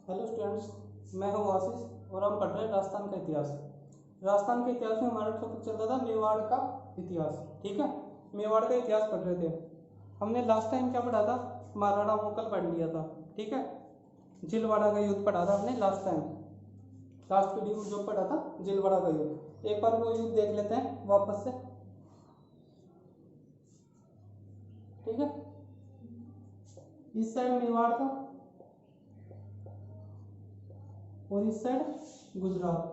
Hello students, मैं हूँ आशीष और हम पढ़ रहे हैं राजस्थान का इतिहास। राजस्थान के इतिहास में हमारा टॉपिक चल रहा था मेवाड़ का इतिहास। ठीक है, मेवाड़ का इतिहास पढ़ रहे थे। हमने लास्ट टाइम क्या पढ़ा था? महाराणा मोकल पढ़ लिया था। ठीक है, जिलवाड़ा का युद्ध पढ़ा था हमने लास्ट टाइम। लास्ट वीडियो में जो पढ़ा था जिलवाड़ा का युद्ध, एक बार वो युद्ध देख लेते हैं वापस से। ठीक है, इस साइड मेवाड़ था और इस साइड गुजरात।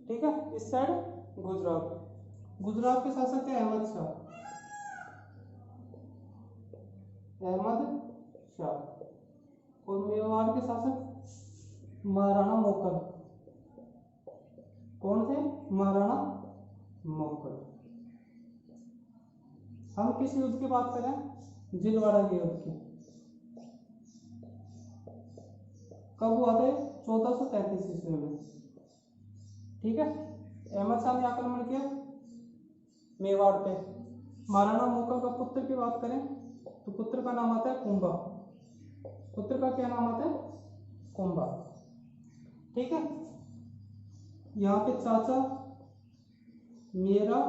ठीक है, इस साइड गुजरात। गुजरात के शासक थे अहमद शाह। अहमद शाह और मेवाड़ के शासक महाराणा मोकल। कौन थे? महाराणा मोकल। हम किस युद्ध की बात कर रहे हैं? जिलवाड़ा के युद्ध की। कब हुआ था? 1433 ईस्वी में। ठीक है, अहमद शाह ने आक्रमण किया मेवाड़ पे। महाराणा मोकल का पुत्र की बात करें तो पुत्र का नाम आता है कुंभा। पुत्र का क्या नाम आता है? कुंभा। ठीक है, यहाँ पे चाचा मेरा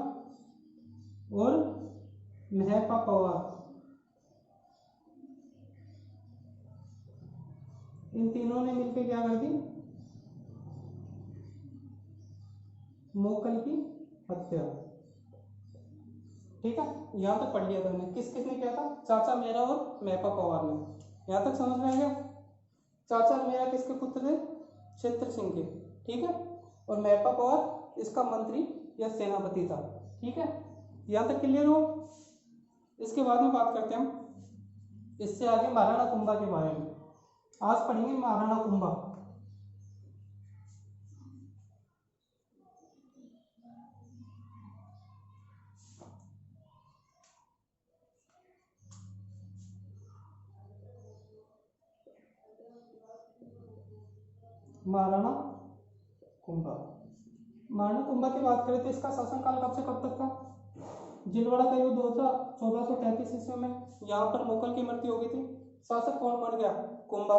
और महपा पवार, इन तीनों ने मिलकर क्या कर दी? मोकल की हत्या। ठीक है, यहां तक पढ़ लिया था मैंने। किस किसने किया था? चाचा मेरा और महपा पवार ने। यहां तक समझ में आ गया? चाचा मेरा किसके पुत्र थे? क्षेत्र सिंह के। ठीक है, और महपा पवार इसका मंत्री या सेनापति था। ठीक है, यहां तक क्लियर हो? इसके बाद में बात करते हैं हम इससे आगे महाराणा कुंभा के बारे में। आज पढ़ेंगे महाराणा कुंभा। महाराणा कुंभा। महाराणा कुंभा की बात करें तो इसका शासनकाल कब से कब तक था? जिलवाड़ा का युद्ध होता 1433 ईस्वी में। यहाँ पर मोकल की मृत्यु हो गई थी। शासक कौन मर गया? कुंभा।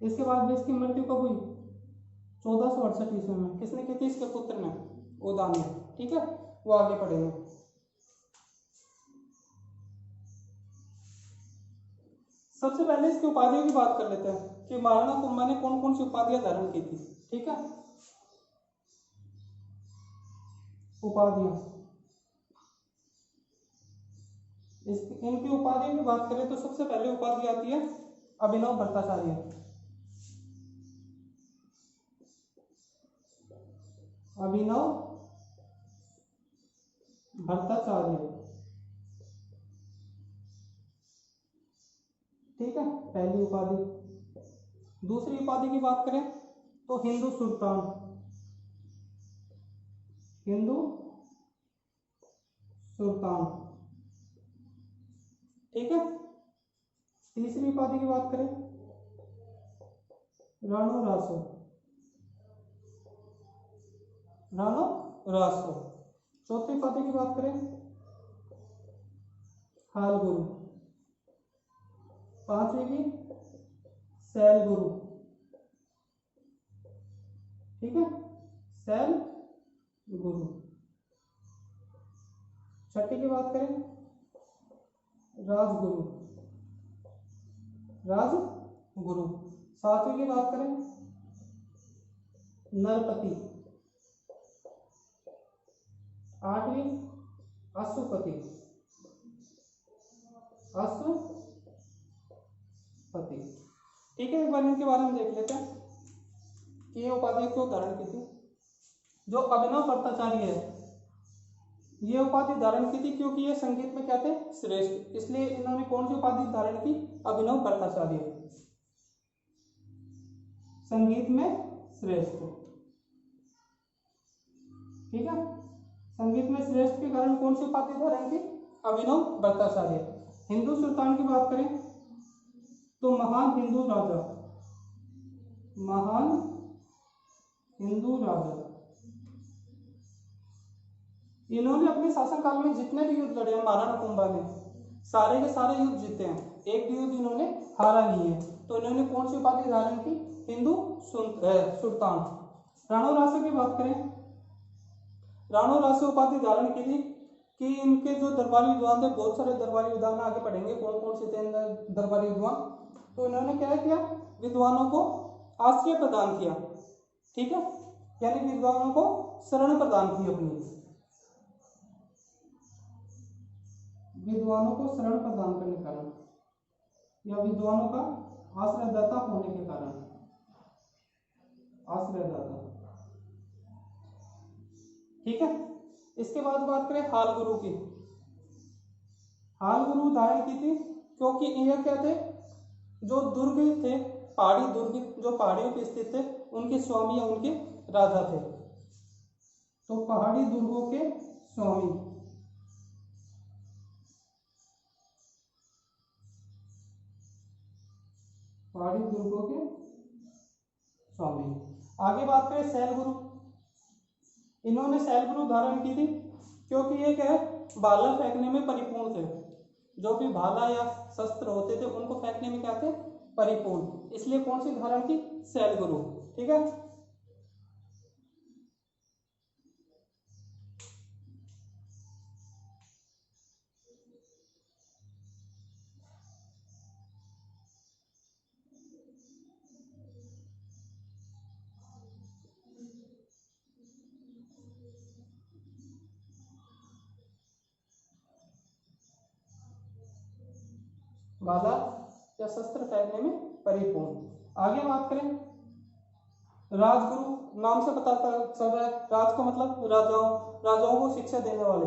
इसके बाद इसकी मृत्यु कब हुई? 1468 ईस्वी में। किसने की थी? इसके पुत्र ने, उदान ने। ठीक है, वो आगे पढ़ेंगे। सबसे पहले इसकी उपाधियों की बात कर लेते हैं कि महाराणा कुंभा ने कौन कौन सी उपाधियां धारण की थी। ठीक है, उपाधियां। इनकी उपाधियों की बात करें तो सबसे पहले उपाधि आती है अभिनव भट्टाचार्य। अभिनव भट्टाचार्य। ठीक है, पहली उपाधि। दूसरी उपाधि की बात करें तो हिंदू सुल्तान। हिंदू सुल्तान। ठीक है, तीसरी उपाधि की बात करें राणो रासो। राणो रासो। चौथी उपाधि की बात करें हाल गुरु। पांचवी की सैल गुरु। ठीक है, सैल गुरु। छठी की बात करें राजगुरु। राजगुरु। सातवीं की बात करें नरपति। आठवीं अश्वपति। अश्वपति। ठीक है, एक बार इनके बारे में देख लेते हैं कि ये उपाधि क्यों धारण की थी। जो अभिनव भट्टाचार्य है, ये उपाधि धारण की थी क्योंकि ये संगीत में क्या थे? श्रेष्ठ। इसलिए इन्होंने कौन सी उपाधि धारण की? अभिनव भट्टाचार्य, संगीत में श्रेष्ठ। ठीक है, संगीत में श्रेष्ठ के कारण कौन सी उपाधि धारण की? अभिनव भट्टाचार्य। हिंदू सुल्तान की बात करें तो महान हिंदू राजा। महान हिंदू राजा। इन्होंने अपने शासनकाल में जितने भी युद्ध लड़े हैं महाराणा कुंभा ने, सारे के सारे युद्ध जीते हैं, एक भी युद्ध इन्होंने हारा नहीं है। तो इन्होंने कौन सी उपाधि धारण की? हिंदू सुल्तान। राणा रासो की बात करें, राणा रासो उपाधि धारण की थी कि इनके जो दरबारी विद्वान थे, बहुत सारे दरबारी विद्वान आगे पढ़ेंगे कौन कौन से थे दरबारी विद्वान। तो इन्होंने क्या किया? विद्वानों को आश्रय प्रदान किया, ठीक है, यानी विद्वानों को शरण प्रदान की अपनी, विद्वानों को शरण प्रदान करने के कारण या विद्वानों का आश्रयदाता होने के कारण, आश्रयदाता, ठीक है। इसके बाद बात करें हाल गुरु की। हाल गुरु धारण की थी क्योंकि ये क्या थे? जो दुर्ग थे, पहाड़ी दुर्ग जो पहाड़ियों पे स्थित थे, उनके स्वामी या उनके राजा थे। तो पहाड़ी दुर्गों के स्वामी, पहाड़ी दुर्गों के स्वामी। आगे बात करें शैल गुरु। इन्होंने शैल गुरु धारण की थी क्योंकि ये क्या है? भाला फेंकने में परिपूर्ण थे। जो भी भाला या शस्त्र होते थे उनको फेंकने में क्या थे? परिपूर्ण। इसलिए कौन सी धारण की? शैल गुरु, ठीक है। भाला या शस्त्र फेंकने में परिपूर्ण। आगे बात करें राजगुरु, नाम से पता चल रहा है, राज का मतलब राजाओं, राजाओं को शिक्षा देने वाले।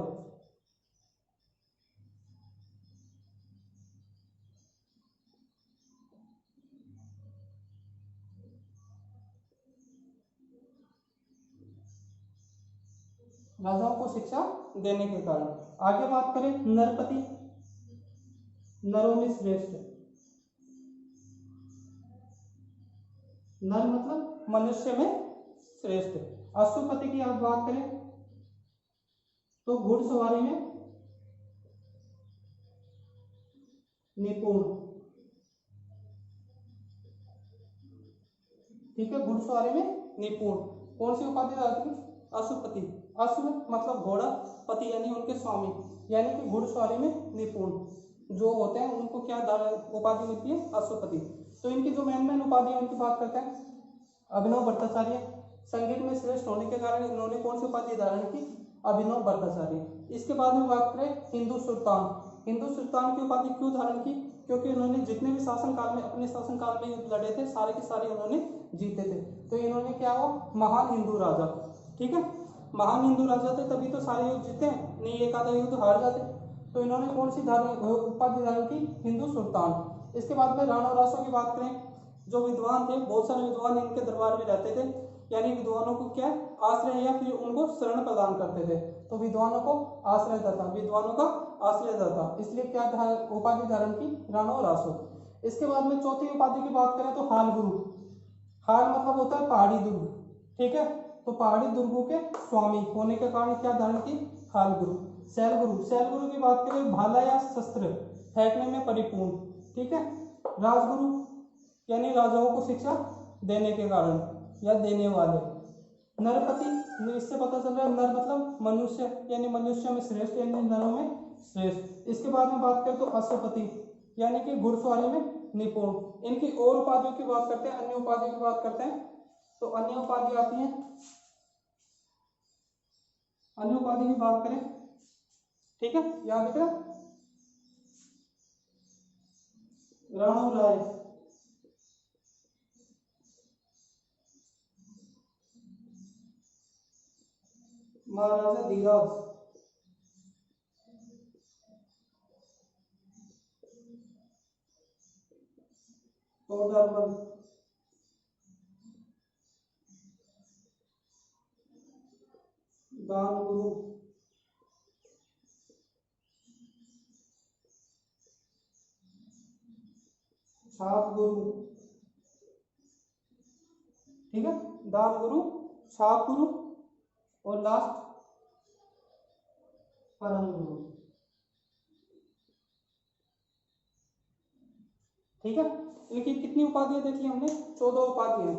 राजाओं को शिक्षा देने के कारण। आगे बात करें नरपति, नरों में श्रेष्ठ, नर मतलब मनुष्य में श्रेष्ठ। अश्वपति की आप बात करें तो घुड़सवारी में निपुण, ठीक है, घुड़सवारी में निपुण। कौन सी उपाधि आती है? अश्वपति। अश्व मतलब घोड़ा, पति यानी उनके स्वामी, यानी कि घुड़सवारी में निपुण जो होते हैं उनको क्या उपाधि मिलती है? अश्वपति। तो इनकी जो मेन उपाधि है उनकी बात करते हैं। अभिनव भट्टाचार्य, संगीत में श्रेष्ठ होने के कारण इन्होंने कौन सी उपाधि धारण की? अभिनव भट्टाचार्य। इसके बाद में बात करें हिंदू सुल्तान। हिंदू सुल्तान की उपाधि क्यों धारण की? क्योंकि उन्होंने जितने भी शासनकाल में, अपने शासनकाल में युद्ध लड़े थे, सारे के सारे उन्होंने जीते थे। तो इन्होंने क्या हुआ? महान हिंदू राजा, ठीक है, महान हिंदू राजा थे तभी तो सारे युद्ध जीते हैं, नहीं एक आधा युद्ध हार जाते। तो इन्होंने कौन सी उपाधि धारण की? हिंदू सुल्तान। इसके बाद में राणा रासो की बात करें, जो विद्वान थे, बहुत सारे विद्वान इनके दरबार में रहते थे, यानी विद्वानों को क्या आश्रय या फिर उनको शरण प्रदान करते थे। तो विद्वानों को आश्रयदाता, विद्वानों का आश्रयदाता, इसलिए क्या उपाधि धारण की? राणा रासो। इसके बाद में चौथी उपाधि की बात करें तो हाल गुरु। हाल मतलब होता है पहाड़ी दुर्ग, ठीक है, तो पहाड़ी दुर्गों के स्वामी होने के कारण क्या धारण की? हाल गुरु। शैल गुरु, शैल गुरु की बात करें भाला या शस्त्र फेंकने में परिपूर्ण, ठीक है। राजगुरु यानी राजाओं को शिक्षा देने के कारण या देने वाले। नरपति, इससे पता चल रहा है नर मतलब मनुष्य, यानी मनुष्य में श्रेष्ठ, यानी नरों में श्रेष्ठ। इसके बाद में बात करें तो अश्वपति यानी कि घुड़सवारी में निपुण। इनकी और उपाधियों की बात करते हैं, अन्य उपाधियों की बात करते हैं। तो अन्य उपाधि आती है, अन्य उपाधि की बात करें, ठीक है, याद रखना राणा राय, महाराजा धीराज, तोडरमल, दान गुरु, छाप गुरु, ठीक है, दान गुरु, छाप गुरु और लास्ट परम गुरु। ठीक है। इनकी कितनी उपाधियां देखी हमने, 14 उपाधियां।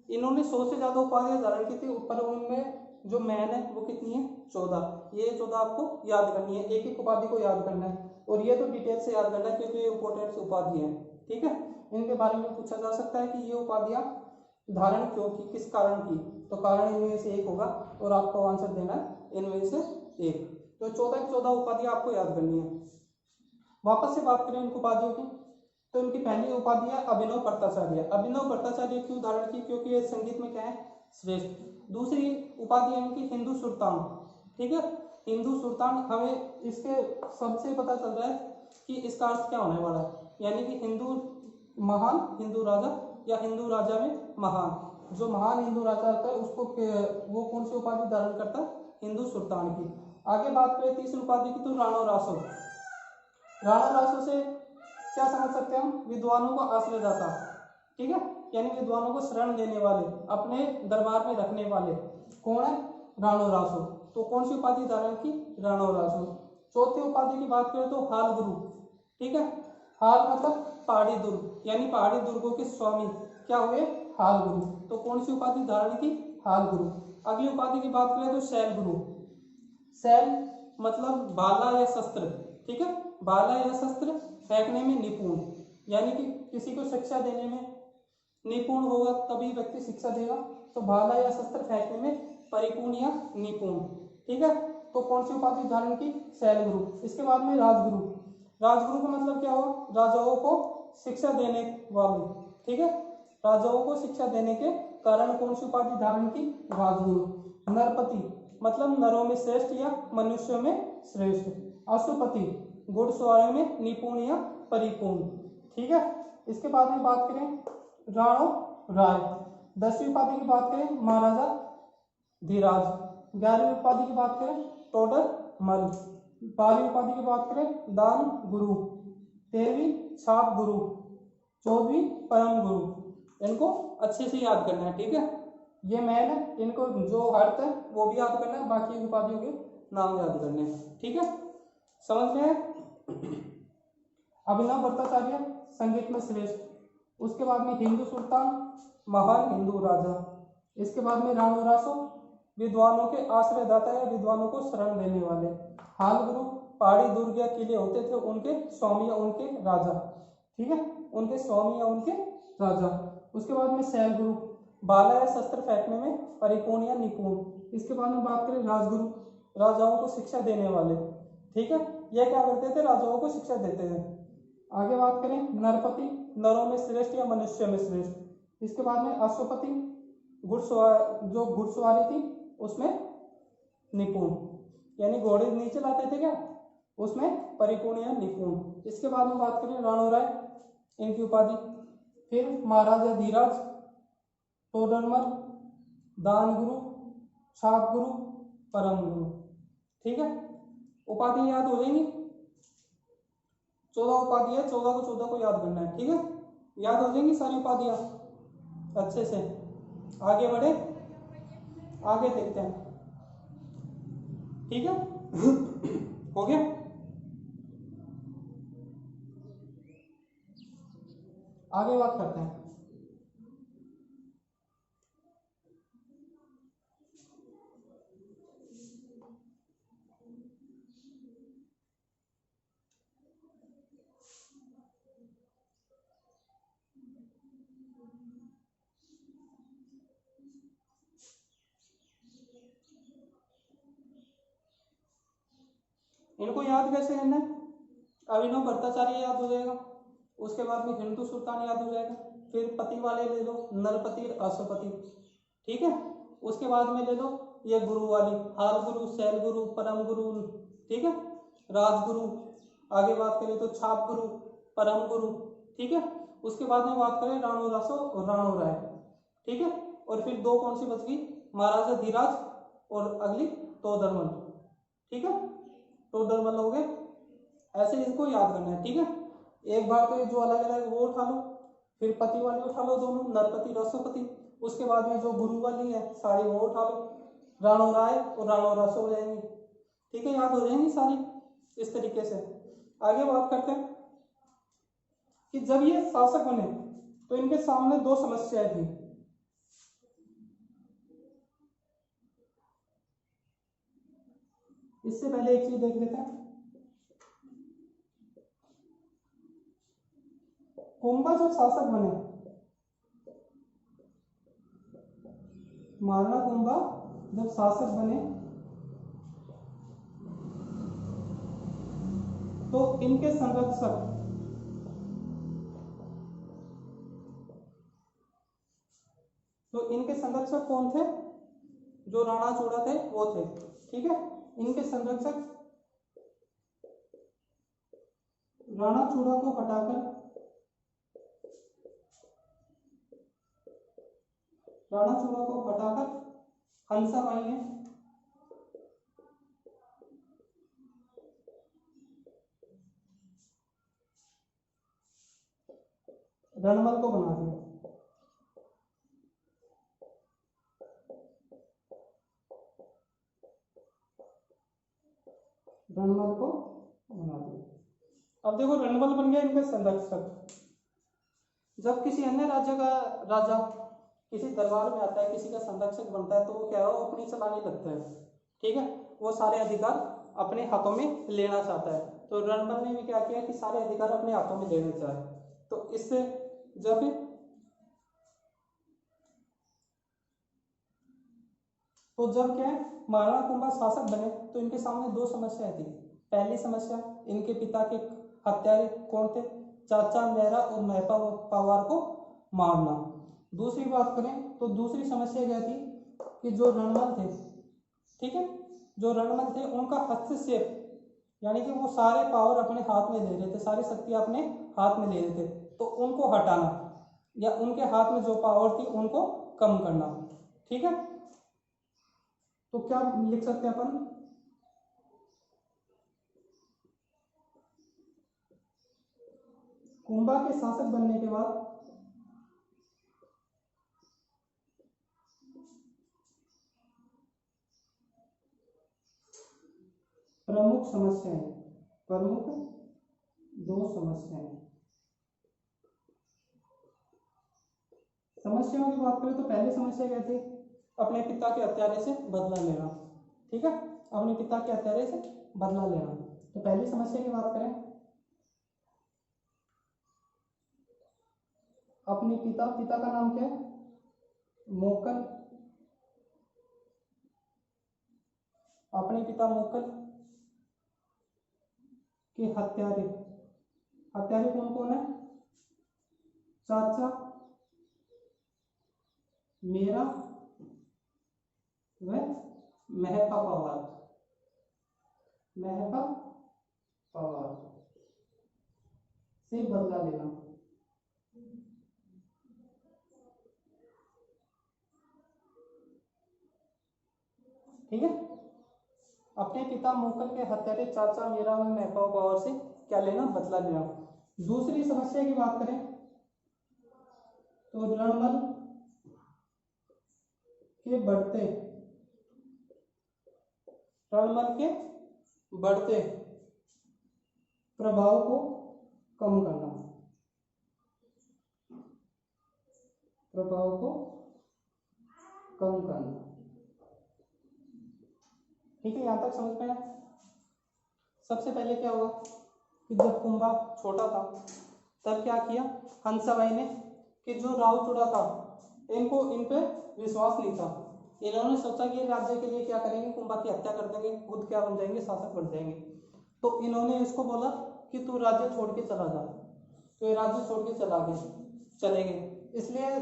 इन्होंने 100 से ज्यादा उपाधियां धारण की थी, ऊपर उनमें जो मैन है वो कितनी है, 14। ये 14 आपको याद करनी है, एक एक उपाधि को याद करना है, और ये तो डिटेल से याद करना है क्योंकि ये इंपॉर्टेंट उपाधि है। ठीक है, इनके बारे में पूछा जा सकता है कि ये उपाधियां धारण क्यों की, किस कारण की, तो कारण इनमें से एक होगा और आपको आंसर देना है इनमें से एक। तो 14 की 14 उपाधियां आपको याद करनी है। वापस से बात करें इन उपाधियों की, तो इनकी पहली उपाधि है अभिनव भट्टाचार्य। अभिनव भट्टाचार्य क्यों धारण की, क्योंकि ये संगीत में क्या है, श्रेष्ठ। दूसरी उपाधि है इनकी हिंदू सुल्तान। ठीक है, हिंदू सुल्तान, हमें इसके सबसे पता चल रहा है कि इसका अर्थ क्या होने वाला है, यानी कि हिंदू महान हिंदू राजा या हिंदू राजा में महान। जो महान हिंदू राजा होता है उसको वो कौन सी उपाधि धारण करता है, हिंदू सुल्तान की। आगे बात करें तीसरी उपाधि की, तो राणो रासो। राणो रासो से क्या समझ सकते हैं हम, विद्वानों को आश्रयदाता। ठीक है, यानी विद्वानों को शरण देने वाले, अपने दरबार में रखने वाले कौन है, राणो रासो। तो कौन सी उपाधि धारण की, राणो रासो। चौथी उपाधि की बात करें तो हाल गुरु। ठीक है, हाल मतलब पहाड़ी दुर्ग, यानी पहाड़ी दुर्गों के स्वामी क्या हुए, हाल गुरु। तो कौन सी उपाधि धारण की, हाल गुरु। अगली उपाधि की बात करें तो शैल गुरु। शैल मतलब भाला या शस्त्र। ठीक है, भाला या शस्त्र फेंकने में निपुण, यानी कि किसी को शिक्षा देने में निपुण होगा तभी व्यक्ति शिक्षा देगा, तो भाला या शस्त्र फेंकने में परिपूर्ण या निपुण। ठीक है, तो कौन सी उपाधि धारण की, शैल गुरु। इसके बाद में राजगुरु। राजगुरु का मतलब क्या हुआ, राजाओं को शिक्षा देने वाले। ठीक है, राजाओं को शिक्षा देने के कारण कौन सी उपाधि धारण की, राजगुरु। नरपति मतलब नरों में श्रेष्ठ या मनुष्यों में श्रेष्ठ। अशुपति घुड़सवारी में निपुण या परिपूर्ण। ठीक है, इसके बाद में बात करें राणो राय। 10वीं उपाधि की बात करें महाराजा धीराज। 11वीं उपाधि की बात करें टोडर मल। 12वीं उपाधि की बात करें दान गुरु। 13वीं छाप गुरु। 14वीं परम गुरु। इनको अच्छे से याद करना है। ठीक है, ये मैन है, इनको जो अर्थ है वो भी याद करना है, बाकी उपाधियों के नाम याद करने हैं। ठीक है, समझ में। अभिनव भट्टाचार्य संगीत में श्रेष्ठ। उसके बाद में हिंदू सुल्तान महान हिंदू राजा। इसके बाद में राणो रासो विद्वानों के आश्रयदाता या विद्वानों को शरण देने वाले। हाल गुरु पहाड़ी दुर्ग या किले होते थे उनके स्वामी या उनके राजा। ठीक है, उनके स्वामी या उनके राजा। उसके बाद में शैल गुरु भाला या शस्त्र फेंकने में परिपूर्ण या निपुण। इसके बाद में बात करें राजगुरु राजाओं को शिक्षा देने वाले। ठीक है, यह क्या करते थे, राजाओं को शिक्षा देते थे। आगे बात करें नरपति नरों में श्रेष्ठ या मनुष्य में श्रेष्ठ। इसके बाद में अश्वपति जो घुड़सवारी थी उसमें निपुण, यानी घोड़े नहीं चलाते थे क्या, उसमें परिपूर्ण या निपुण। इसके बाद में बात करें राणो राय, इनकी उपाधि। फिर महाराजा धीराज, तोडरमल, दान गुरु, छाप गुरु, परम गुरु। ठीक है, उपाधि याद हो जाएंगी। 14 उपाधि है, 14 को 14 को याद करना है। ठीक है, याद हो जाएंगी सारी उपाधियां अच्छे से। आगे बढ़े, आगे देखते हैं। ठीक है हो गया। आगे बात करते हैं। इनको याद कैसे करना है, अभिनव भट्टाचार्य याद हो जाएगा, उसके बाद में हिंदू सुल्तान याद हो जाएगा, फिर पति वाले ले लो नरपति अश्वपति। ठीक है, उसके बाद में ले लो ये गुरु वाली हाल गुरु, शैल गुरु, परम गुरु। ठीक है, राजगुरु। आगे बात करें तो छाप गुरु, परम गुरु। ठीक है, उसके बाद में बात करें राणो रासो और राणो राय। ठीक है, और फिर दो कौन सी बच गई, महाराजा धीराज और अगली तोदरमल। ठीक है, तोदरमल हो गए। ऐसे इनको याद करना है। ठीक है, एक बार तो ये जो अलग अलग वो उठा लो, फिर पति वाली उठा लो दोनों, नरपति रसोपति। उसके बाद में जो गुरु वाली है सारी वो उठा लो, राणो राय और राणो रसो हो जाएंगी। ठीक है, याद हो जाएंगी सारी इस तरीके से। आगे बात करते हैं कि जब ये शासक बने तो इनके सामने दो समस्याएं थी। इससे पहले एक चीज देख लेते हैं। कुंभा जब शासक बने, महाराणा कुंभा जब शासक बने तो इनके संरक्षक कौन थे? जो राणा चूड़ा थे वो थे। ठीक है, इनके संरक्षक राणा चूड़ा को हटाकर हंसाबाई ने रणमल को बना दिया। अब देखो, रणमल बन गया इनका संरक्षक। जब किसी अन्य राज्य का राजा किसी दरबार में आता है, किसी का संरक्षक बनता है, तो वो क्या है, वो अपनी चलाने लगता है। ठीक है, वो सारे अधिकार अपने हाथों में लेना चाहता है। तो रणबल ने भी क्या किया कि सारे अधिकार अपने हाथों में लेना चाहे। तो इससे जब क्या है, महाराणा कुंभा शासक बने तो इनके सामने दो समस्याएं थी। पहली समस्या, इनके पिता के हत्यारे कौन थे? चाचा मेहरा और महपा पवार को मारना। दूसरी बात करें तो दूसरी समस्या क्या थी कि जो रणमल थे, ठीक है, जो रणमल थे उनका हस्तक्षेप, यानी कि वो सारे पावर अपने हाथ में ले रहे थे, सारी शक्ति अपने हाथ में ले रहे थे, तो उनको हटाना या उनके हाथ में जो पावर थी उनको कम करना। ठीक है, तो क्या लिख सकते हैं अपन? कुंभा के शासक बनने के बाद प्रमुख दो समस्याएं। समस्याओं की बात करें तो पहली समस्या क्या थी? अपने पिता के हत्यारे से बदला लेना। ठीक है, अपने पिता के हत्यारे से बदला लेना। तो पहली समस्या की बात करें, अपने पिता का नाम क्या है? मोकल। अपने पिता मोकल के हत्यारे कौन कौन है? चाचा मेरा व महपा पवार से बदला लेना। ठीक है, अपने पिता मोकल के हत्यारे चाचा मेरा व महपा पवार से क्या लेना? बदला लेना। दूसरी समस्या की बात करें तो रणमल के बढ़ते प्रभाव को कम करना। ठीक है, यहां तक समझ में आया? सबसे पहले क्या हुआ कि जब कुंभा छोटा था तब क्या किया हंसाबाई ने कि जो राव चूड़ा था इनको इन पे विश्वास नहीं था। इन्होंने सोचा कि राज्य के लिए क्या करेंगे, कुंभा की हत्या कर देंगे, खुद क्या बन जाएंगे, शासक बन जाएंगे। तो इन्होंने इसको बोला कि तू राज्य छोड़ के चला जा। तो ये राज्य छोड़ के चले गए। इसलिए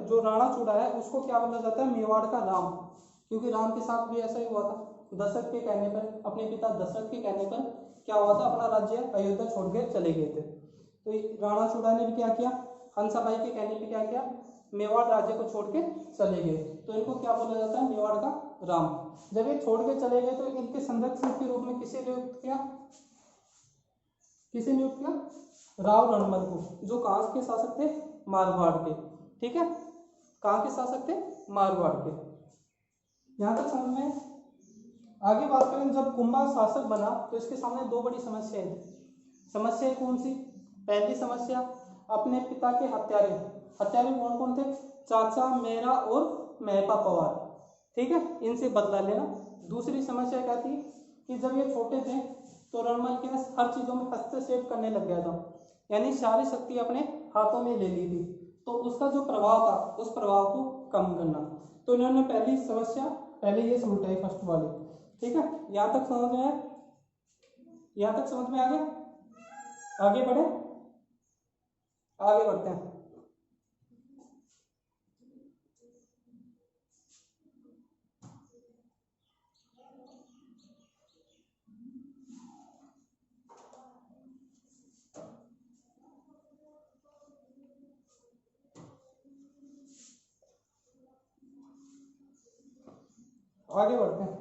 जो राणा चूड़ा है उसको क्या बोला जाता है? मेवाड़ का राम। क्योंकि राम के साथ भी ऐसा ही हुआ था। दशरथ के कहने पर, अपने पिता दशरथ के कहने पर क्या हुआ था, अपना राज्य अयोध्या छोड़ के चले गए थे। तो राणा चूड़ा ने भी क्या किया, हंसाबाई के कहने पे क्या किया, मेवाड़ राज्य को छोड़ के चले गए। तो इनको क्या बोला जाता है? मेवाड़ का राम। जब ये छोड़ के चले गए तो इनके संरक्षक के रूप में किसे नियुक्त किया? राव रणमल को, जो कहां के शासक थे? मारवाड़ के। ठीक है, कहां के शासक थे? मारवाड़ के। यहां तक समझ में? आगे बात करें, जब कुंभा शासक बना तो इसके सामने दो बड़ी समस्याएं थी। समस्या कौन सी? पहली समस्या, अपने पिता के हत्यारे, हत्यारे कौन कौन थे? चाचा, मेरा और मेहपा पवार, ठीक है, इनसे बदला लेना। दूसरी समस्या क्या थी कि जब ये छोटे थे तो रणमल के हर चीजों में हस्तक्षेप करने लग गया था, यानी सारी शक्ति अपने हाथों में ले ली थी, तो उसका जो प्रभाव था उस प्रभाव को कम करना। तो इन्होंने पहली समस्या पहले ये समझाई, फर्स्ट वाली, ठीक है। यहाँ तक समझ में आया? यहाँ तक समझ में आ गया? आगे बढ़े, आगे बढ़ते हैं। आगे बढ़ते हैं।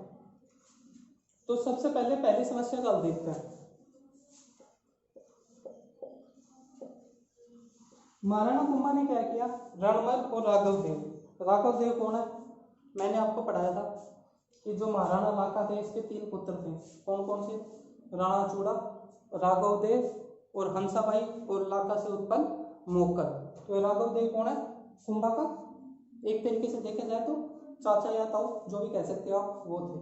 तो सबसे पहले पहली समस्या का हल देखते हैं। महाराणा कुंभा ने क्या किया? रणमल और राघव देव, राघव देव कौन है? मैंने आपको पढ़ाया था कि जो महाराणा लाखा थे इसके 3 पुत्र थे, कौन कौन से? राणा चूड़ा, राघव देव और हंसाबाई, और लाखा से उत्पन्न मोकर। तो राघव देव कौन है? कुंभा का एक तरीके से देखा जाए तो चाचा या ताऊ, जो भी कह सकते हो आप, वो थे,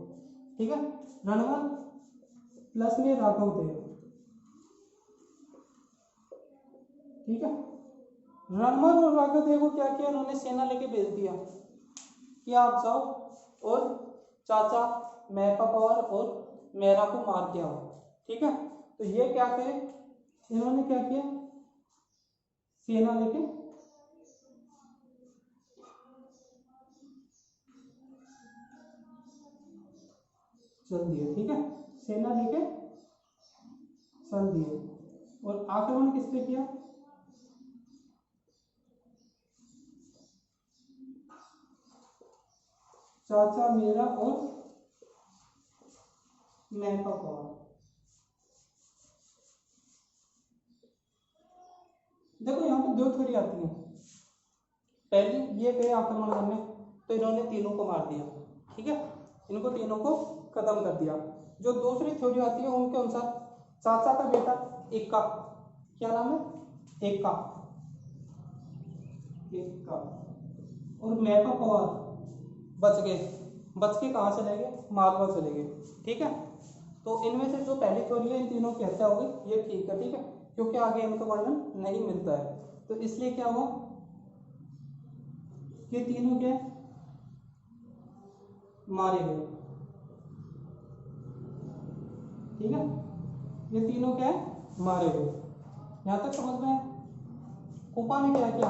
ठीक है। रणमल प्लस में राघव देव, ठीक है। रणमल और राघव देव को क्या किया? उन्होंने सेना लेके भेज दिया कि आप जाओ और चाचा मेहपा पवार और मेहरा को मार के आओ, ठीक है। तो ये क्या करे, इन्होंने क्या किया? सेना लेके चल दिए, ठीक है, सेना लेके चल दिए। और आक्रमण किस पे किया? चाचा मेरा और मेहपा पवार। देखो यहाँ पे 2 थ्योरी आती है। पहली, ये गए आक्रमण करने तो इन्होंने तीनों को मार दिया, ठीक है, इनको तीनों को खत्म कर दिया। जो दूसरी थ्योरी आती है उनके अनुसार चाचा का बेटा एक्का, क्या नाम है? एक्का, एक्का और मेहपा पवार बच गए। बच के कहाँ चले गए? मालवा चले गए, ठीक है। तो इनमें से जो पहली थ्योरी है, इन तीनों की हत्या हो गई, ये ठीक है, ठीक है, क्योंकि आगे इनका वर्णन नहीं मिलता है। तो इसलिए क्या हुआ कि तीनों क्या मारे गए, ठीक है, ये तीनों क्या है? मारे गए। यहां तक समझ में? कुंभा ने क्या किया?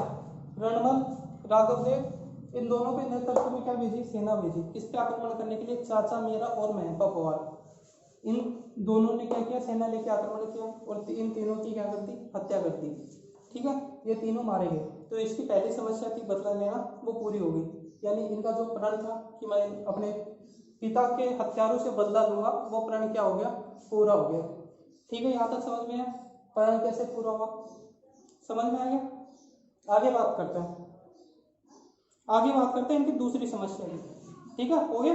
रणमल, राघव देव, इन दोनों के नेतृत्व में क्या भेजी? सेना भेजी, किस पे आक्रमण करने के लिए? चाचा मेरा और मेहपा पवार। इन दोनों ने क्या किया? सेना लेके आक्रमण किया और इन तीनों की क्या कर दी? हत्या कर दी, ठीक है। ये तीनों मारे गए। तो इसकी पहली समस्या थी बदला लेना, वो पूरी हो गई, यानी इनका जो प्रण था कि मैं अपने पिता के हत्यारों से बदला लूंगा, वो प्रण क्या हो गया? पूरा हो गया, ठीक है। यहाँ तक समझ में आया? प्रण कैसे पूरा हुआ, समझ में आ गया? आगे बात करते हैं, आगे बात करते हैं इनकी दूसरी समस्या की, ठीक है, हो गया।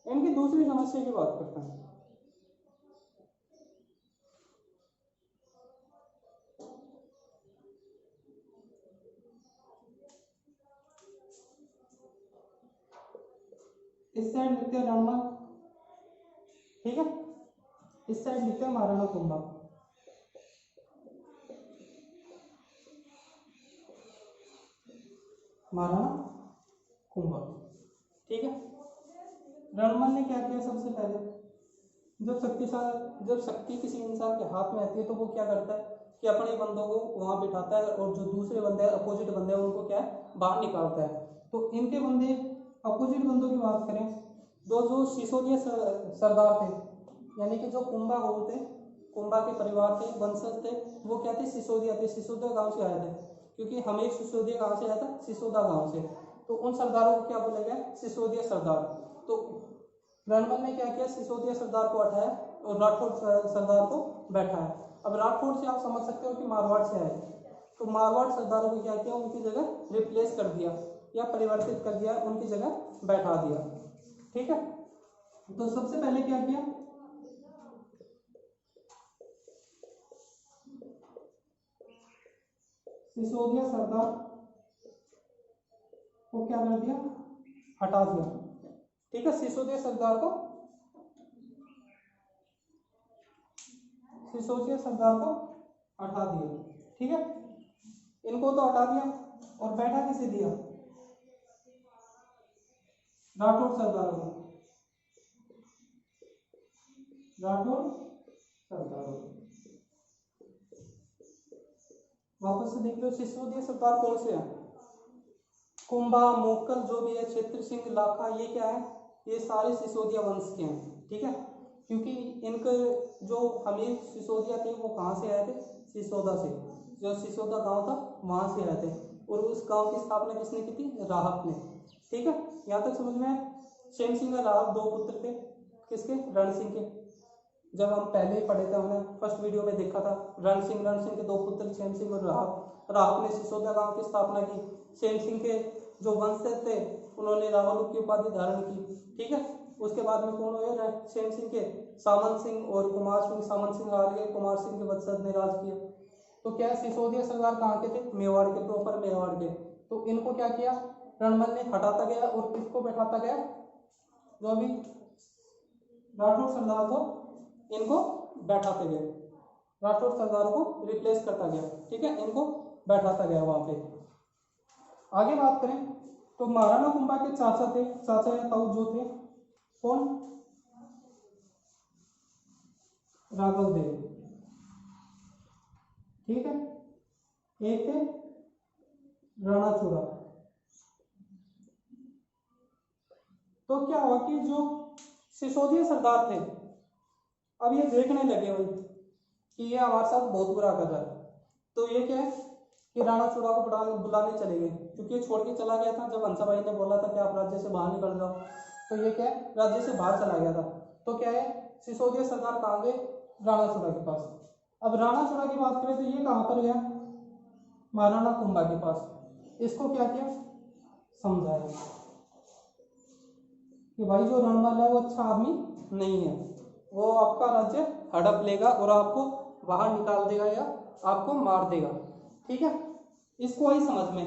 इनकी दूसरी समस्या की बात करते हैं। इस साइड लिखते हैं रणमल, ठीक है, इस साइड लिखते हैं महाराणा कुंभा, महाराणा कुंभा, ठीक है। रणमल ने क्या किया? सबसे पहले जब शक्ति किसी इंसान के हाथ में आती है तो वो क्या करता है कि अपने बंदों को वहां बिठाता है और जो दूसरे बंदे अपोजिट बंदे हैं उनको क्या है? बाहर निकालता है। तो इनके बंदे, अपोजिट बंदों की बात करें, जो सिसोदिया सरदार थे, यानी कि जो कुंभा हो थे, कुंभा के परिवार थे, वंशज थे, वो क्या थे? सिसोदिया थे, सिसोदिया गांव से आए थे, क्योंकि हमें सिसोदिया गांव से आया था, सिसोदा गांव से। तो उन सरदारों को क्या बोला गया? सिसोदिया सरदार। तो रणमल ने क्या किया? सिसोदिया सरदार को हटाया और राठौड़ सरदार को बैठाया। अब राठौड़ से आप समझ सकते हो कि मारवाड़ से आए, तो मारवाड़ सरदारों को क्या किया? उनकी जगह रिप्लेस कर दिया। या परिवर्तित कर दिया, उनकी जगह बैठा दिया। ठीक है, तो सबसे पहले क्या किया, सिसोदिया सरदार को क्या कर दिया, हटा दिया। ठीक है, सिसोदिया सरदार को हटा दिया। ठीक है, इनको तो हटा दिया और बैठा किसे दिया, राठौर सरदारों को, वापस से देख लो, सिसोदिया सरदार कौन से हैं, कुंभा, मोकल, जो भी है, क्षेत्र सिंह, लाखा, ये क्या है, ये सारे सिसोदिया वंश के हैं। ठीक है, क्योंकि इनके जो अमीर सिसोदिया थे वो कहाँ से आए थे, सिसोदा से, जो सिसोदा गांव था वहां से आए थे, और उस गांव की स्थापना किसने की थी, राहत ने। ठीक है, यहाँ तक समझ में आया। सेम सिंह और राहत दो पुत्र थे, किसके, रण सिंह के। जब हम पहले ही पढ़े थे, हमने फर्स्ट वीडियो में देखा था, रण सिंह के दो पुत्र सेम सिंह और राहत। राहत ने सिसोदा गांव की स्थापना की, सेम सिंह के जो वंश थे उन्होंने रावल की उपाधि धारण की। ठीक है, उसके बाद में कौन हुए, सेम सिंह के सामंत सिंह और कुमार सिंह, सामंत सिंह हार गए, कुमार सिंह के वंशज ने राज किया। तो क्या सिसोदिया सरदार कहाँ के थे, मेवाड़ के, प्रॉपर मेवाड़ के। तो इनको क्या किया, रणमल ने हटाता गया और किसको बैठाता गया, जो अभी राठौर सरदार को, इनको बैठाते गए, राठौर सरदार को रिप्लेस करता गया। ठीक है, इनको बैठाता गया वहां पे। आगे बात करें तो महाराणा कुंभा के चाचा थे, चाचा या ताऊ जो थे, कौन, राघव देव। ठीक है, एक थे राणाचूड़ा। तो क्या हुआ कि जो सिसोदिया सरदार थे, अब ये देखने लगे भाई कि ये हमारे साथ बहुत बुरा कर रहा है। तो ये क्या है कि राणाचूड़ा को बुलाने चले गए, क्योंकि ये छोड़ के चला गया था। जब हंसाभाई ने बोला था कि आप राज्य से बाहर निकल जाओ, तो ये क्या है, राज्य से बाहर चला गया था। तो क्या है, सिसोदिया सरदार कहाँ गए, राणाचूड़ा के पास। अब राणाचूड़ा की बात करें तो ये कहाँ पर गया, महाराणा कुंभा के पास। इसको क्या किया, समझाया कि भाई जो रणमल है वो अच्छा आदमी नहीं है, वो आपका राज्य हड़प लेगा और आपको बाहर निकाल देगा या आपको मार देगा। ठीक है, इसको ही समझ में।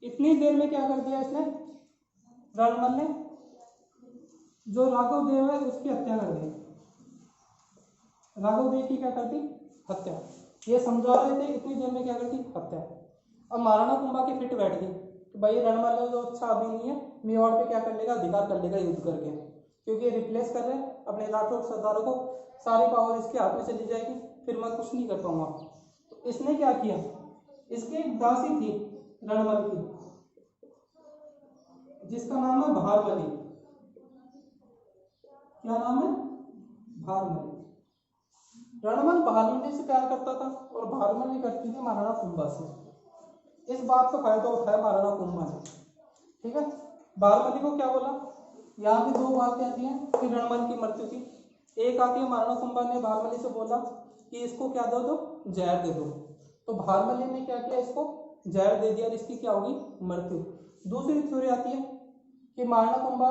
इतनी देर में क्या कर दिया इसने, रणमल ने जो राघव देव है उसकी हत्या कर दी, राघव देव की क्या कर दी, हत्या। ये समझा रहे थे, इतनी देर में क्या कर दी, हत्या। अब महाराणा कुंभा की फिट बैठ गई कि भाई रणमल जो अच्छा आदमी नहीं है, मेवाड़ पे क्या कर लेगा, अधिकार कर लेगा युद्ध करके, क्योंकि रिप्लेस कर रहे हैं अपने राठौर सरदारों को, सारी पावर इसके हाथ में चली जाएगी, फिर मैं कुछ नहीं कर पाऊंगा। तो इसने क्या किया, इसकी एक दासी थी रणमल की, जिसका नाम है भारमली। क्या नाम है, भारमली। रणमल भारमली से प्यार करता था और भारमली करती थी महाराणा कुंभा से। इस बात का फायदा उठाया महाराणा कुंभा ने। ठीक है, भारमली को क्या बोला, यहाँ पे दो बातें आती हैं कि रणमल की मृत्यु थी। एक आती है, महाराणा कुंभा ने भारमली से बोला कि इसको क्या दो, जहर दे दो। तो भारमली ने क्या किया, इसको जहर दे दिया, इसकी क्या होगी, मृत्यु। दूसरी थ्योरी आती है कि महाराणा कुंभा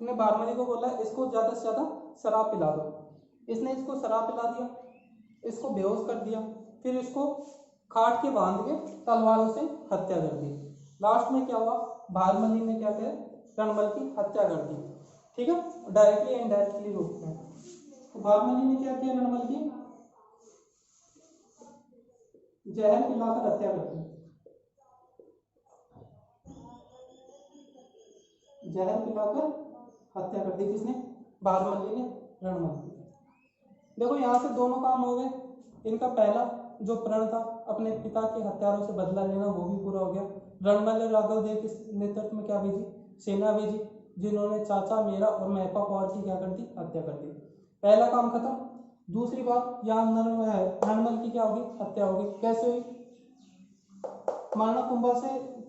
ने भारमली को बोला इसको ज्यादा से ज्यादा शराब पिला दो। इसने इसको शराब पिला दिया, इसको बेहोश कर दिया, फिर इसको खाट के बांध के तलवारों से हत्या कर दी। लास्ट में क्या हुआ, भारमली ने क्या किया, रणमल की हत्या कर दी। ठीक है, डायरेक्टली एंड इनडायरेक्टली रूप में। तो भारमली ने क्या किया, रणमल की जहर पिलाकर हत्या कर दी, जहर पिलाकर हत्या कर दी, किसने, भारमली ने रणमल की। देखो यहाँ से दोनों काम हो गए। इनका पहला जो प्रण था अपने पिता के हत्यारों से बदला लेना, वो भी पूरा हो गया। रणमल ने राघव देव के नेतृत्व में क्या भेजी, सेना भेजी, जिन्होंने चाचा मेरा और महपा पवार की क्या कर दी, हत्या कर दी। पहला काम खत्म। दूसरी बात, यहाँ रणमल की क्या होगी, हत्या होगी। कैसे हुई, महाराणा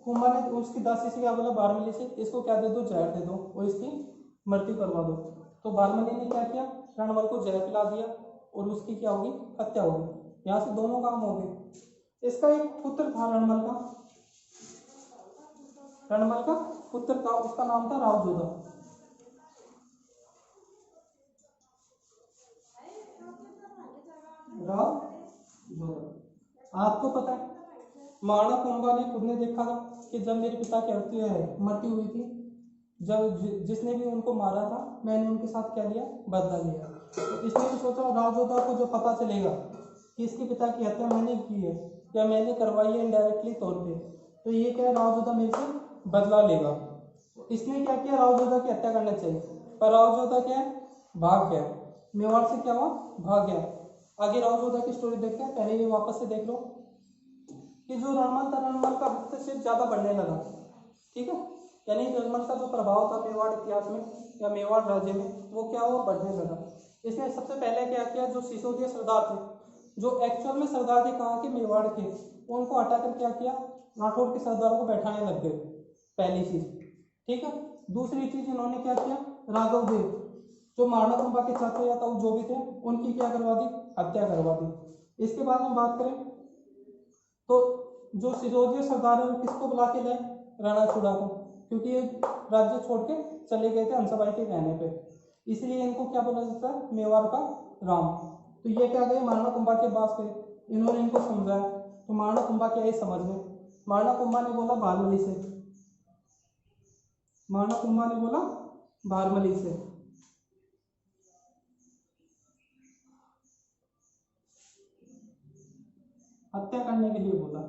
कुंभा ने उसकी दासी से क्या बोला, भारमली से, इसको क्या दे दो, जहर दे दो और इसकी मृत्यु करवा दो। तो भारमली ने क्या किया, रणमल को जहर पिला दिया और उसकी क्या होगी, हत्या होगी। यहाँ से दोनों काम हो गए। इसका एक पुत्र था रणमल का, रणमल का पुत्र था, उसका नाम था रावजोधा। रावजोधा। आपको पता है महाराणा कुंभा ने खुद ने देखा था कि जब मेरे पिता की मृत्यु हुई थी, जब जिसने भी उनको मारा था मैंने उनके साथ क्या लिया, बदला लिया। तो इसने भी सोचा रावजोधा को जो पता चलेगा कि इसके पिता की हत्या मैंने की है या मैंने करवाई है इनडायरेक्टली तौर पे, तो ये क्या है, रावजोधा मेरे से बदला लेगा। तो इसने क्या किया, रावजोधा की हत्या करना चाहिए, पर रावजोधा क्या है, भाग गया। मेवाड़ से क्या हुआ, भाग गया। आगे रावजोधा की स्टोरी देखते हैं, पहले ये वापस से देख लो कि जो रणमल था, रणमल का हस्तक्षेप ज्यादा बढ़ने लगा। ठीक है, यानी रणमल का जो प्रभाव था मेवाड़ इतिहास में या मेवाड़ राज्य में, वो क्या हुआ, बढ़ने लगा। इसने सबसे पहले क्या किया, जो सिसोदिया सरदार थे, जो एक्चुअल में सरदार थे कहाँ के, मेवाड़ के, उनको हटाकर क्या किया, राठौड़ के सरदारों को बैठाने लग गए, पहली चीज। ठीक है, दूसरी चीज इन्होंने क्या किया, राघव देव जो महाराणा कुंभा के चाचा या ताऊ जो भी थे, उनकी क्या करवा दी, हत्या करवा दी। इसके बाद हम बात करें तो जो सिसोदिया सरदार है वो किसको बुला के लाए, राणाचूड़ा को, क्योंकि ये राज्य छोड़ के चले गए थे हंसाबाई के कहने पे, इसलिए इनको क्या बोला जाता है, मेवाड़ का राम। तो ये क्या गए, महाराणा कुंभा के पास गए, इन्होंने इनको समझाया, तो महाराणा कुंभा क्या है समझ में, महाराणा कुंभा ने बोला भारमली से, महाराणा कुंभा ने बोला भारमली से। हत्या करने के लिए बोला,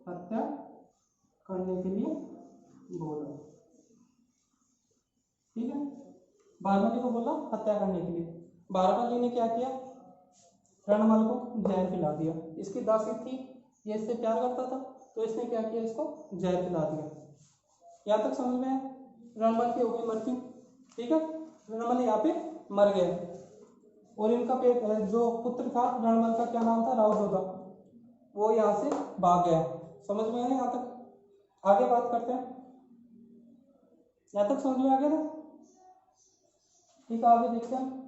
हत्या करने के लिए बोला। ठीक है, भारमली को बोला हत्या करने के लिए। भारमली ने क्या किया, रणमल को जहर पिला दिया। इसकी दासी थी, ये इससे प्यार करता था, तो इसने क्या किया, इसको जहर पिला दिया। यहाँ तक समझ में है, रणमल की हो गई मृत्यु। ठीक है, रणमल यहाँ पे मर गए और इनका जो पुत्र था रणमल का क्या नाम था, रावजोधा, वो यहाँ से भाग गया। समझ में है यहाँ तक, आगे बात करते हैं। यहाँ तक समझ में आ गया ना, ठीक है, आगे देखते हैं।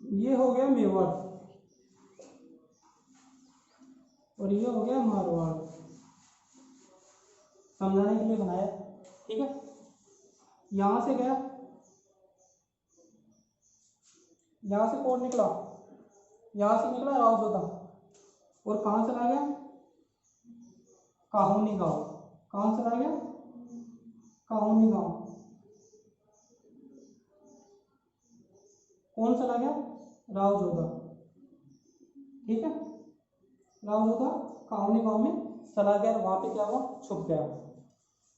ये हो गया मेवाड़ और ये हो गया मारवाड़, समझाने के लिए बनाया। ठीक है, यहां से गया, यहां से कौन निकला, यहां से निकला रावजोधा और कहां चला गया, काहुनी गांव। कहां चला गया, काहुनी गांव। कौन चला गया, रावजोधा। ठीक है, रावजोधा काहुनी गांव में चला गया, वहां पे क्या हुआ, छुप गया।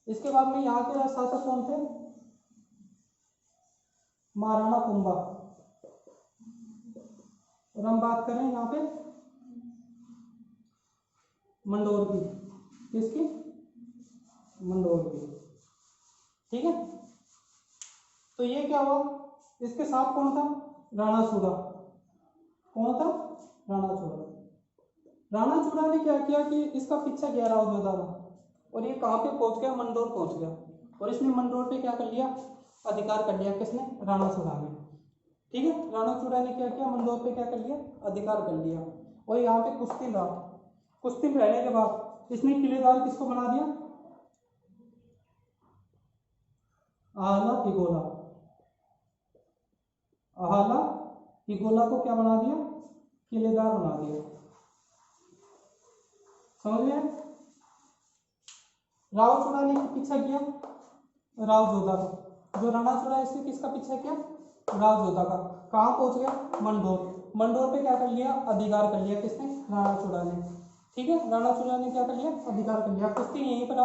इसके बाद में यहाँ के शासक कौन थे, महाराणा कुंभा। और हम बात करें यहाँ पे मंडोर की, किसकी, मंडोर की। ठीक है, तो ये क्या हुआ, इसके साथ कौन था, राणाचूड़ा। कौन था, राणाचूड़ा। राणाचूड़ा ने क्या किया कि इसका पीछा किया रावजोधा का, और ये कहाँ पे पहुंच गया, मंडोर पहुंच गया, और इसने मंडोर पे क्या कर लिया, अधिकार कर लिया। किसने, राणाचूड़ा ने। ठीक है, राणाचूड़ा ने क्या किया, मंडोर पे क्या कर लिया, अधिकार कर लिया, और यहाँ पे कुछ दिन रहा। कुछ दिन रहने के बाद इसने किलेदार किसको बना दिया, आहाला हिगोला। आहाला हिगोला को क्या बना दिया, किलेदार बना दिया। समझ में, रावचूड़ा ने पीछा किया रावजोधा का, जो राणाचूड़ा इसने किसका पीछा किया, रावजोधा का। कहाँ पहुंच गया, मंडोर। मंडोर पे क्या कर लिया, अधिकार कर लिया। किसने, राणाचूड़ा ने। ठीक है, राणाचूड़ा ने क्या कर लिया, अधिकार कर लिया। कुछ दिन यहीं पर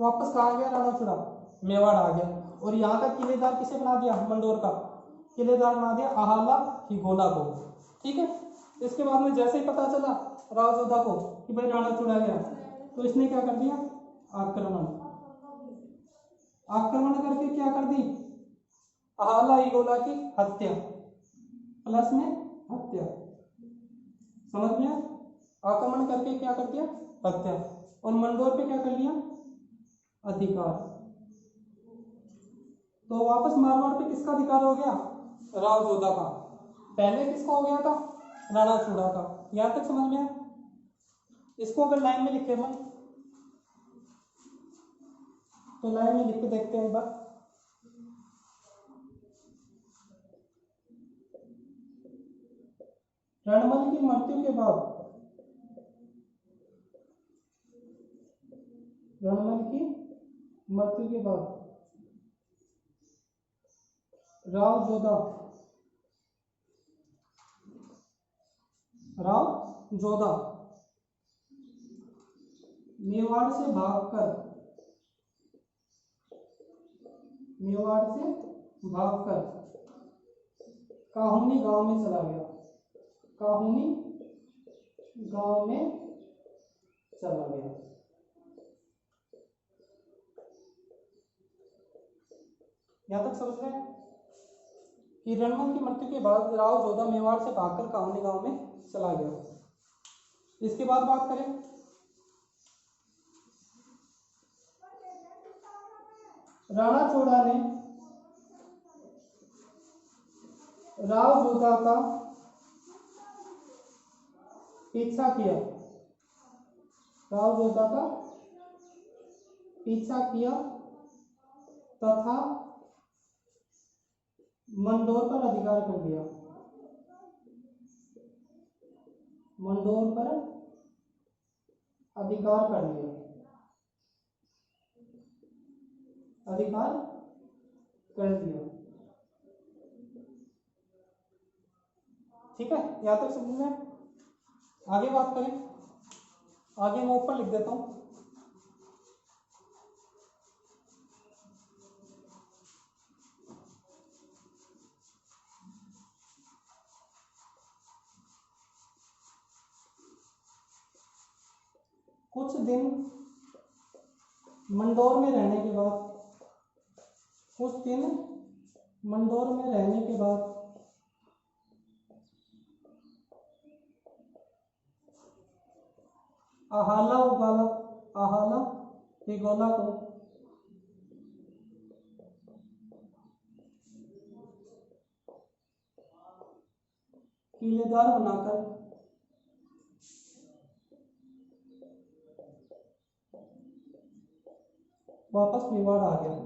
वापस कहाँ गया राणाचूड़ा, मेवाड़ आ गया, और यहाँ का किलेदार किसे बना दिया, मंडोर का किलेदार बना दिया आहाला हिगोला को। ठीक है, इसके बाद में जैसे ही पता चला रावजोधा को कि भाई राणाचूड़ा गया, तो इसने क्या कर दिया, आक्रमण। आक्रमण करके क्या कर दी, अहाला ईगोला की हत्या, प्लस में हत्या, समझ में आया? आक्रमण करके क्या कर दिया? हत्या। और मंडोर पे क्या कर लिया? अधिकार। तो वापस मारवाड़ पे किसका अधिकार हो गया? राव जोधा का। पहले किसका हो गया था? राणा चूड़ा का। यहां तक समझ में आया? इसको अगर लाइन में लिखे अपन तो लाइन में लिख के देखते हैं एक बार। रणमल की मृत्यु के बाद, रणमल की मृत्यु के बाद राव जोधा, राव जोधा मेवाड़ से भागकर, मेवाड़ से भागकर काहुनी गांव में चला गया, काहुनी गांव में चला गया। यहां तक समझ रहे हैं कि रणमल की मृत्यु के बाद राव जोधा मेवाड़ से भागकर काहुनी गांव में चला गया। इसके बाद बात करें राणा चोड़ा ने राव जोधा का पीछा किया, राव जोधा का पीछा किया तथा मंडोर पर अधिकार कर लिया, मंडोर पर अधिकार कर लिया, अधिकार कर लिया। ठीक है, यहां तक समझ में? आगे बात करें, आगे मैं ऊपर लिख देता हूं। कुछ दिन मंडोर में रहने के बाद, कुछ दिन मंडोर में रहने के बाद आहाला उगाला, आहाला ईगोला को किलेदार बनाकर वापस मेवाड़ आ गया,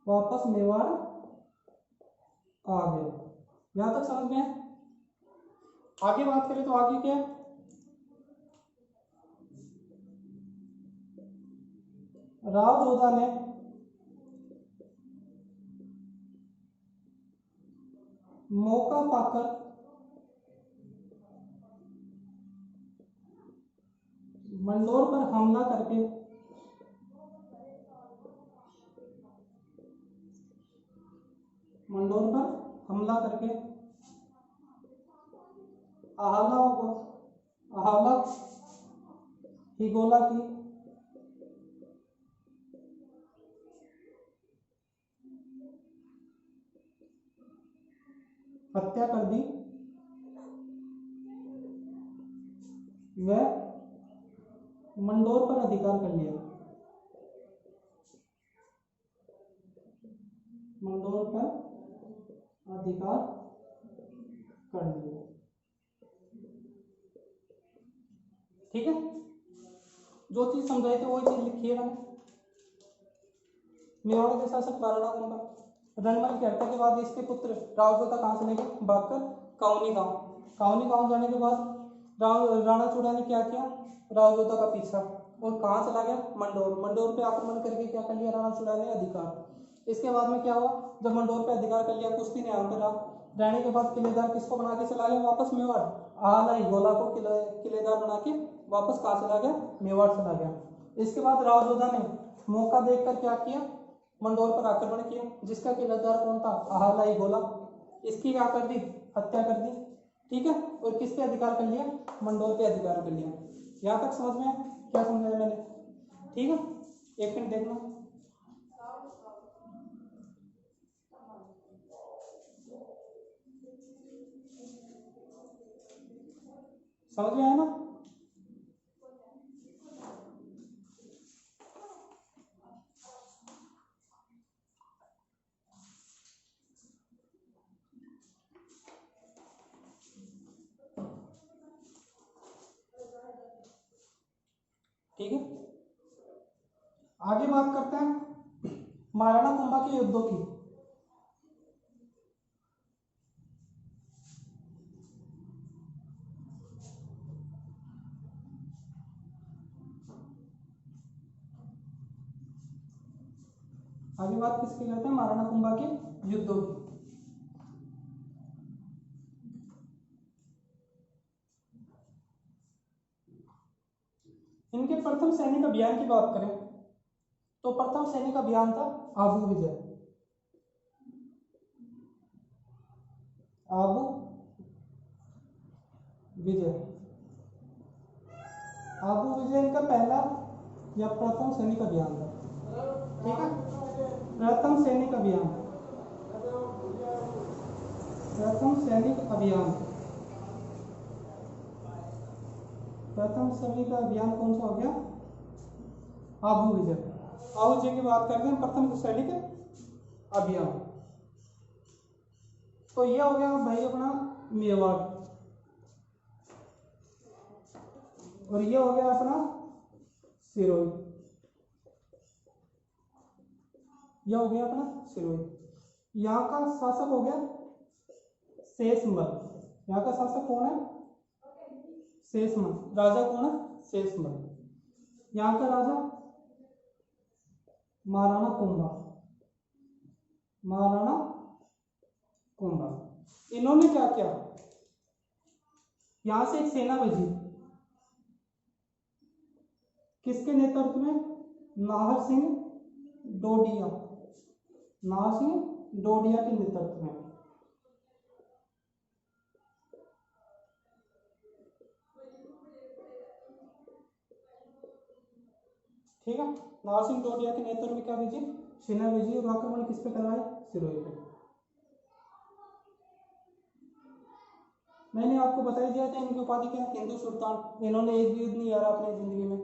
वापस मेवाड़ आ गया। यहां तक समझ में है? आगे बात करें तो आगे क्या है? राव जोधा ने मौका पाकर मंडोर पर हमला करके मंडोर पर हमला करके आहाला ईगोला की हत्या कर दी, वह मंडोर पर अधिकार कर लिया, मंडोर पर अधिकार कर लिया। ठीक है, जो चीज समझाई थी वही चीज लिखिएगा। मेवाड़ के शासक महाराणा कुंभा रणमल की हत्या के बाद इसके पुत्र राव जोधा कहां चले गए? भागकर काउनी गांव। काउनी गांव जाने के बाद राणा चूड़ा ने क्या किया? राव जोधा का पीछा, और कहां चला गया? मंडोर। मंडोर पे आक्रमण करके क्या कर लिया राणा चूड़ा ने? अधिकार। इसके बाद में क्या हुआ? जब मंडोर पे अधिकार कर लिया, कुछ दिन यहाँ पे रहा, रहने के बाद किलेदार किसको बना के चला गया वापस? मेवाड़। आहाला ईगोला को किलेदार बना के वापस कहां चला गया? मेवाड़ चला गया। इसके बाद राव जोधा ने मौका देखकर क्या किया? मंडोर पर आक्रमण किया, जिसका किलेदार कौन था? आहाला ईगोला। इसकी क्या कर दी? हत्या कर दी। ठीक है, और किस पे अधिकार कर लिया? मंडोर पे अधिकार कर लिया। यहां तक समझ में क्या समझाया मैंने? ठीक है, एक मिनट देखना। समझ में आया ना? ठीक है, आगे बात करते हैं महाराणा कुंभा के युद्धों की। आगे बात किसकी करते हैं? महाराणा कुंभा के युद्धों की। इनके प्रथम सैनिक अभियान की बात करें तो प्रथम सैनिक अभियान था आबू विजय। आबू विजय, आबू विजय इनका पहला या प्रथम सैनिक अभियान था। ठीक है, प्रथम सैनिक अभियान, प्रथम सैनिक अभियान, प्रथम सैनिक अभियान कौन सा हो गया? आबू विजय। आबू विजय की बात करते हैं प्रथम सैनिक अभियान। तो यह हो गया भाई अपना मेवाड़, और ये हो गया अपना सिरोही, यह हो गया अपना सिरोही। यहाँ का शासक हो गया शेषमल। यहाँ का शासक कौन है? शेषमल। राजा कौन है? शेषमल। यहाँ का राजा महाराणा कुंभा, महाराणा कुंभा। इन्होंने क्या किया? यहां से एक सेना भेजी, किसके नेतृत्व में? नाहर सिंह डोडिया, नाहर सिंह डोडिया के नेतृत्व में। ठीक है, नाहर सिंह डोडिया के नेतृत्व में क्या भेजी? सेना भेजी, और आक्रमण किस पे करवाए? सिरोही पे। मैंने आपको बता दिया था इनकी उपाधि क्या? हिंदू सुल्तान। इन्होंने एक भी युद्ध नहीं हारा अपनी जिंदगी में,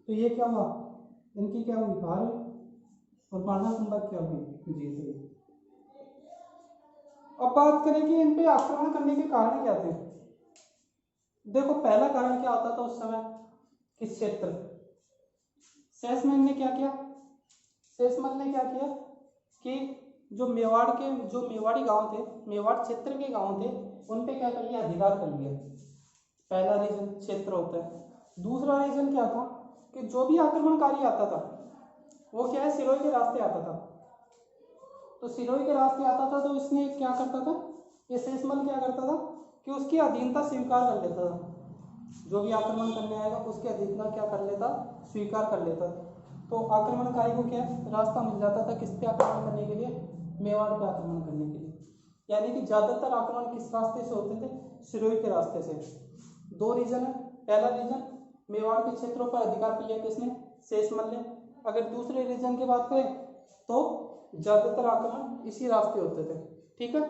तो ये क्या हुआ? इनकी क्या हुई? हार हुई। और महाराणा कुंभा क्या हुई? जीत हुई। अब बात करें कि इन पे आक्रमण करने के कारण क्या थे। देखो, पहला कारण क्या होता था उस समय? किस क्षेत्र? शेषमल ने क्या किया? शेषमल ने क्या किया कि जो मेवाड़ के, जो मेवाड़ी गांव थे, मेवाड़ क्षेत्र के गांव थे, उन पे क्या कर लिया? अधिकार कर लिया। पहला रीजन क्षेत्र होता है। दूसरा रीजन क्या था कि जो भी आक्रमणकारी आता था वो क्या है? सिरोही के रास्ते आता था। तो सिरोही के रास्ते आता था तो इसने क्या करता था? ये शेषमल क्या करता था कि उसकी अधीनता स्वीकार कर लेता था। जो भी आक्रमण करने आएगा उसकी अधीनता क्या कर लेता? स्वीकार कर लेता था। तो आक्रमणकारी को क्या रास्ता मिल जाता था? किस पे आक्रमण करने के लिए? मेवाड़ पे आक्रमण करने के लिए। यानी कि ज्यादातर आक्रमण किस रास्ते से होते थे? सिरोही के रास्ते से। दो रीजन है। पहला रीजन, मेवाड़ के क्षेत्रों पर अधिकार कर लिया किसने? शेषमल ने। अगर दूसरे रीजन की बात करें तो ज्यादातर आक्रमण इसी रास्ते होते थे। ठीक है,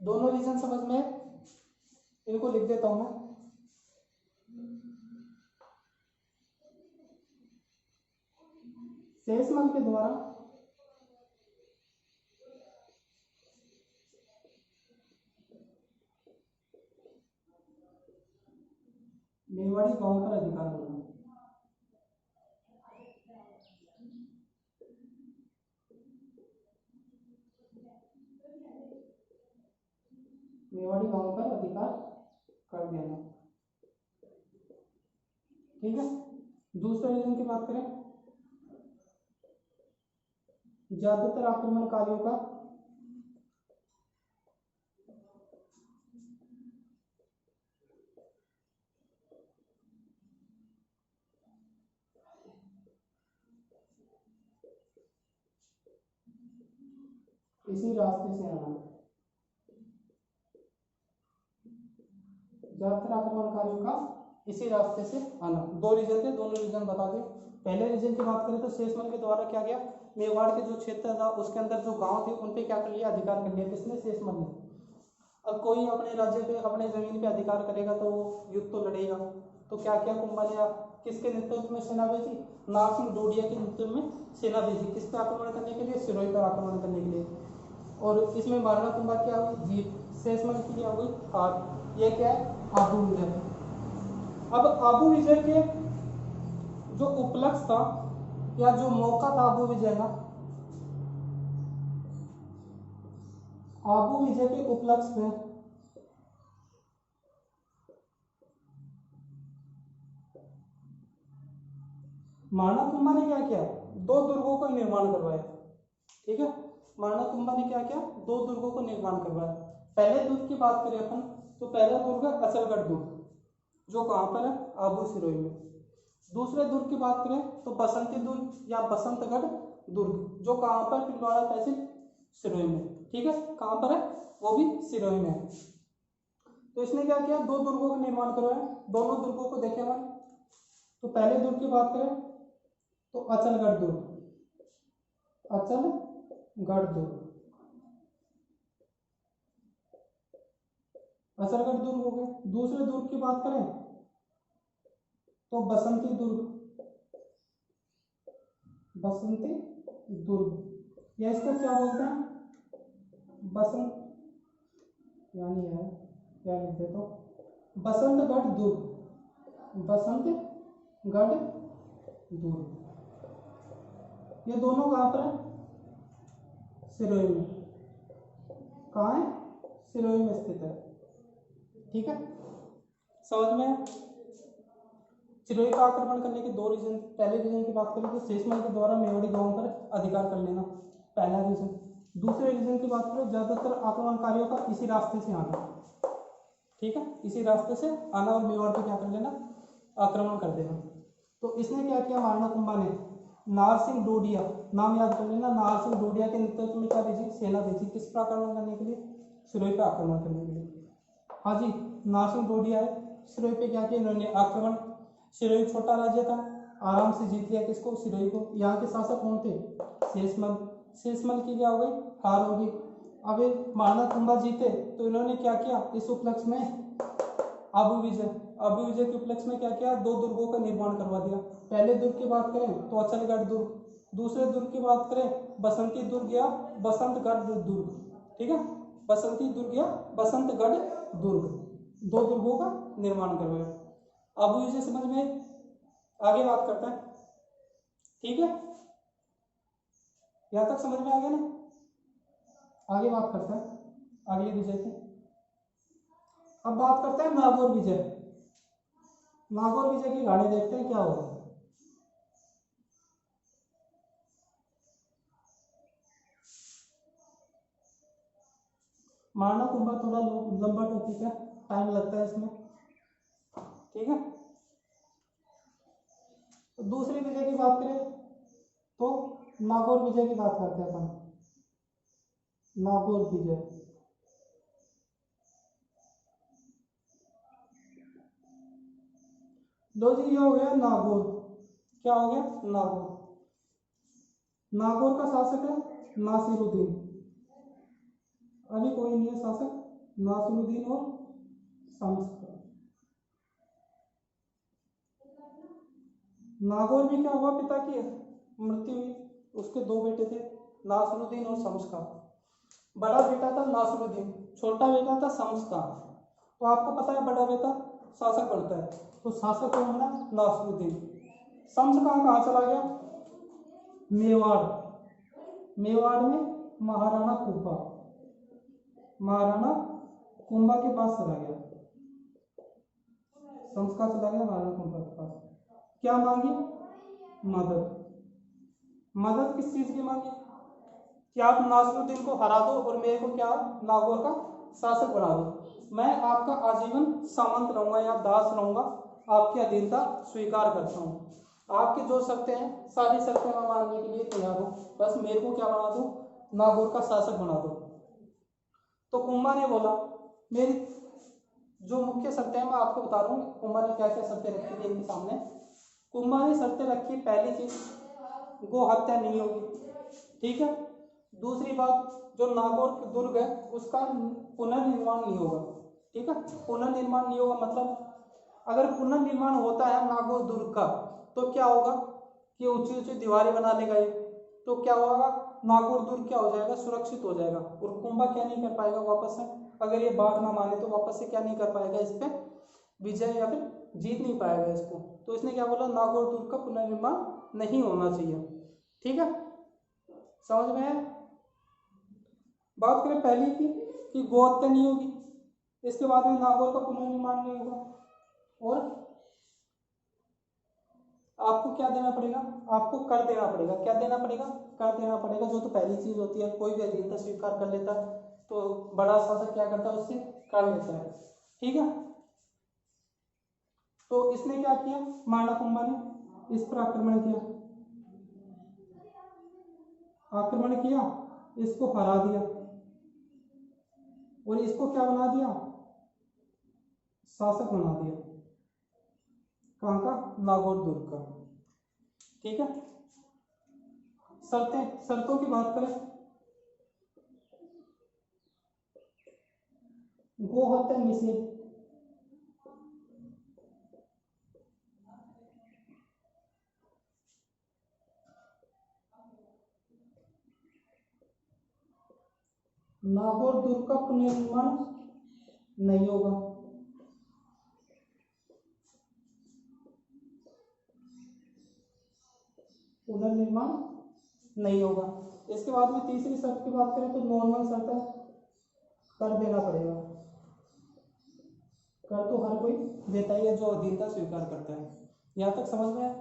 दोनों रीजन समझ में, इनको लिख देता हूं मैं। शेषमल के द्वारा मेवाड़ी गांव पर अधिकार होना। मेवाड़ी गांव पर अधिकार कर देना। ठीक है, दूसरे रीजन की बात करें, ज्यादातर आक्रमणकारियों का इसी रास्ते से आना। ज्यादातर आक्रमणकारियों का इसी रास्ते से आना। दो रीजन थे, दोनों रीजन बता दें। पहले रीजन की बात करें तो शेषमल के द्वारा क्या गया? मेवाड़ के जो क्षेत्र था उसके अंदर जो गांव थे उन पे क्या कर लिया? अधिकार कर लिया। किसने? शेषमल ने। अब कोई अपने राज्य पे, अपने जमीन पे अधिकार करेगा तो वो युद्ध तो लड़ेगा। तो क्या किया कुंभा ने, किसके नेतृत्व में सेना भेजी? नारसिंह डोडिया के नेतृत्व में सेना भेजी। किस पे आक्रमण करने के लिए? सिरोही पर आक्रमण करने के लिए। और इसमें महाराणा कुंभा क्या हुई? जीत। शेषमल की क्या हुई? हार। ये क्या है? आबू विजय। अब आबू विजय के जो उपलक्ष्य था या जो मौका था आबू विजय का, आबू विजय के उपलक्ष्य में महाराणा कुंभा ने क्या किया? 2 दुर्गों का निर्माण करवाया। ठीक है, महाराणा कुंभा ने क्या किया? 2 दुर्गों को निर्माण करवाया। पहले दुर्ग की बात करें अपन तो पहला दुर्ग है अचलगढ़ दुर्ग, जो कहाँ पर है? आबू सिरोही में। दूसरे दुर्ग की बात करें तो बसंती दुर्ग या बसंतगढ़ दुर्ग, जो कहाँ पर? पिंडवाड़ा तहसील सिरोही में। ठीक है, कहाँ पर है? वो भी सिरोही में है। तो इसने क्या किया? 2 दुर्गों का निर्माण करवाया। दोनों दुर्गों को देखे हमारे। तो पहले दुर्ग की बात करें तो अचलगढ़ दुर्ग, अचलगढ़ दुर्ग, अचलगढ़ दुर्ग हो गए। दूसरे दुर्ग की बात करें तो बसंती दुर्ग, बसंती दुर्ग, या इसको क्या बोलते हैं? बसंत, यानी है क्या लिख देता हूं, बसंतगढ़ दुर्ग, बसंतगढ़ दुर्ग। ये दोनों कहां पर है? सिरोही में। कहाँ है? सिरोही में स्थित है। ठीक है, समझ में? सिरोही का आक्रमण करने के 2 रीजन। पहले रीजन की बात करें तो शेषमल के द्वारा मेवाड़ी गांव पर अधिकार कर लेना, पहला रीजन। दूसरे रीजन की बात करें, ज्यादातर आक्रमणकारियों का इसी रास्ते से आना। ठीक है, इसी रास्ते से आना और मेवाड़ पे क्या कर लेना? आक्रमण कर देना। तो इसने क्या किया? महाराणा कुंभा ने नारसिंह डोडिया, नाम याद कर लेना, नारसिंह डोडिया के नेतृत्व में क्या भेजी? सेना भेजी। किस पर आक्रमण करने के लिए? सिरोही पे आक्रमण करने के लिए। हाँ जी, नारसिंह डोडिया है। सिरोही पे क्या किया इन्होंने? आक्रमण। सिरोही छोटा राज्य था, आराम से जीत लिया किसको? सिरोही को। यहाँ के शासक कौन थे? शेषमल। शेषमल की क्या हो गई? हार होगी। अब महाराणा कुंभा जीते तो इन्होंने क्या किया? इस उपलक्ष्य में आबू विजय, आबू विजय के उपलक्ष्य में क्या किया? 2 दुर्गों का निर्माण करवा दिया। पहले दुर्ग की बात करें तो अचलगढ़ दुर्ग, दूसरे दुर्ग की बात करें बसंती दुर्ग या बसंतगढ़ दुर्ग। ठीक है, बसंती दुर्ग या बसंतगढ़ दुर्ग, 2 दुर्गों का निर्माण करवाया। आबू विजय समझ में? आगे बात करते हैं। ठीक है, यहां तक समझ में आ गया ना? आगे बात करते हैं अगले विजय की। अब बात करते हैं नागौर विजय। नागौर विजय की कहानी देखते हैं क्या होगा। महाराणा कुंभा थोड़ा लंबा टॉपिक है, टाइम लगता है इसमें। ठीक है, तो दूसरी विजय की बात करें तो नागौर विजय की बात करते हैं अपन। नागौर विजय, लो जी, ये हो गया नागौर। क्या हो गया? नागौर। नागौर का शासक है नासिरुद्दीन। अभी कोई नहीं है शासक, नासिरुद्दीन और शम्स। नागौर में क्या हुआ? पिता की मृत्यु हुई। उसके 2 बेटे थे, नासिरुद्दीन और शम्स का। बड़ा बेटा था नासिरुद्दीन, छोटा बेटा था शम्स का। तो आपको पता है बड़ा बेटा शासक बनता है, तो शासक कौन बना? नासिरुद्दीन। शम्स कहाँ चला गया? मेवाड़। मेवाड़ में महाराणा कुंभा, महाराणा कुंभा के पास चला गया। शम्स कहाँ चला गया? महाराणा कुंभा के पास। क्या मांगी? मदद। मदद किस चीज की मांगी? कि आप नासिरुद्दीन को हरा दो और मेरे को क्या? नागौर का शासक बना दो। मैं आपका आजीवन सामंत रहूंगा या दास रहूंगा, आपकी अधीनता स्वीकार करता हूँ। आपकी जो शर्तें हैं सारी शर्तें मैं मानने के लिए तैयार हूँ, बस मेरे को क्या बना दो? नागौर का शासक बना दो। तो कुंभा ने बोला मेरी जो मुख्य शर्तें हैं मैं आपको बता रहा हूँ। कुंभा ने क्या क्या शर्तें रखी थी इनके सामने। कुंभा ने शर्तें रखी, पहली चीज गो हत्या नहीं होगी। ठीक है, दूसरी बात जो नागौर दुर्ग है उसका पुनर्निर्माण नहीं होगा। ठीक है, पुनर्निर्माण नहीं होगा मतलब अगर पुनर्निर्माण होता है नागौर दुर्ग का तो क्या होगा कि ऊंची ऊंची दीवारें बना लेगा ये, तो क्या होगा नागौर दुर्ग क्या हो जाएगा, सुरक्षित हो जाएगा और कुंभा क्या नहीं कर पाएगा वापस से, अगर ये बात ना माने तो वापस से क्या नहीं कर पाएगा, इस पे विजय या फिर जीत नहीं पाएगा इसको। तो इसने क्या बोला, नागौर दुर्ग का पुनर्निर्माण नहीं होना चाहिए। ठीक है, समझ में है। बात करें पहली की कि गो हत्या नहीं होगी, इसके बाद में नागौर का पुनर्निर्माण नहीं होगा, और आपको क्या देना पड़ेगा, आपको कर देना पड़ेगा। क्या देना पड़ेगा, कर देना पड़ेगा, जो तो पहली चीज होती है। कोई भी अधीनता स्वीकार कर लेता है तो बड़ा शासक क्या करता है, उससे कर लेता है। ठीक है, तो इसने क्या किया, मारना कुंभा ने इस पर आक्रमण किया, आक्रमण किया, इसको हरा दिया और इसको क्या बना दिया, शासक बना दिया। कहां का, नागौर दुर्ग का। ठीक है, शर्तों की बात करें, गो हत्या निषेध, नागौर दुर्ग का पुनर्निर्माण नहीं होगा। पुनर्निर्माण नहीं होगा। इसके बाद में तीसरी शर्त की बात करें तो नॉर्मल शर्त है, कर देना पड़ेगा। कर तो हर कोई देता ही है जो अधीनता स्वीकार करता है। यहाँ तक समझ में है।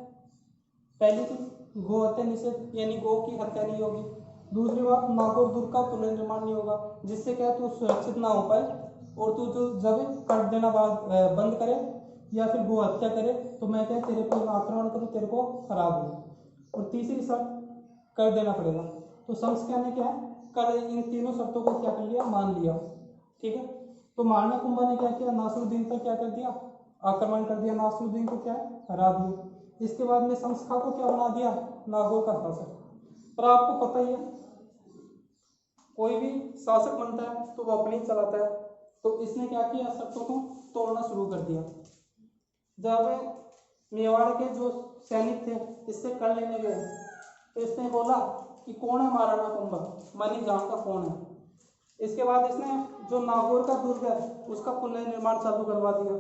पहली चीज गो हत्या निषेध, यानी गो की हत्या नहीं होगी। दूसरी बात, नागौर दुर्ग का पुनर्निर्माण नहीं होगा, जिससे क्या तू सुरक्षित ना हो पाए और तू जो जब कर देना बंद करे या फिर गो हत्या करे तो मैं क्या तेरे को आक्रमण करूँ, तेरे को हरा दूँ। और तीसरी शर्त कर देना पड़ेगा। तो संस्कार ने क्या है, कर इन तीनों शर्तों को क्या कर लिया, मान लिया। ठीक है, तो मारना कुंभा ने क्या किया, नासिरुद्दीन पर क्या कर दिया, आक्रमण कर दिया, नासिरुद्दीन को क्या हरा दिया। इसके बाद में संस्था को क्या बना दिया, नागौर का शासक। पर आपको पता ही है कोई भी शासक बनता है तो वो अपने ही चलाता है। तो इसने क्या किया, शर्तों को तोड़ना शुरू कर दिया। जब मेवाड़ के जो सैनिक थे इससे कर लेने गए तो इसने बोला कि कौन है महाराणा कुंभा, मैं नहीं जानता कौन है। इसके बाद इसने जो नागौर का दुर्ग है उसका पुनर्निर्माण चालू करवा दिया,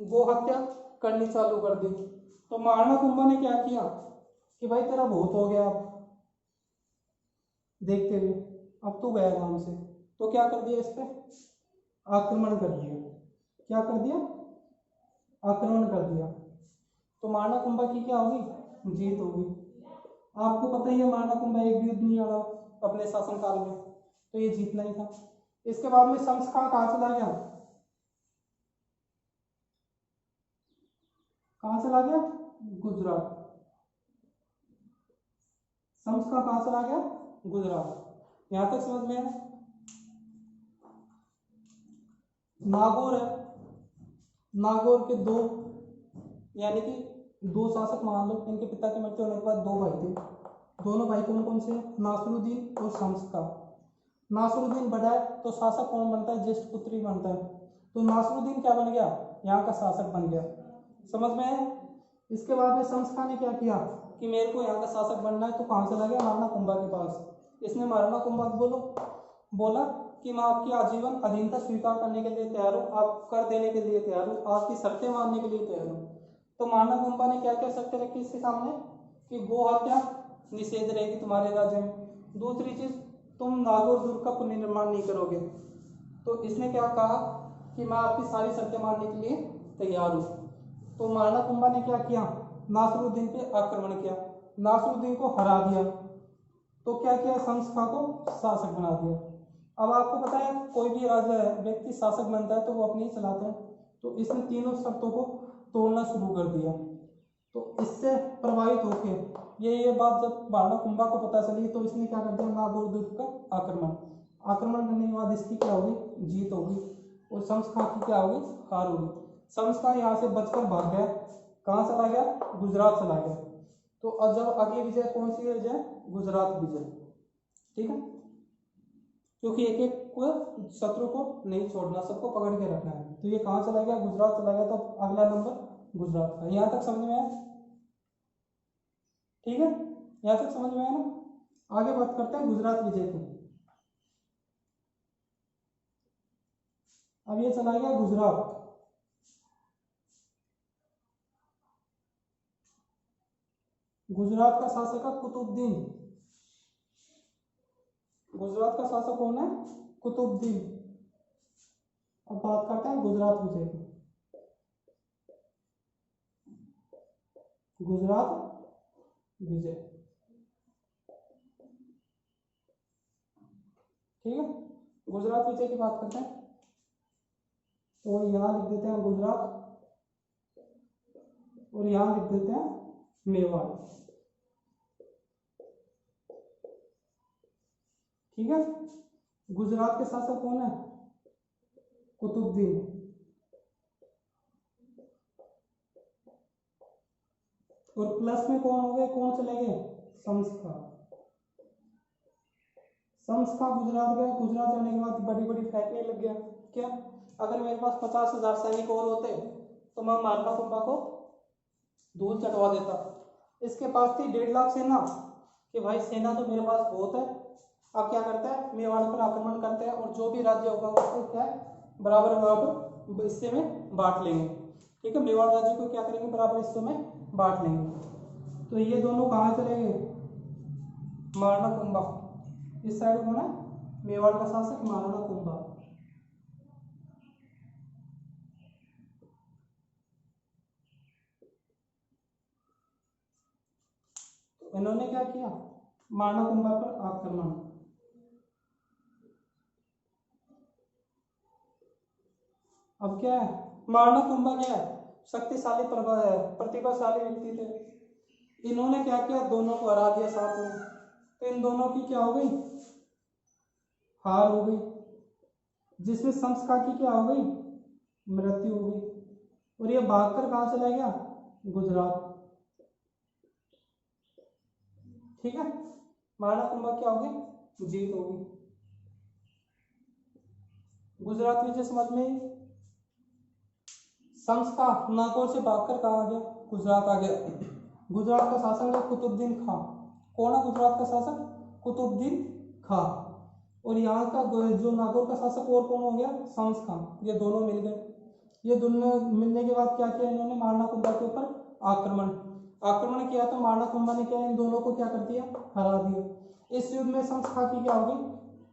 गो हत्या करनी चालू कर दी। तो महाराणा कुंभा ने क्या किया कि भाई तेरा बहुत हो गया, अब देखते हुए अब तू गया गांव से, तो क्या कर दिया, इस पे आक्रमण कर दिया। क्या कर दिया, आक्रमण कर दिया। तो मारना कुंभा की क्या होगी, जीत होगी। आपको पता ही है मारना कुंभा एक भी युद्ध नहीं लड़ा अपने शासनकाल में, तो ये जीतना ही था। इसके बाद में संस्कार कहां चला गया, कहां चला गया, गुजरात। संस्कार कहां चला गया, गुजरात। यहां तक समझ में है। नागौर है, नागौर के दो यानी कि दो शासक मान लो, इनके पिता की मृत्यु होने के बाद दो भाई थे। दोनों भाई कौन कौन से, नासिरुद्दीन और शमस्कार। नासिरुद्दीन बड़ा है तो शासक कौन बनता है, ज्येष्ठ पुत्री बनता है। तो नासिरुद्दीन क्या बन गया, यहाँ का शासक बन गया। समझ में है। इसके बाद में शमस्कार ने क्या किया कि मेरे को यहाँ का शासक बनना है, तो कहाँ चला गया, महाराणा कुंभा के पास। इसने महाराणा कुंभा को बोला कि मैं आपकी आजीवन अधीनता स्वीकार करने के लिए तैयार हूँ, आप कर देने के लिए तैयार हूँ, आपकी शर्तें मानने के लिए तैयार हूँ। तो महाराणा कुंभा ने क्या क्या शर्तें रखी इसके सामने कि गो हत्या निषेध रहेगी तुम्हारे राज्य में, दूसरी चीज तुम नागौर दुर्ग का पुनर्निर्माण नहीं करोगे। तो इसने क्या कहा कि मैं आपकी सारी शर्तें मानने के लिए तैयार हूँ। तो महाराणा कुंभा ने क्या किया, नासिरुद्दीन पे आक्रमण किया, नासिरुद्दीन को हरा दिया। तो क्या किया, संस्था को शासक बना दिया। अब आपको पता है कोई भी राजा व्यक्ति शासक बनता है तो वो अपने ही चलाता है। तो इसने तीनों शर्तों को तोड़ना शुरू कर दिया। तो इससे प्रभावित होकर ये बात जब महाराणा कुंभा को पता चली तो इसने क्या कर दिया, नागौर दुर्ग का आक्रमण करने के बाद इसकी क्या होगी, जीत होगी और संस्था की क्या होगी, हार होगी। संस्था यहाँ से बचकर भाग गया, कहाँ चला गया, गुजरात चला गया। तो अब जब अगली विजय कौन सी विजय, गुजरात विजय। ठीक है, क्योंकि एक एक को शत्रु को नहीं छोड़ना, सबको पकड़ के रखना है। तो ये कहाँ चला गया, गुजरात चला गया, तो अगला नंबर गुजरात का। यहाँ तक समझ में आया? ठीक है, यहाँ तक समझ में आया ना। आगे बात करते हैं गुजरात विजय की। अब ये चला गया गुजरात। गुजरात का शासक है कुतुबुद्दीन। गुजरात का शासक कौन है, कुतुबुद्दीन। अब बात करते हैं गुजरात विजय की। गुजरात विजय, ठीक है। गुजरात विजय की बात करते हैं, तो यहां लिख देते हैं गुजरात और यहां लिख देते हैं मेवाड़, ठीक है। गुजरात के शासक कौन है, कुतुबुद्दीन। और प्लस में कौन हो गए, कौन चले गए, संस्का। संस्का गुजरात गया। गुजरात जाने के बाद बड़ी बड़ी फैक्ट्री लग गया। क्या, अगर मेरे पास 50,000 सैनिक और होते तो मैं मारना कुंभा को धूल चटवा देता। इसके पास थी 1.5 लाख सेना, कि भाई सेना तो मेरे पास बहुत है। अब क्या करता है, मेवाड़ पर आक्रमण करते हैं और जो भी राज्य होगा उसको क्या है, बराबर बराबर हिस्से में बांट लेंगे, ठीक है। मेवाड़ राज्य को क्या करेंगे, बराबर हिस्सों में बांट लेंगे। तो ये दोनों कहाँ चले गए, मारना कुंभा। इस साइड कौन है, मेवाड़ का शासक मारना कुंभा। तो इन्होंने क्या किया, मारना कुंभा पर आक्रमण। अब क्या है, मारना कुंभा क्या है, शक्तिशाली प्रतिभाशाली व्यक्ति थे। इन्होंने क्या किया, दोनों को हरा दिया साथ में। तो इन दोनों की क्या हो गई, हार हो गई, जिसमें संस्का की क्या हो गई, मृत्यु हो गई। और ये भागकर कहां चला गया, गुजरात, ठीक है। मारना कुंभा क्या हो गई, जीत हो गई। गुजरात विजय समझ में। संस्का नागौर से भागकर कहा आ गया, गुजरात आ गया। गुजरात का शासक है कुतुबुद्दीन खां। कौन है गुजरात का शासक, कुतुबुद्दीन खां। और यहाँ का जो नागौर का शासक और कौन हो गया, शम्स खां। ये दोनों मिल गए। ये दोनों मिलने के बाद क्या किया इन्होंने, मारना कुंभा के ऊपर आक्रमण किया। तो मारना कुंभा ने क्या, इन दोनों को क्या कर दिया, हरा दिया। इस युद्ध में शम्स खां की क्या हो गई,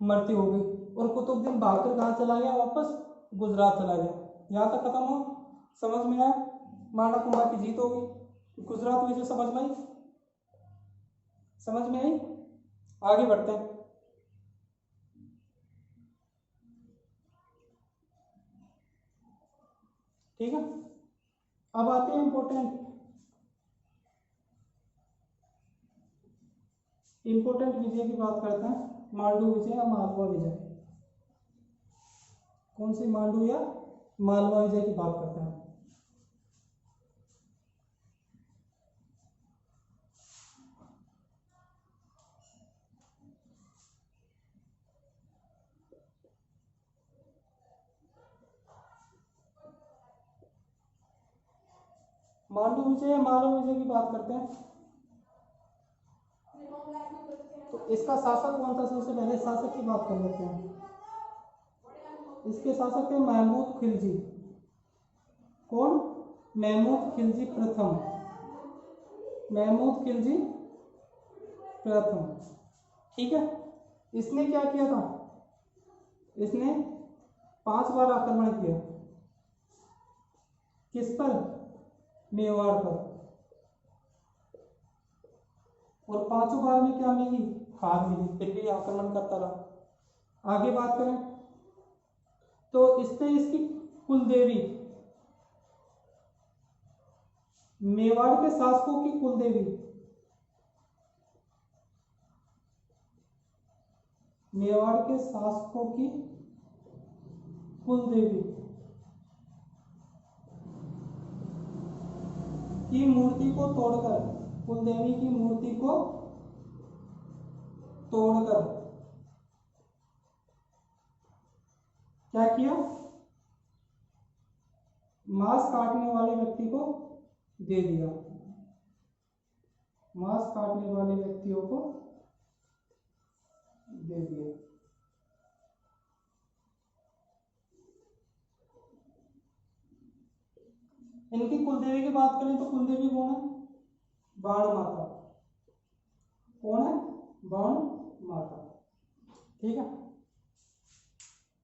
मृत्यु हो गई। और कुतुबुद्दीन भागकर कहाँ चला गया, वापस गुजरात चला गया। यहाँ तक खत्म हो, समझ में आया। मारना कुंभा की जीत हो गई। गुजरात विजय समझ में आई, समझ में आई। आगे बढ़ते हैं। ठीक है, अब आते हैं इंपोर्टेंट विजय की बात करते हैं। मांडू विजय या मालवा विजय। कौन सी, मांडू या मालवा विजय की बात करते हैं। मांडू विजय या मालवा विजय की बात करते हैं। तो इसका शासक कौन था, सबसे पहले शासक की बात कर लेते हैं। इसके शासक थे महमूद खिलजी। कौन, महमूद खिलजी प्रथम। महमूद खिलजी प्रथम, ठीक है। इसने क्या किया था, इसने 5 बार आक्रमण किया। किस पर, मेवाड़ पर। और 5 बार में क्या मिली, हार मिली। फिर भी आक्रमण करता रहा। आगे बात करें तो इसने इसकी कुलदेवी, मेवाड़ के शासकों की कुलदेवी, मेवाड़ के शासकों की कुलदेवी की मूर्ति को तोड़कर, कुलदेवी की मूर्ति को तोड़कर क्या किया, मांस काटने वाले व्यक्ति को दे दिया, मांस काटने वाले व्यक्तियों को दे दिया। इनकी कुलदेवी की बात करें तो कुलदेवी कौन है, बाण माता। कौन है, बाण माता। ठीक है।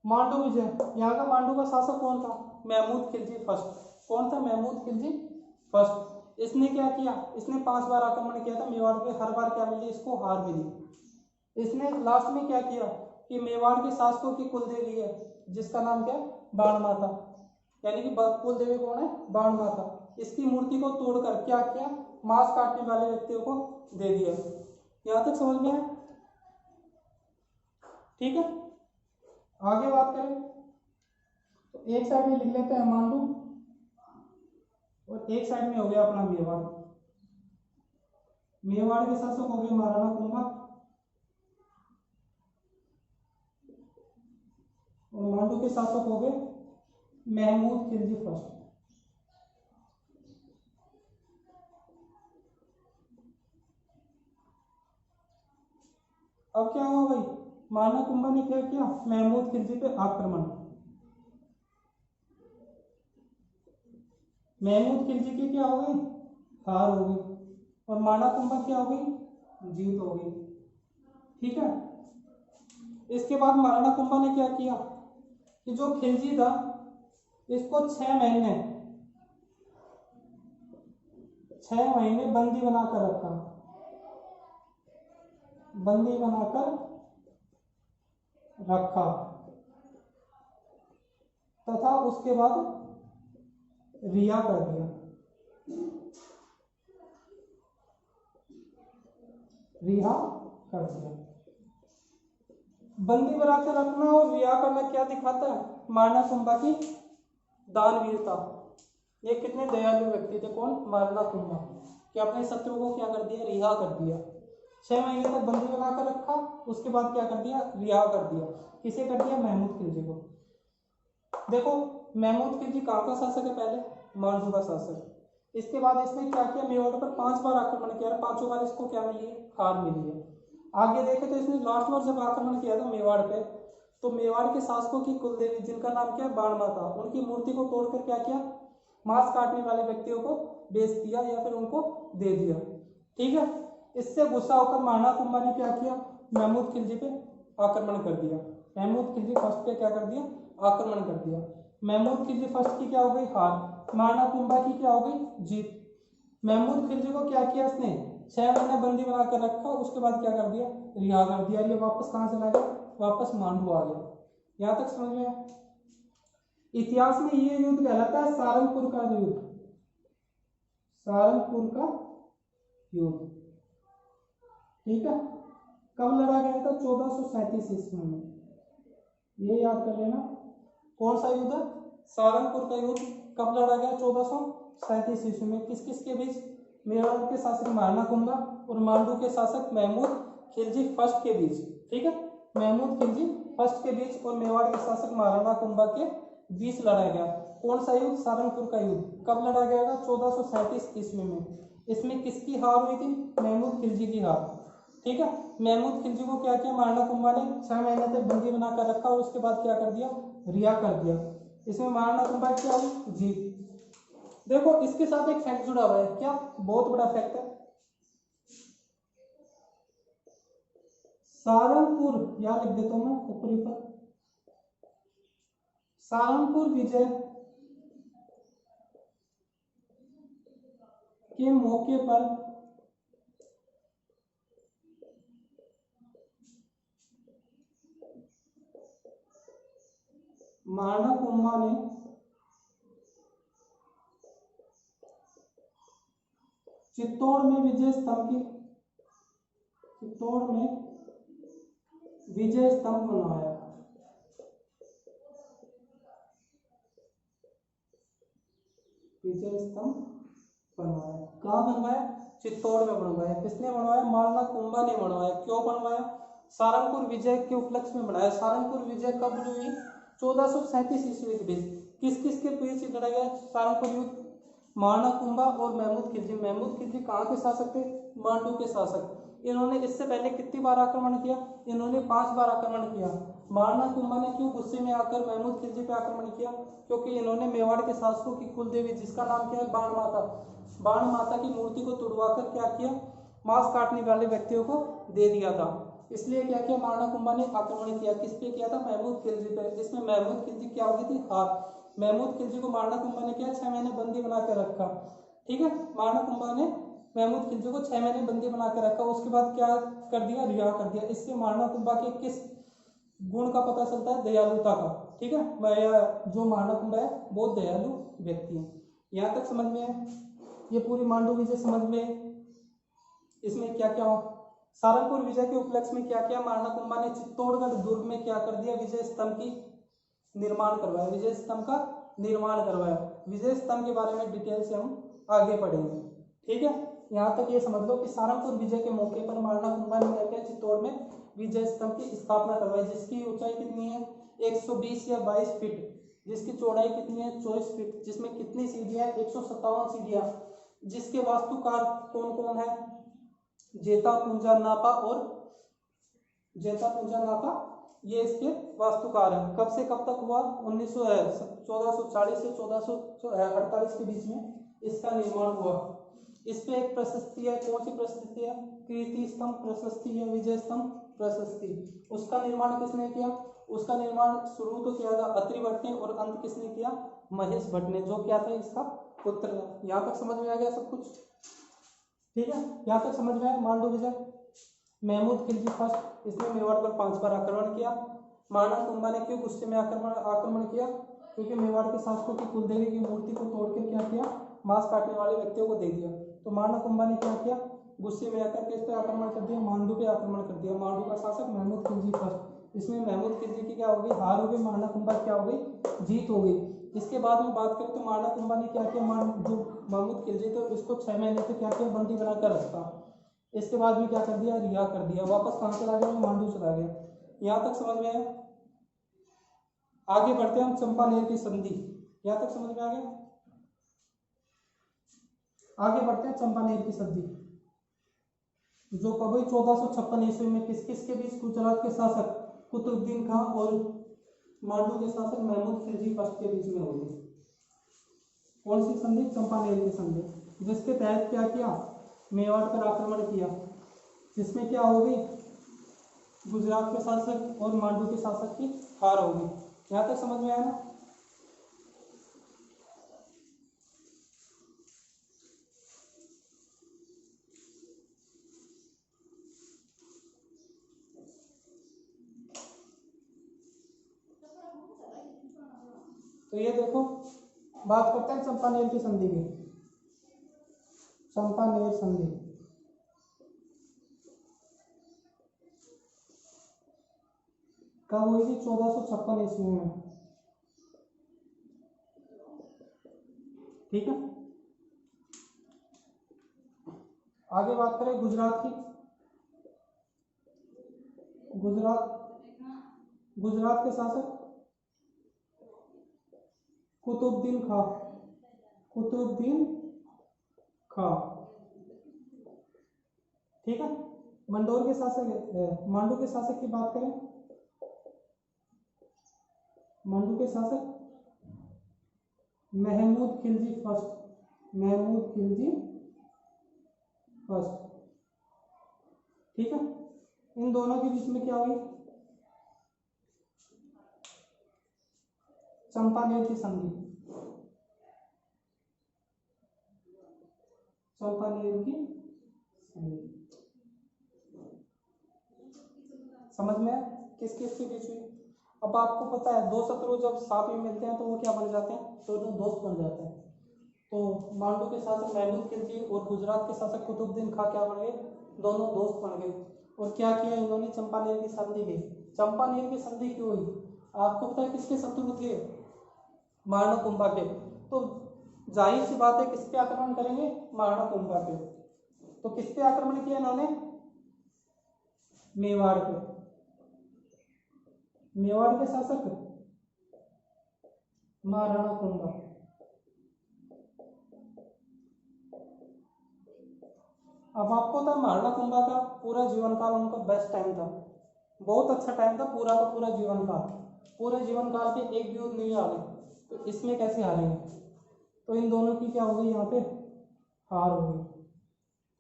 मांडू विजय, यहाँ का मांडू का शासक कौन था, महमूद खिलजी फर्स्ट। कौन था, महमूद खिलजी फर्स्ट। इसने क्या किया, इसने 5 बार आक्रमण किया था मेवाड़ पे, हर बार क्या मिली इसको, हार मिली। इसने लास्ट में क्या किया कि मेवाड़ के शासकों की कुलदेवी है जिसका नाम क्या है, बाण माता, यानी कि कुलदेवी कौन है, बाण माता। इसकी मूर्ति को तोड़कर क्या किया, मांस काटने वाले व्यक्तियों को दे दिया। यहां तक समझ में आया। ठीक है, आगे बात करें तो एक साइड में लिख लेते हैं मांडू और एक साइड में हो गया अपना मेवाड़। मेवाड़ के शासक हो गए महाराणा कुंभा और मांडू के शासक हो गए महमूद खिलजी फर्स्ट। अब क्या हुआ भाई, महाराणा कुंभा ने क्या किया, महमूद खिलजी पे आक्रमण। महमूद खिलजी की क्या हो गई, हार हो गई, और महाराणा कुंभा क्या हो गई, जीत हो गई। ठीक है। इसके बाद महाराणा कुंभा ने क्या किया कि जो खिलजी था इसको 6 महीने बंदी बनाकर रखा, बंदी बनाकर रखा, तथा उसके बाद रिहा कर दिया। रिहा कर दिया। बंदी बनाकर रखना और रिहा करना क्या दिखाता है, महाराणा कुंभा की दानवीरता। ये कितने दयालु व्यक्ति थे, कौन, महाराणा कुंभा, कि अपने शत्रु को क्या कर दिया, रिहा कर दिया। 6 महीने तक बंदी बनाकर रखा, उसके बाद क्या कर दिया, रिहा कर दिया। किसे कर दिया, महमूद खिलजी को। देखो महमूद खिलजी कहाँ का शासक है, पहले मांडू का शासक। इसके बाद इसने क्या किया, मेवाड़ पर 5 बार आक्रमण किया, 5 बार इसको क्या मिली है, हार मिली है। आगे देखे तो इसने लास्ट बार जब आक्रमण किया था मेवाड़ पे, तो मेवाड़ के शासकों की कुलदेवी जिनका नाम क्या है, बाण माता, उनकी मूर्ति को तोड़कर क्या किया, मांस काटने वाले व्यक्तियों को बेच दिया या फिर उनको दे दिया। ठीक है। इससे गुस्सा होकर महाराणा कुंभा ने क्या किया, महमूद खिलजी पे आक्रमण कर दिया। महमूद खिलजी फर्स्ट पे क्या कर दिया, आक्रमण कर दिया। महमूद खिलजी फर्स्ट की क्या हो गई, हार। महाराणा कुंभा की क्या हो गई, जीत। महमूद खिलजी को क्या किया इसने, 6 महीने बंदी बनाकर रखा, उसके बाद क्या कर दिया, रिहा कर दिया। ये वापस कहाँ चला गया, वापस मांडू आ गया। यहां तक समझ में आया। इतिहास में ये युद्ध कहलाता है सारंगपुर का युद्ध, सारंगपुर का युद्ध। ठीक है। कब लड़ा गया था, 1437 ईस्वी में। ये याद कर लेना। कौन सा युद्ध है, सारंगपुर का युद्ध। कब लड़ा गया, 1437 ईस्वी में। किस किस के बीच, मेवाड़ के शासक महाराणा कुंभा और मांडू के शासक महमूद खिलजी फर्स्ट के बीच। ठीक है, महमूद खिलजी फर्स्ट के बीच और मेवाड़ के शासक महाराणा कुंभा के बीच लड़ा गया। कौन सा युद्ध, सारंगपुर का युद्ध। कब लड़ा गया था, 1437 ईस्वी में। इसमें किसकी हार हुई थी, महमूद खिलजी की हार। ठीक है। महमूद खिलजी को क्या किया, महाराणा कुंभा ने 6 महीने तक बंदी बनाकर रखा और उसके बाद क्या कर दिया, रिहा कर दिया। इसमें महाराणा कुंभा क्या हुई, जीत। देखो इसके साथ एक फैक्ट जुड़ा हुआ है, क्या, बहुत बड़ा फैक्ट है। सारंगपुर, यहां लिख देता हूं मैं ऊपरी पर, सारंगपुर विजय के मौके पर महाराणा कुंभा ने चित्तौड़ में विजय स्तंभ बनवाया। विजय स्तंभ बनवाया, कहाँ बनवाया, चित्तौड़ में बनवाया। किसने बनवाया, महाराणा कुंभा ने बनवाया। क्यों बनवाया, सारंगपुर विजय के उपलक्ष्य में बनाया। सारंगपुर विजय कब हुई, 1437 ईस्वी के बीच किस किस के बीच लड़ा गया सारंगपुर युद्ध? महाराणा कुंभा और महमूद खिलजी। महमूद खिलजी कहाँ के शासक थे? मांडू के शासक। इन्होंने इससे पहले कितनी बार आक्रमण किया? इन्होंने 5 बार आक्रमण किया। महाराणा कुंभा ने क्यों गुस्से में आकर महमूद खिलजी पे आक्रमण किया? क्योंकि इन्होंने मेवाड़ के शासकों की कुलदेवी जिसका नाम क्या है बाण माता, बाण माता की मूर्ति को तुड़वाकर क्या किया? मांस काटने वाले व्यक्तियों को दे दिया था। इसलिए क्या किया महाराणा कुंभा ने? आक्रमण किया। किस पे किया था? महमूद खिलजी पे, जिसमें महमूद खिलजी क्या हो गई थी? हार। महमूद खिलजी को महाराणा कुंभा ने क्या 6 महीने बंदी बना के रखा। ठीक है, महाराणा कुंभा ने महमूद खिलजी को 6 महीने बंदी बना के रखा। उसके बाद क्या कर दिया? रिहा कर दिया। इससे महाराणा कुंभा के किस गुण का पता चलता है? दयालुता का। ठीक है, जो महाराणा कुंभा है बहुत दयालु व्यक्ति है। यहाँ तक समझ में है? ये पूरी मांडू विजय समझ में। इसमें क्या क्या हो? सारंगपुर विजय के उपलक्ष्य में क्या किया महाराणा कुंभा ने? चित्तौड़गढ़ दुर्ग में क्या कर दिया? विजय स्तंभ की निर्माण करवाया। विजय स्तंभ का निर्माण करवाया। विजय स्तंभ के बारे में डिटेल से हम आगे पढ़ेंगे। ठीक है, यहाँ तक ये समझ लो कि सारंगपुर विजय के मौके पर महाराणा कुंभा ने क्या किया? चित्तौड़ में विजय स्तंभ की स्थापना करवाई, जिसकी ऊंचाई कितनी है? 120 या 22 फीट। जिसकी चौड़ाई कितनी है? 24 फीट। जिसमें कितनी सीढ़ियां? 157 सीढ़ियां। जिसके वास्तुकार कौन कौन है? जेता पूंजा नापा और जेता पूंजा नापा, ये इसके वास्तुकार हैं। कब से कब तक हुआ? 1440 से 1448 के बीच में इसका निर्माण हुआ। इस पे एक प्रशस्ति है। कौन सी प्रशस्ति है? कीर्ति स्तंभ प्रशस्ति है, विजय स्तंभ प्रशस्ति। उसका निर्माण किसने किया? उसका निर्माण शुरू तो किया था अत्रि भट्ट ने और अंत किसने किया? महेश भट्ट ने, जो क्या था इसका पुत्र है। यहाँ तक समझ में आ गया सब कुछ? ठीक है, यहाँ तक समझ में आया? मांडू विजय। महमूद खिलजी फर्स्ट, इसने मेवाड़ पर 5 बार आक्रमण किया। महाराणा कुंभा ने क्यों गुस्से में आक्रमण किया? क्योंकि मेवाड़ के शासकों की कुलदेवी की मूर्ति को तोड़कर क्या किया? मांस काटने वाले व्यक्तियों को दे दिया। तो महाराणा कुंभा ने क्या किया? गुस्से में आकर किस पे आक्रमण कर दिया? मांडू पे आक्रमण कर दिया। मांडू का शासक महमूद खिलजी फर्स्ट। इसमें महमूद खिलजी की क्या हो गई? हार हो गई। महाराणा कुंभा क्या हो गई? जीत हो गई। इसके बाद में बात करें तो महाराणा कुंभा ने क्या किया? जो महमूद खिलजी थे उसको 6 महीने से क्या किया? बंदी बनाकर रखा। इसके बाद में क्या कर दिया? रिहा कर दिया। वापस कहाँ चला गया? मांडू चला गया। यहाँ तक समझ में आया? आगे बढ़ते हैं हम चंपानेर की संधि। यहाँ तक समझ में आ गया? आगे बढ़ते हैं चंपानेर की संधि, जो कब हुई? 1456 ईस्वी में। किस किस के बीच? गुजरात के शासक कुतुबुद्दीन खां और मांडू के शासक महमूद खिलजी फर्स्ट के बीच में हुई। कौन सी संधि? चंपानेर की संधि, जिसके तहत क्या किया? मेवाड़ पर आक्रमण किया। जिसमें क्या हो गई? गुजरात के शासक और मांडू के शासक की हार हो गई। यहाँ तक समझ में आया ना? तो ये देखो, बात करते हैं चंपानेर की संधि की। चंपानेर संधि कब हुई थी? 1456 ईस्वी में। ठीक है, आगे बात करें गुजरात की। गुजरात के शासक कुतुबुद्दीन खां। कुतुबुद्दीन खां। ठीक है, मंडोर के शासक मांडू के शासक की बात करें। मांडू के शासक महमूद खिलजी फर्स्ट। महमूद खिलजी फर्स्ट। ठीक है, इन दोनों के बीच में क्या हुई? चंपानेर की संधि। चंपानेर की संधि समझ में है? किस किस के बीच हुई? अब आपको पता है दो शत्रु जब साथ में मिलते हैं तो वो क्या बन जाते हैं? दोनों दोस्त बन जाते हैं। तो मांडू के शासक महमूद खिलजी और गुजरात के शासक कुतुबुद्दीन खां क्या बन गए? दोनों दोस्त बन गए। और क्या किया इन्होंने? चंपानेर की संधि की। चंपानेर की संधि क्यों हुई? आपको पता है किसके शत्रु थे? महाराणा कुंभा के। तो जाहिर सी बात है किस पे आक्रमण करेंगे? महाराणा कुंभा पे। तो किस पे आक्रमण किया इन्होंने? मेवाड़ पे। मेवाड़ के शासक महाराणा कुंभा। अब आपको था महाराणा कुंभा का पूरा जीवन काल उनका बेस्ट टाइम था, बहुत अच्छा टाइम था, पूरा का पूरा जीवन काल, पूरे जीवन काल पे एक भी युद्ध नहीं हारे, तो इसमें कैसे हारेंगे? तो इन दोनों की क्या होगी यहाँ पे? हार होगी,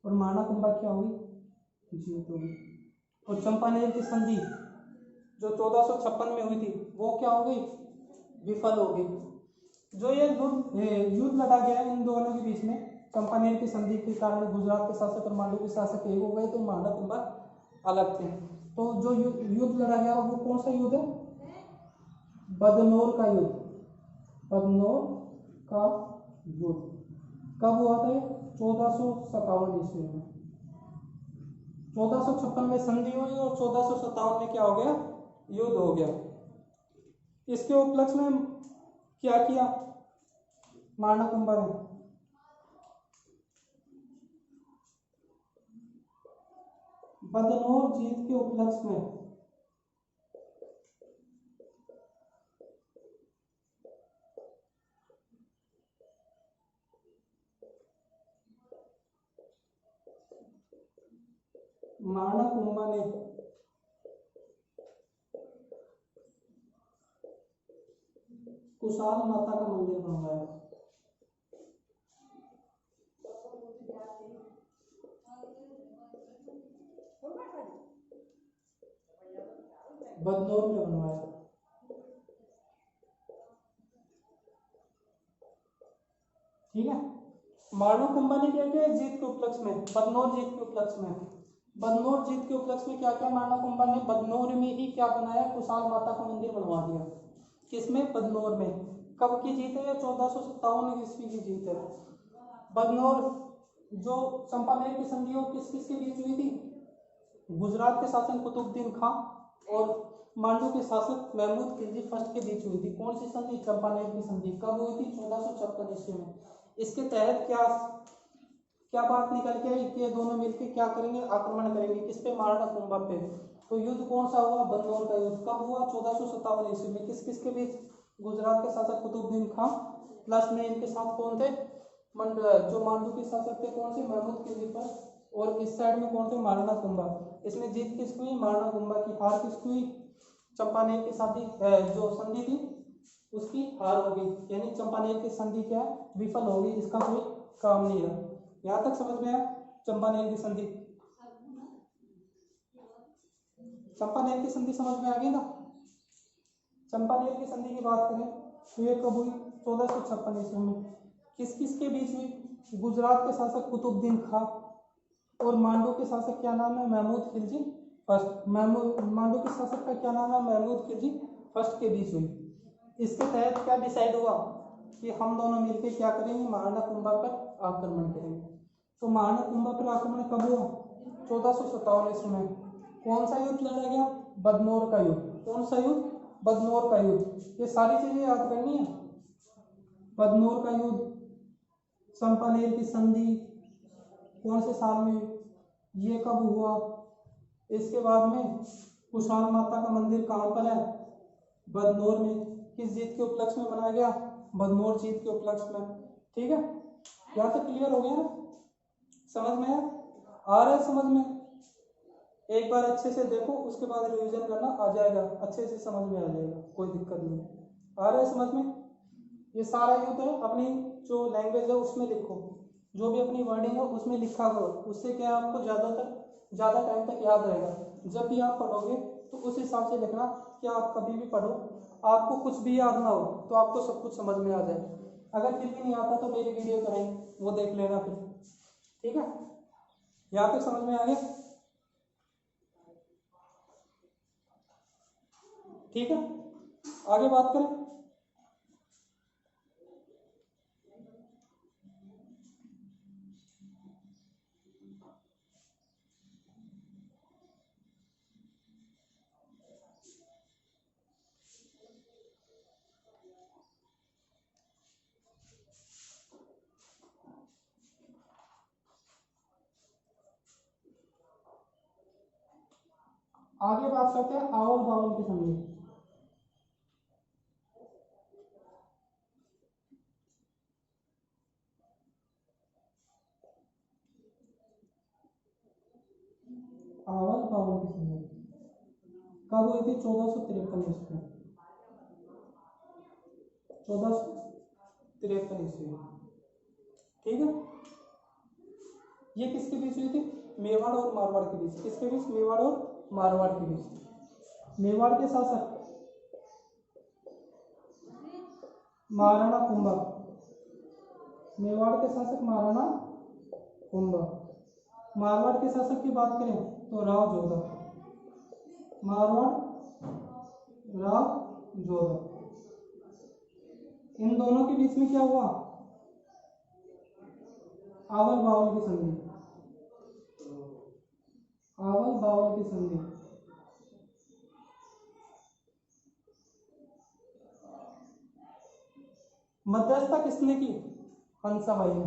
और महाराणा कुंभा क्या होगी? जीत होगी। और चंपानेर की संधि जो 1456 में हुई थी वो क्या हो गई? विफल हो गई। जो ये युद्ध लड़ा गया इन दोनों के बीच में, चंपानेर की संधि के कारण गुजरात के शासक और मांडू के शासक एक हो गए, तो महाराणा कुंभा अलग थे। तो जो युद्ध लड़ा गया वो कौन सा युद्ध है? बदनौर का युद्ध। बदनौर का युद्ध कब हुआ था? 1457 ईस्वी में। 1456 में संधि हुई और 1457 में क्या हो गया? युद्ध हो गया। इसके उपलक्ष्य में क्या किया महाराणा कुंभा ने? बदनौर जीत के उपलक्ष्य में महाराणा कुंभा ने कुशाल माता का मंदिर बनवाया। बदनौर में बनवाया। ठीक है, महाराणा कुंभा ने क्या किया जीत के उपलक्ष्य में? बदनौर जीत के उपलक्ष्य में, बदनौर जीत के उपलक्ष्य में क्या किया महाराणा कुंभा ने? बदनौर में ही क्या बनाया? कुशाल माता का मंदिर बनवा दिया। किसमें? बदनौर में। कब की जीत है? 1457 ईस्वी की जीत है। बदनौर जो चंपानेर की संधि और किस किस के बीच हुई थी? गुजरात के शासक कुतुबुद्दीन खां और मांडू के शासक महमूद खिलजी फर्स्ट के बीच हुई थी। कौन सी संधि? चंपानेर की संधि। कब हुई थी? 1456 ईस्वी में। इसके तहत क्या क्या बात निकल के आई कि ये दोनों मिलकर क्या करेंगे? आक्रमण करेंगे। किस पे? महाराणा कुंभा पे। तो युद्ध कौन सा हुआ? बदनौर का युद्ध। कब हुआ? 1457 ईस्वी में। किस किस के बीच? गुजरात के शासक कुतुबुद्दीन खां प्लस में इनके साथ कौन थे? जो मांडू के शासक थे कौन से? महमूद खिलजी फर्स्ट। और इस साइड में कौन थे? महाराणा कुंभा। इसमें जीत किसकी हुई? महाराणा कुंभा की। हार किसकी हुई? चंपानेर की संधि जो संधि थी उसकी हार हो गई, यानी चंपानेर की संधि क्या है? विफल हो गई, इसका कोई काम नहीं रहा। यहाँ तक समझ में आया? चंपानेर की संधि, चंपानेर की संधि समझ में आ गई ना? चंपानेर की संधि की बात करें तो ये कब हुई? 1456 ईस्वी में। किस किस के बीच हुई? गुजरात के शासक कुतुबुद्दीन खां और मांडू के शासक क्या नाम है? महमूद खिलजी फर्स्ट। मांडू के शासक का क्या नाम है? महमूद खिलजी फर्स्ट के बीच हुई। इसके तहत क्या डिसाइड हुआ कि हम दोनों मिलकर क्या करेंगे? महाराणा कुंभा पर आक्रमण करेंगे। तो महाराणा कुंभा पर आक्रमण कब हुआ? 1457 ईस्वी में। कौन सा युद्ध लड़ा गया? बदनौर का युद्ध। कौन सा युद्ध? बदनौर का युद्ध। ये सारी चीजें याद करनी है। बदनौर का युद्ध, चंपानेर की संधि कौन से साल में, ये कब हुआ, इसके बाद में कुशाल माता का मंदिर कहाँ पर है? बदनौर में। किस जीत के उपलक्ष्य में बनाया गया? बदनौर जीत के उपलक्ष्य में। ठीक है, यहाँ तक क्लियर हो गया ना? समझ में आ रहा है? समझ में? एक बार अच्छे से देखो, उसके बाद रिवीजन करना, आ जाएगा, अच्छे से समझ में आ जाएगा, कोई दिक्कत नहीं। आ रहा है समझ में? ये सारा युद्ध है, अपनी जो लैंग्वेज है उसमें लिखो, जो भी अपनी वर्डिंग है उसमें लिखा करो, उससे क्या आपको ज़्यादा टाइम तक याद रहेगा। जब भी आप पढ़ोगे तो उस हिसाब से लिखना कि आप कभी भी पढ़ो, आपको कुछ भी याद ना हो तो आपको सब कुछ समझ में आ जाए। अगर फिर भी नहीं आता तो मेरी वीडियो करेंगे, वो देख लेना फिर। ठीक है, यहाँ तक समझ में आ गया? ठीक है, आगे बात करें। आगे बात करते हैं आवल बावल की संधि। कब हुई थी? 1453 ईस्वी, 1453 ईस्वी। ठीक है, ये किसके बीच हुई थी? मेवाड़ और मारवाड़ के बीच। किसके बीच? मेवाड़ और मारवाड़ के बीच। मेवाड़ के शासक महाराणा कुंभा, मेवाड़ के शासक महाराणा कुंभा। मारवाड़ के शासक की बात करें तो राव जोधा, मारवाड़ राव जोधा। इन दोनों के बीच में क्या हुआ? आवल बावल की संधि, आवल बावल की संधि। मध्यस्थता किसने की? हंसाबाई ने।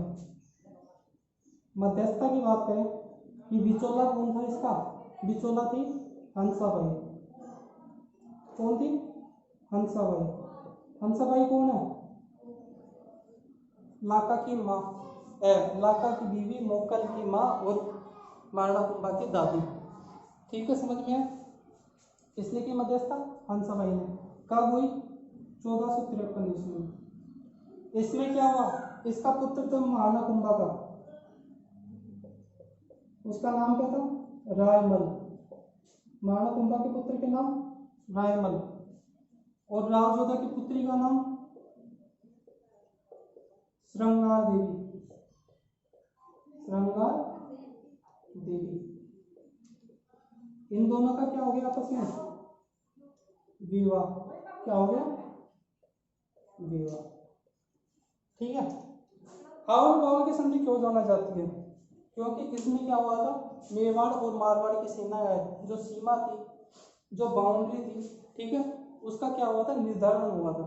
मध्यस्थता की बात करें कि बिचौला कौन था इसका? बिचौला थी हंसाबाई। कौन थी? हंसाबाई। हंसाबाई कौन है? लाका की माँ, लाका की बीवी, मोकल की माँ और महाराणा कुंभा की दादी। ठीक है, समझ में है? इसने की मध्यस्थता हंसाबाई ने। कब हुई? 1453 ईस्वी में। इसमें क्या हुआ? इसका पुत्र था महाराणा कुंभा का, उसका नाम क्या था? रायमल। महाराणा कुंभा के पुत्र के नाम रायमल। और राव जोधा की पुत्री का नाम श्रृंगार देवी, श्रृंगार देवी। इन दोनों का क्या हो गया आपस में? विवाह। क्या हो गया? विवाह। ठीक है। आवल बावल की संधि क्यों जाना जाती है? क्योंकि इसमें क्या हुआ था? मेवाड़ और मारवाड़ की सेना जो सीमा थी, जो बाउंड्री थी, ठीक है, उसका क्या हुआ था? निर्धारण हुआ था।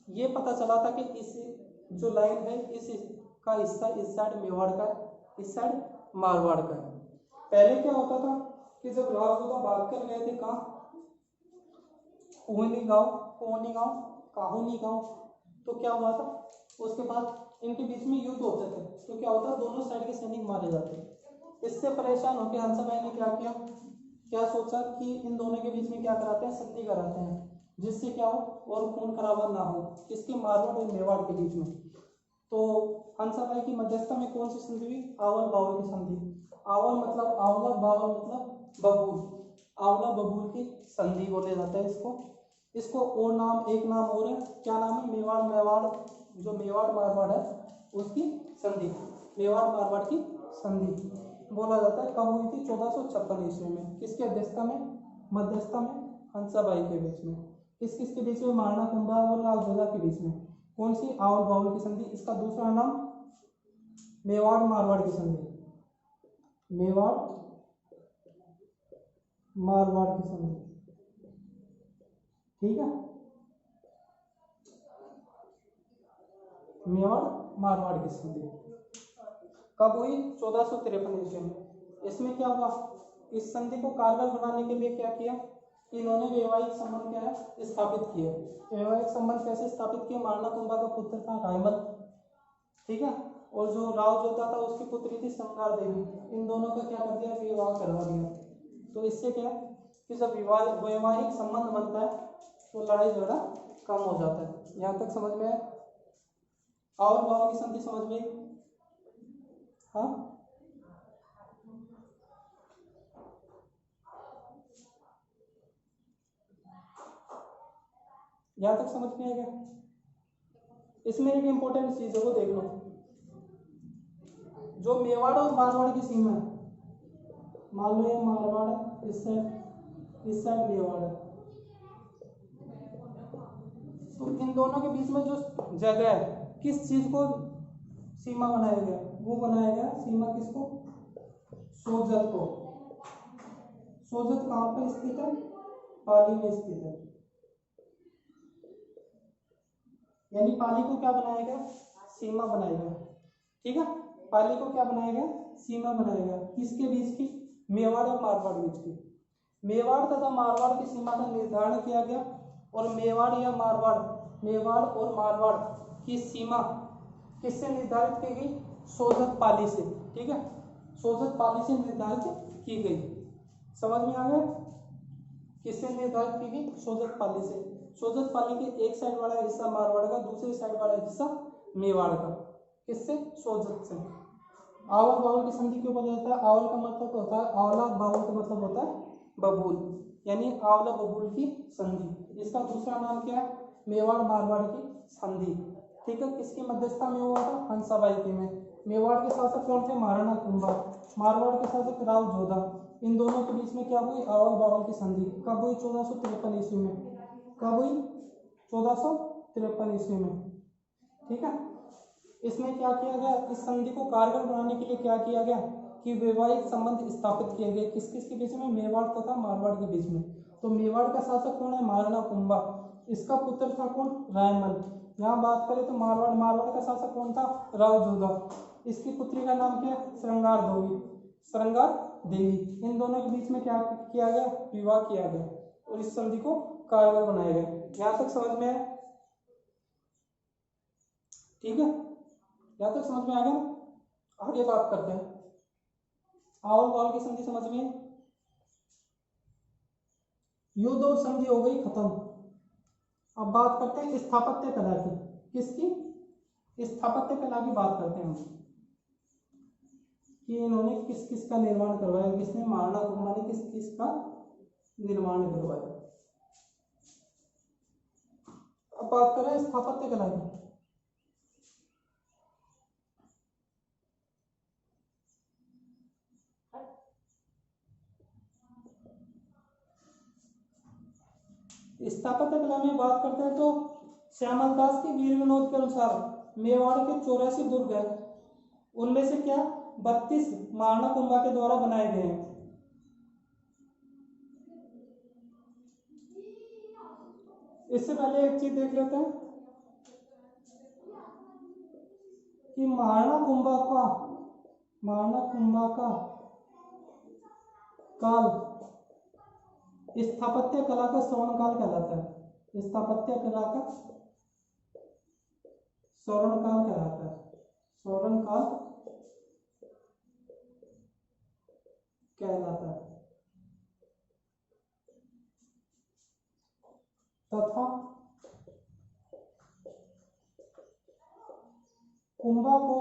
ये पता चला था कि इस जो लाइन है, इस का हिस्सा इस साइड मेवाड़ का, इस साइड मारवाड़ का है। पहले क्या होता था कि जब राव जोधा भाग कर गए थे कहाँ? कोहनी गांव, काहुनी गांव, तो क्या हुआ था? उसके बाद इनके बीच में युद्ध होते थे, तो क्या होता? दोनों साइड के सैनिक मारे जाते। इससे परेशान होकर हंसाबाई ने क्या किया? क्या सोचा कि इन दोनों के बीच में क्या कराते हैं? संधि कराते हैं, जिससे क्या हो और खून खराबा ना हो। किसके? मारवाड़ और मेवाड़ के बीच में। तो हंसाबाई की मध्यस्थता में कौन सी संधि हुई? आवल बावल की संधि। आवल मतलब आवला, बावल मतलब बबूल, आवला बबूल की संधि बोले जाता है इसको। इसको और नाम, एक नाम और है, क्या नाम है? मेवाड़, मेवाड़ जो मेवाड़ मारवाड़ है उसकी संधि, मेवाड़ मारवाड़ की संधि बोला जाता है। कब हुई थी? 1456 ईस्वी में। किसके अध्यक्षता में? मध्यस्थता में हंसाबाई के बीच में। किस किस के बीच में? महाराणा कुंभा और राव जोधा के बीच में। कौन सी? आवल बावल की संधि। इसका दूसरा नाम मेवाड़ मारवाड़ की संधि, मेवाड़ मारवाड़ की संधि। ठीक है, मेवाड़ मारवाड़ की संधि कब हुई? 1453 ईस्वी में। इसमें क्या हुआ? इस संधि को कारगर बनाने के लिए क्या किया? इन्होंने वैवाहिक संबंध क्या है? स्थापित किए। वैवाहिक संबंध कैसे स्थापित किए? महाराणा कुंभा का पुत्र था रायमल, ठीक है, और जो राव जोधा था उसकी पुत्री थी श्रृंगार देवी। इन दोनों का क्या कर दिया? विवाह करवा दिया। तो इससे क्या है कि जब वैवाहिक संबंध बनता है तो लड़ाई झगड़ा कम हो जाता है। यहाँ तक समझ में है? आवल बावल की संधि समझ में? हाँ, यहाँ तक समझ में आ गया? इसमें एक इंपॉर्टेंट चीज है, वो देख लो। जो मेवाड़ और मारवाड़ की सीमा है, मान लो ये मारवाड़ है, इस साइड मेवाड़ है, तो इन दोनों के बीच में जो जगह है, किस चीज को सीमा बनाया गया? वो बनाया गया सीमा किसको? सोजत को। सोजत कहाँ पर स्थित है? पाली में स्थित है। यानी पाली को क्या बनाया गया? सीमा बनाया गया। ठीक है, पाली को क्या बनाया गया? सीमा बनाया गया। किसके बीच की? मेवाड़ और मारवाड़ बीच की। मेवाड़ तथा मारवाड़ की सीमा का निर्धारण किया गया, और मेवाड़ या मारवाड़, मेवाड़ और मारवाड़ की सीमा किससे निर्धारित की गई? सोजत पाली से। ठीक है, सोजत पाली से निर्धारित की गई। समझ में आ गया? किससे निर्धारित की गई? शोधक पाली से। शोधक पाली के एक साइड वाला हिस्सा मारवाड़ का, दूसरे साइड वाला हिस्सा मेवाड़ का। किससे? शोधक से। आवल बावल की संधि क्यों बोला जाता है? आवल का मतलब होता है आवला, बावल का मतलब होता है बबूल, यानी आवला बबूल की संधि। इसका दूसरा नाम क्या है? मेवाड़ मारवाड़ की संधि। ठीक है, किसकी मध्यस्थता में हुआ था? हंसाबाई के में। मेवाड़ के शासक कौन थे? महाराणा कुंभा। मारवाड़ के शासक राव जोधा। इन दोनों के बीच में क्या हुई? आवल बावल की संधि। कब हुई? 1453 ईस्वी में। कब हुई? 1453 ईस्वी में। ठीक है, इसमें क्या किया गया? इस संधि को कारगर बनाने के लिए क्या किया गया कि वैवाहिक संबंध स्थापित किए गए। किस किस के बीच में? मेवाड़ तथा मारवाड़ के बीच में। तो मेवाड़ का शासक कौन है? महाराणा कुंभा। इसका पुत्र था कौन? रायमल। यहाँ बात करें तो मारवाड़ का शासक कौन था? राव जोधा। इसकी पुत्री का नाम क्या है? श्रृंगार देवी। श्रृंगार देवी। इन दोनों के बीच में क्या किया गया? विवाह किया गया और इस संधि को कारगर बनाया गया। यहाँ तक समझ में आया? ठीक है, यहाँ तक समझ में आ गया। आगे बात करते हैं। आवल बावल की संधि समझ में, युद्ध और संधि हो गई खत्म। अब बात करते हैं स्थापत्य कला की। किसकी? स्थापत्य कला की बात करते हैं हम कि इन्होंने किस किस का निर्माण करवाया। किसने? महाराणा कुंभा ने किस किस का निर्माण करवाया। अब बात करें स्थापत्य कला की। स्थापत्य कला में बात करते हैं तो श्यामल दास के वीर विनोद के अनुसार मेवाड़ के 84 दुर्ग है, उनमें से क्या 32 महाराणा कुंभा के द्वारा बनाए गए हैं। इससे पहले एक चीज देख लेते हैं कि महाराणा कुंभा का काल स्थापत्य कला का स्वर्ण काल कहलाता है। स्थापत्य कला का स्वर्ण काल कहलाता है। स्वर्ण काल कहलाता है। तथा कुंभा को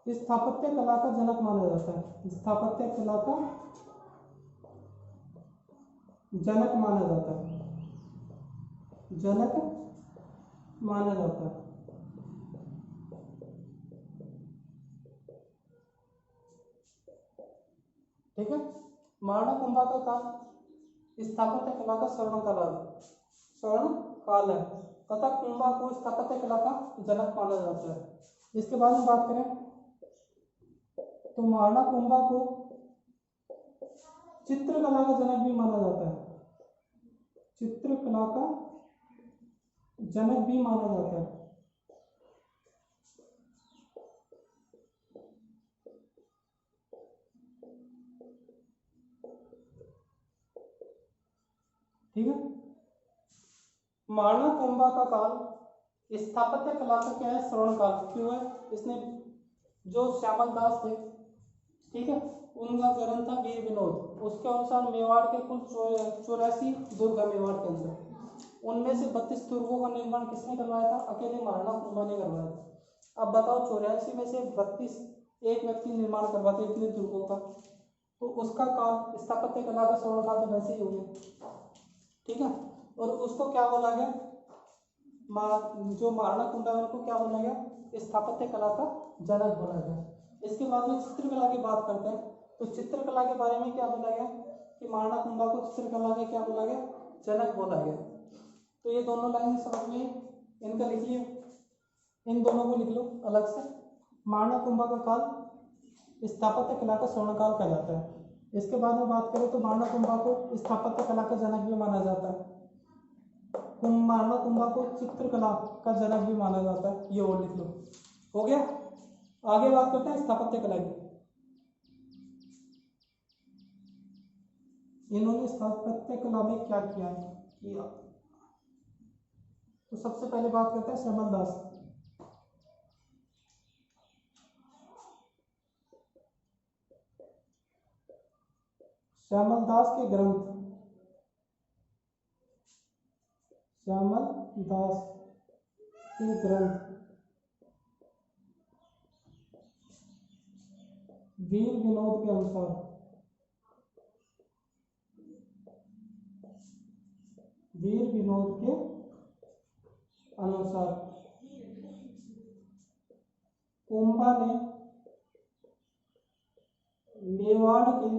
स्थापत्य कला का जनक माना जाता है। स्थापत्य कला का जनक माना जाता है। जनक माना जाता है। ठीक है, महाराणा कुंभा का काल स्थापत्य कला का स्वर्ण काल है तथा कुंभा को स्थापत्य कला का जनक माना जाता है। इसके बाद में बात करें तो महाराणा कुंभा को चित्रकला का जनक भी माना जाता है। चित्रकला का जनक भी माना जाता है। ठीक है, महाराणा कुंभा का काल स्थापत्य कला का क्या है? स्वर्ण काल। क्यों है? इसने जो श्यामल दास थे, ठीक है, उनका ग्रंथ था वीर विनोद, उसके अनुसार मेवाड़ के कुल 84 दुर्ग है मेवाड़ के अंदर। उनमें से 32 दुर्गों का निर्माण किसने करवाया था? अकेले महाराणा कुंभा ने करवाया था। अब बताओ 84 में से 32 एक व्यक्ति निर्माण करवाते इतने दुर्गों का, तो उसका काल स्थापत्य कला का स्वर्ण काल तो वैसे ही हो गया। ठीक है, और उसको क्या बोला गया? जो महाराणा कुंभा है उनको क्या बोला गया? स्थापत्य कला का जनक बोला गया। इसके बाद में चित्रकला की बात करते हैं तो चित्रकला के बारे में क्या बोला गया कि महाराणा कुंभा को चित्रकला का क्या बोला गया? जनक बोला गया। तो ये दोनों लाइन समझ में, इनका लिख लियो, इन दोनों को लिख लो अलग से। महाराणा कुंभा का काल स्थापत्य कला का स्वर्ण काल कहलाता है। इसके बाद में बात करें तो महाराणा कुंभा को स्थापत्य कला का जनक भी माना जाता है। महाराणा कुंभा को चित्रकला का जनक भी माना जाता है। ये और लिख लो। हो गया, आगे बात करते हैं स्थापत्य कला की। इन्होंने स्थापत्य कला में क्या किया तो सबसे पहले बात करते हैं श्यामल दास। श्यामल दास के ग्रंथ, श्यामल दास के ग्रंथ वीर विनोद के अनुसार, वीर विनोद के अनुसार कुंभा ने मेवाड़ के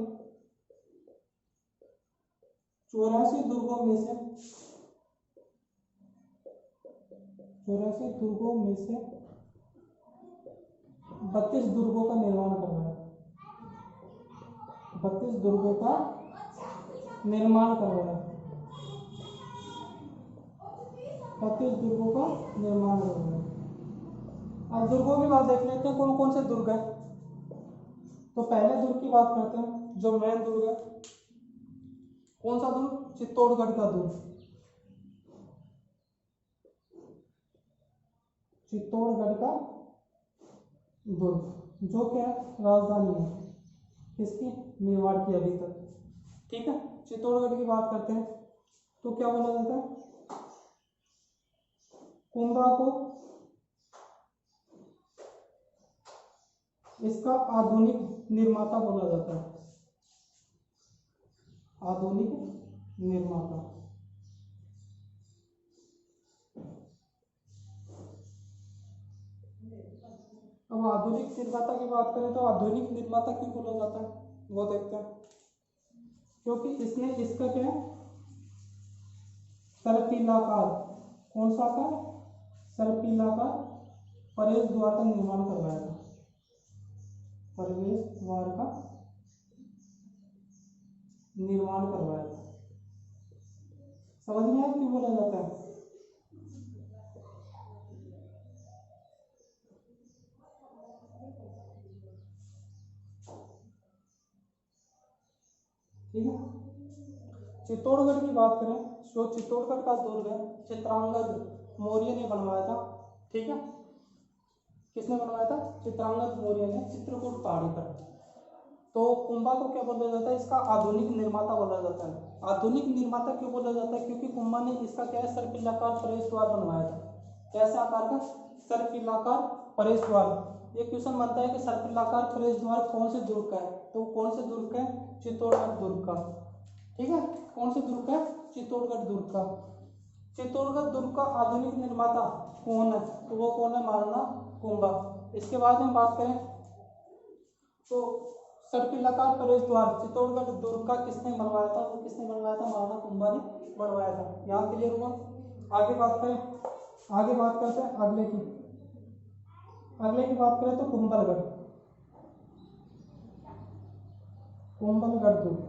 84 दुर्गों में से 32 दुर्गों का निर्माण करवाया, 32 दुर्गों का निर्माण करवाया, 32 दुर्गों का निर्माण करवाया। अब दुर्गों की बात देख लेते हैं, कौन कौन से दुर्ग है। तो पहले दुर्ग की बात करते हैं, जो मेन दुर्ग है। कौन सा दुर्ग? चित्तौड़गढ़ का दुर्ग, चित्तौड़गढ़ का दुर्ग, जो क्या है, राजधानी है किसकी? मेवाड़ की अभी तक। ठीक है, चित्तौड़गढ़ की बात करते हैं तो क्या बोला जाता है? कुंभा को इसका आधुनिक निर्माता बोला जाता है, आधुनिक निर्माता। अब आधुनिक निर्माता की बात करें तो आधुनिक निर्माता क्यों बोला जाता है वो देखते हैं। क्योंकि इसने इसका क्या है, सर्पिलाकार, कौन सा आकार? सर्पिलाकार प्रवेश द्वार का निर्माण करवाया था, प्रवेश द्वार का निर्माण करवाया था। समझ में आया क्यों बोला जाता है? ठीक है, चित्तौड़गढ़ की बात करें, जो चित्तौड़गढ़ का दुर्ग है, चित्रांगद मौर्य ने बनवाया था। ठीक है, किसने बनवाया था? चित्रांगद मौर्य ने, चित्रकूट पहाड़ी पर। तो कुंभा को क्या बोला जाता है? इसका आधुनिक निर्माता बोला जाता है। आधुनिक निर्माता क्यों बोला जाता है? क्योंकि कुंभा ने इसका क्या है, सर्पिलाकार प्रवेश द्वार बनवाया था। कैसे आकार का? सर्पिलाकार प्रवेश द्वार। ये क्वेश्चन बनता है कि सर्पिलाकार प्रवेश द्वार कौन से दुर्ग का है? तो कौन से दुर्ग का है? चित्तौड़गढ़ दुर्ग का। ठीक है, कौन से दुर्ग का? चित्तौड़गढ़ दुर्ग का। चित्तौड़गढ़ दुर्ग का आधुनिक निर्माता कौन है? तो वो कौन है? महाराणा कुंभा। इसके बाद में बात करें तो सर्पिलाकार प्रवेश द्वार चित्तौड़गढ़ दुर्ग का किसने बनवाया था? वो किसने बनवाया था? महाराणा कुंभा ने बनवाया था। यहाँ क्लियर हुआ? आगे बात करें, आगे बात करते हैं अगले की बात करें तो कुंभलगढ़, कुंभलगढ़ दुर्ग।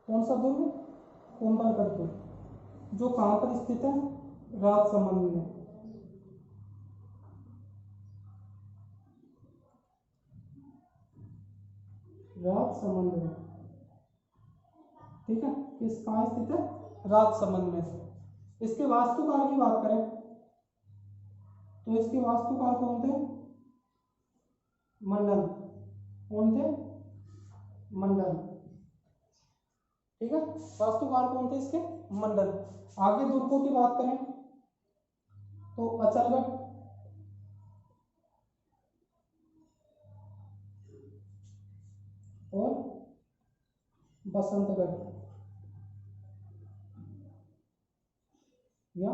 कौन सा दुर्ग? कुंभलगढ़ दुर्ग, जो कहाँ पर स्थित है? राजसमंद में। राजसमंद में। ठीक है, किस कहाँ स्थित है? राजसमंद में। इसके वास्तुकार की बात करें तो इसके वास्तुकार कौन थे? मंडल। कौन थे? मंडल। ठीक है, वास्तुकार कौन थे इसके? मंडल। आगे दुर्गों की बात करें तो अचलगढ़, और बसंतगढ़ या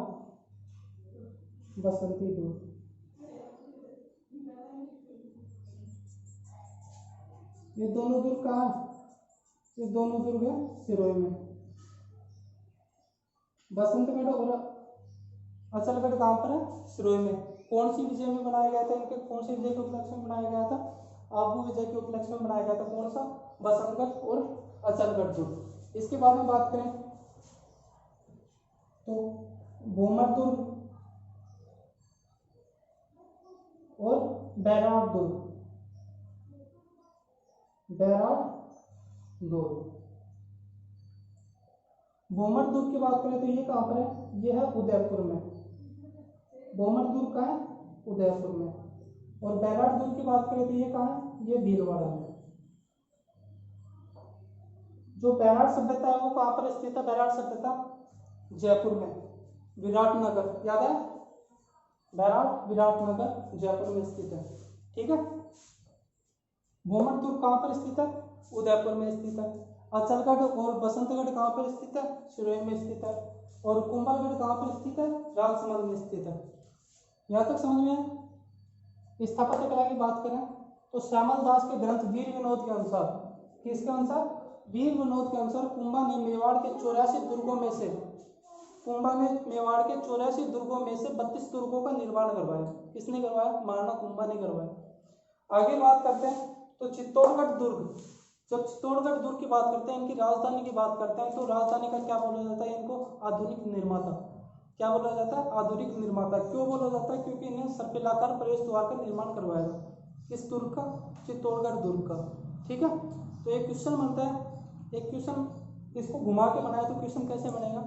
बसंती दुर्ग। ये दोनों दुर्ग कहाँ है? ये दोनों दुर्ग है सिरोही में। बसंतगढ़ और अचलगढ़ कहाँ पर है? सिरोही में। कौन सी विजय में बनाया गया था? इनके कौन सी विजय के उपलक्ष्य में बनाया गया था? आबू विजय के उपलक्ष्य में बनाया गया था। कौन सा? बसंतगढ़ और अचलगढ़ दुर्ग। इसके बाद में बात करें तो भूमर दुर्ग और बैराट दुर्ग, बैराट दुर्ग। भूमर दुर्ग की बात करें तो ये कहाँ पर है? ये है उदयपुर में। भूमर दुर्ग कहाँ है? उदयपुर में। और बैराट दुर्ग की बात करें तो ये कहाँ है? ये भीलवाड़ा में। जो बैराट सभ्यता है वो कहाँ पर स्थित है? बैराट सभ्यता जयपुर में, विराटनगर, याद है? बैराट विराटनगर जयपुर में स्थित है। ठीक है। भूमठ दुर्ग कहाँ पर स्थित है? उदयपुर में स्थित है। अचलगढ़ और बसंतगढ़ कहाँ पर स्थित है? सिरोही में स्थित है। और कुंभलगढ़ कहाँ पर स्थित है? राजसमंद में स्थित है। यहाँ तक समझ में है? स्थापत्य कला की बात करें तो श्यामल दास के ग्रंथ वीर विनोद के अनुसार, किसके अनुसार? वीर विनोद के अनुसार कुंभा ने मेवाड़ के 84 दुर्गों में से 32 दुर्गों का निर्माण करवाया। किसने करवाया? महाराणा कुंभा ने करवाया। आगे बात करते हैं तो चित्तौड़गढ़ दुर्ग, जब चित्तौड़गढ़ दुर्ग की बात करते हैं, इनकी राजधानी की बात करते हैं, तो राजधानी का क्या बोला जाता है? इनको आधुनिक निर्माता। क्या बोला जाता है? आधुनिक निर्माता। क्यों बोला जाता है? क्योंकि इन्हें सर्पिलाकार प्रवेश द्वार का निर्माण करवाया। किस दुर्ग का? चित्तौड़गढ़ दुर्ग का। ठीक है। तो एक क्वेश्चन बनता है, एक क्वेश्चन इसको घुमा के बनाया तो क्वेश्चन कैसे बनेगा?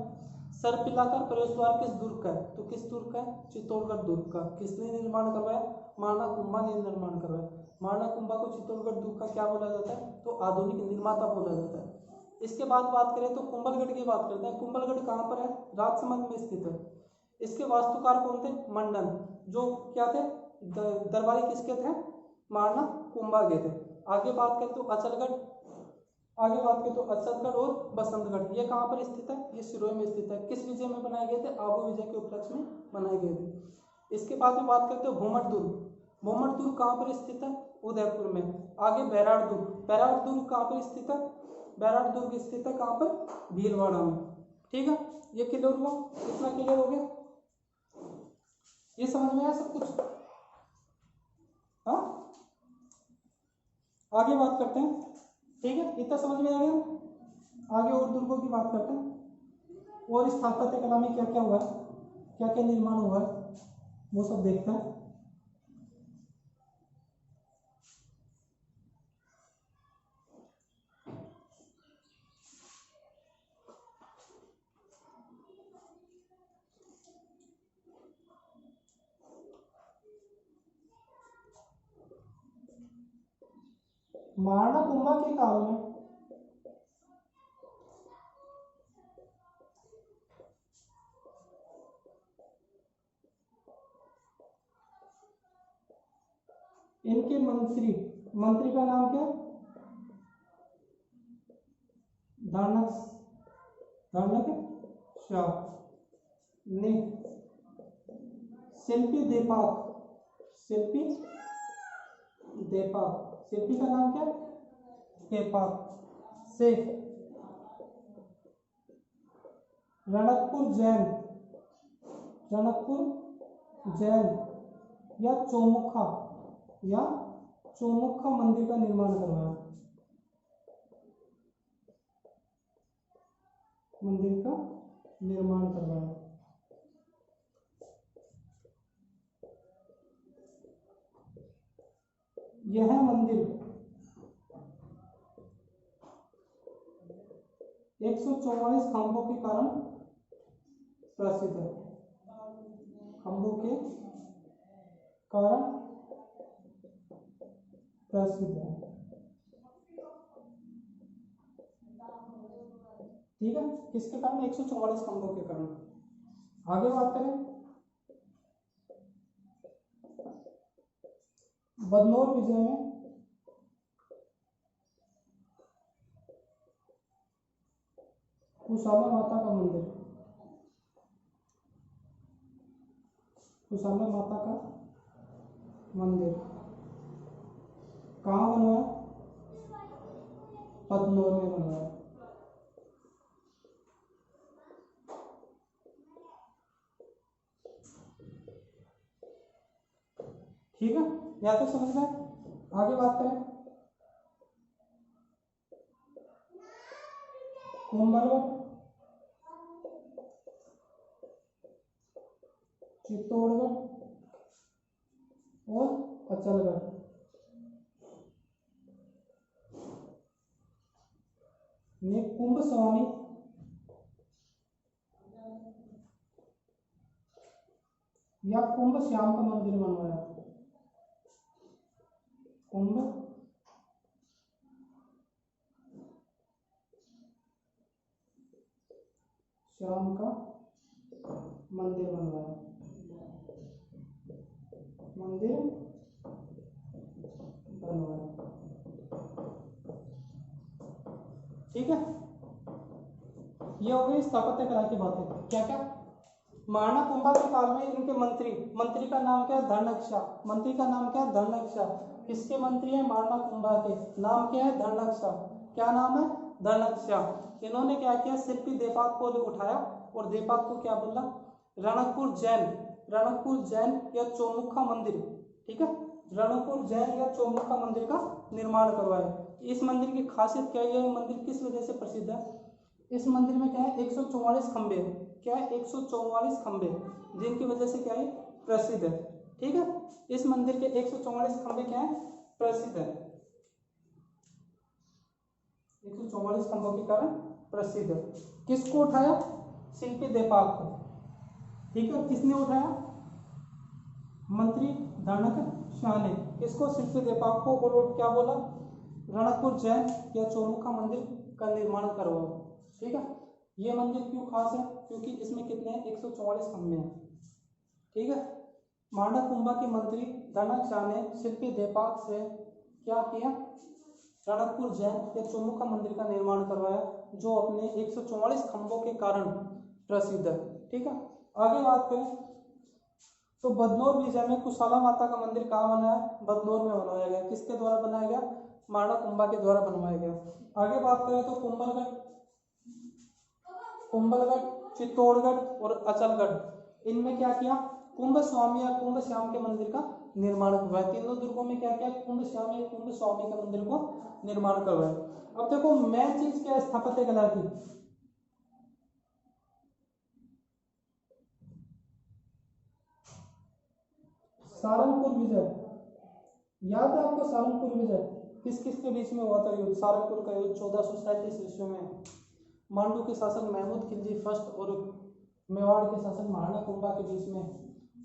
सर्पिलाकार प्रवेश द्वार किस दुर्ग का है? तो किस दुर्ग का है? चित्तौड़गढ़ दुर्ग का। किसने निर्माण करवाया? महाराणा कुंभा ने निर्माण करवाया। महाराणा कुंभा को चित्तौड़गढ़ दुर्ग का क्या बोला जाता है? तो आधुनिक निर्माता बोला जाता है। इसके बाद बात करें तो कुंभलगढ़ की बात करते हैं। कुंभलगढ़ कहाँ पर है? राजसमंद में स्थित है। इसके वास्तुकार कौन थे? मंडन। जो क्या थे? दरबारी किसके थे? महाराणा कुंभा के थे। आगे बात करें तो अचलगढ़ और बसंतगढ़, ये कहाँ पर स्थित है? ये सिरोही में स्थित है। किस विजय में बनाए गए थे? आबू विजय के उपलक्ष्य में बनाए गए थे। इसके बाद में बात करते हैं भूमठ दुर्ग। भूमठ दुर्ग कहाँ पर स्थित है? उदयपुर में। आगे बैराट दुर्ग। बैराट दुर्ग कहाँ पर स्थित है? बैराट दुर्ग स्थित है कहाँ पर? भीलवाड़ा में। ठीक है। ये क्लियर हुआ? कितना क्लियर हो गया? ये समझ में आया सब कुछ? हाँ, आगे बात करते हैं। ठीक है, इतना समझ में आ गया। आगे और दुर्गों की बात करते हैं और स्थापत्य कला में क्या क्या हुआ है, क्या क्या निर्माण हुआ है, वो सब देखते हैं। महाराणा कुंभा के काल में इनके मंत्री का नाम क्या? धानक शाह ने शिल्पी देपाक, शिल्पी का नाम क्या? देपाक से रणकपुर जैन या चौमुखा मंदिर का निर्माण करवाया। यह मंदिर 144 खंभों के कारण प्रसिद्ध है। खंभों के कारण प्रसिद्ध है। ठीक है, किसके कारण? 144 खंभों के कारण। आगे बात करें, बदनौर विजय में कुशाला माता का मंदिर, कहाँ बनवाया? बदनौर में बनवाया। ठीक है, या तो समझ में। आगे बात करें, कुंभलगढ़, चित्तौड़गढ़ और अचलगढ़ में कुंभ स्वामी या कुंभ श्याम का मंदिर बनवाया। कुंभ श्याम का मंदिर बनवाया, मंदिर बनवाया। ठीक है, ये हो गई स्थापत्य कला की बातें। क्या क्या, महाराणा कुंभा के काल में इनके मंत्री का नाम क्या है? धर्णक। मंत्री का नाम क्या है? धर्णक। किसके मंत्री है? महाराणा कुंभा के। नाम क्या है? धर्णक। क्या नाम है? धर्णक। इन्होंने क्या किया? शिल्पी देपात को उठाया और देपात को क्या बोला? रणकपुर जैन या चौमुखा मंदिर। ठीक है, रणकपुर जैन या चौमुखा मंदिर का निर्माण करवाया। इस मंदिर की खासियत क्या है? यह मंदिर किस वजह से प्रसिद्ध है? इस मंदिर में क्या है? 144 खंबे। क्या है? 144 खंबे, जिनकी वजह से क्या है? प्रसिद्ध है। ठीक है, इस मंदिर के 144 खंबे क्या है? प्रसिद्ध है। 144 खंभों के कारण प्रसिद्ध है। किसको उठाया? शिल्पी देपात को। ठीक है, किसने उठाया? मंत्री धर्णक शाह ने। किसको? शिल्पी देपात को। और क्या बोला? रणकपुर जैन या चौमुखा मंदिर का निर्माण करवाओ। ठीक है, ये मंदिर क्यों खास है? क्योंकि इसमें कितने हैं? 144 खंभे हैं। ठीक है, महाराणा कुंभा के मंत्री धर्णक शाह ने शिल्पी देपात से क्या किया? रणकपुर जैन या चौमुखा मंदिर का निर्माण करवाया, जो अपने 144 खंभों के कारण प्रसिद्ध है। ठीक है, आगे बात करें तो बदनौर विजय में कुशाला माता का मंदिर कहाँ बना है? बदनौर में बनवाया गया। किसके द्वारा बनाया गया? महाराणा कुंभा के द्वारा बनवाया गया। आगे बात करें तो कुंभलगढ़, चित्तौड़गढ़ और अचलगढ़, इनमें क्या किया? कुंभ स्वामी या कुंभ श्याम के मंदिर का निर्माण करवाया। तीनों दुर्गों में क्या किया? कुंभ श्याम या कुंभ स्वामी के मंदिर को निर्माण करवाया। अब देखो मेन चीज क्या है स्थापत्य कला की? सारंगपुर विजय। याद है आपको सारंगपुर विजय? किस किस के बीच में हुआ था युद्ध? सारंगपुर का युद्ध 1437 ईस्वी में मांडू के शासक महमूद खिलजी फर्स्ट और मेवाड़ के शासक महाराणा कुंभा के बीच में।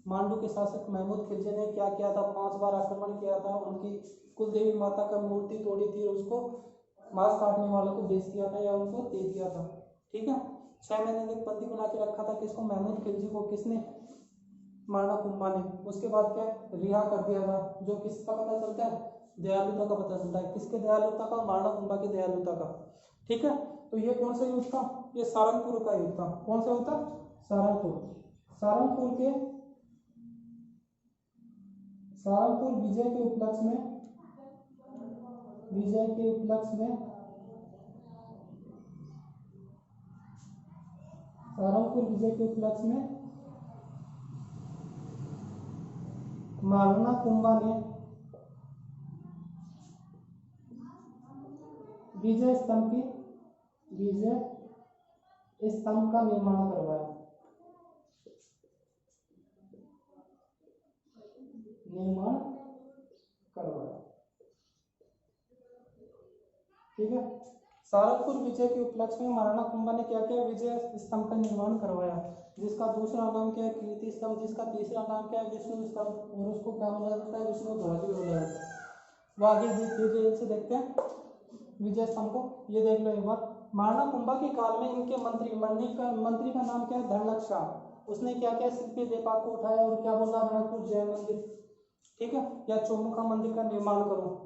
मांडू के शासक महमूद खिलजी ने क्या किया था? 5 बार आक्रमण किया था। उनकी कुलदेवी माता का मूर्ति तोड़ी थी और उसको मांस काटने वालों को बेच दिया था या उनको दे दिया था। ठीक है, 6 महीने तक बंदी बना के रखा था। किसको? महमूद खिलजी को। किसने? महाराणा कुंभा ने। उसके बाद क्या? रिहा कर दिया था। जो किसका पता चलता है? दयालुता का पता चलता है। किसके दयालुता का? महाराणा कुंभा की दयालुता का। ठीक है, तो ये कौन सा युद्ध था? ये सारंगपुर का युद्ध था। कौन सा युद्ध था? सारंगपुर विजय के उपलक्ष्य में महाराणा कुंभा ने विजय स्तंभ का निर्माण करवाया। ठीक है, सारंगपुर विजय के उपलक्ष्य में महाराणा कुंभा ने क्या किया? विजय स्तंभ का निर्माण करवाया, जिसका दूसरा नाम क्या है? कीर्ति स्तंभ। जिसका तीसरा नाम क्या है? विष्णु स्तंभ। और उसको क्या बोला जाता है? विष्णु ध्वज भी बोला जाता है। वो आगे डिटेल से देखते हैं विजय स्तंभ को। ये देख लो एक बार। महाराणा कुंभा के काल में इनके मंत्री का नाम क्या है? धर्णक शाह। उसने क्या किया? शिल्पी देपात को उठाया और क्या बोला? रणकपुर जैन मंदिर, ठीक है, या चौमुखा मंदिर का निर्माण करो।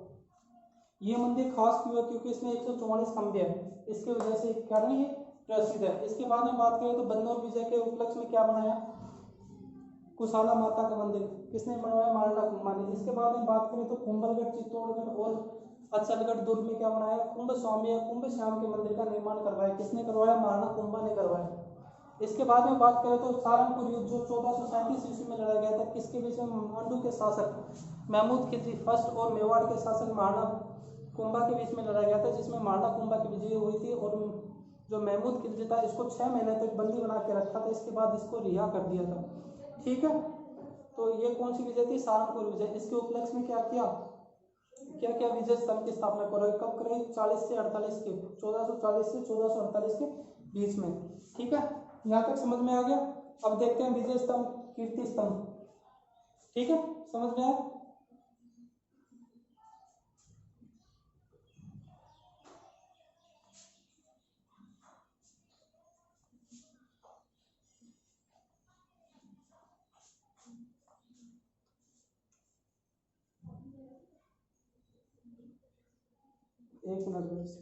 ये मंदिर खास क्यों है? क्योंकि इसमें 144 खंभे हैं। इसके वजह से कारण ये प्रसिद्ध है। इसके बाद में बात करें तो बदनौर विजय के उपलक्ष्य में क्या बनाया? कुशाला माता का मंदिर। किसने बनवाया? महाराणा कुंभा ने। इसके बाद में बात करें तो कुंभलगढ़, चित्तौड़गढ़ और अचलगढ़ दुर्ग में क्या बनाया? कुंभ स्वामी या कुंभ श्याम के मंदिर का निर्माण करवाया। किसने करवाया? महाराणा कुंभा ने करवाया। इसके बाद में बात करें तो सारंगपुर युद्ध जो 1437 ईस्वी में लड़ा गया था, किसके बीच में? मांडू के शासक महमूद खिलजी फर्स्ट और मेवाड़ के शासक महाराणा कुंभा के बीच में लड़ा गया था, जिसमें महाराणा कुंभा की विजय हुई थी। और जो महमूद खिलजी था, इसको 6 महीने तक बंदी बना के रखा था। इसके बाद इसको रिहा कर दिया था। ठीक है, तो ये कौन सी विजय थी? सारंगपुर विजय। इसके उपलक्ष्य में क्या किया? विजय स्तंभ की स्थापना कराई। कब कराई? 40 से 48 के 1440 से 1448 के बीच में। ठीक है, यहाँ तक समझ में आ गया। अब देखते हैं विजय स्तंभ, कीर्ति स्तंभ। ठीक है, समझ में आया? एक मिनट बस।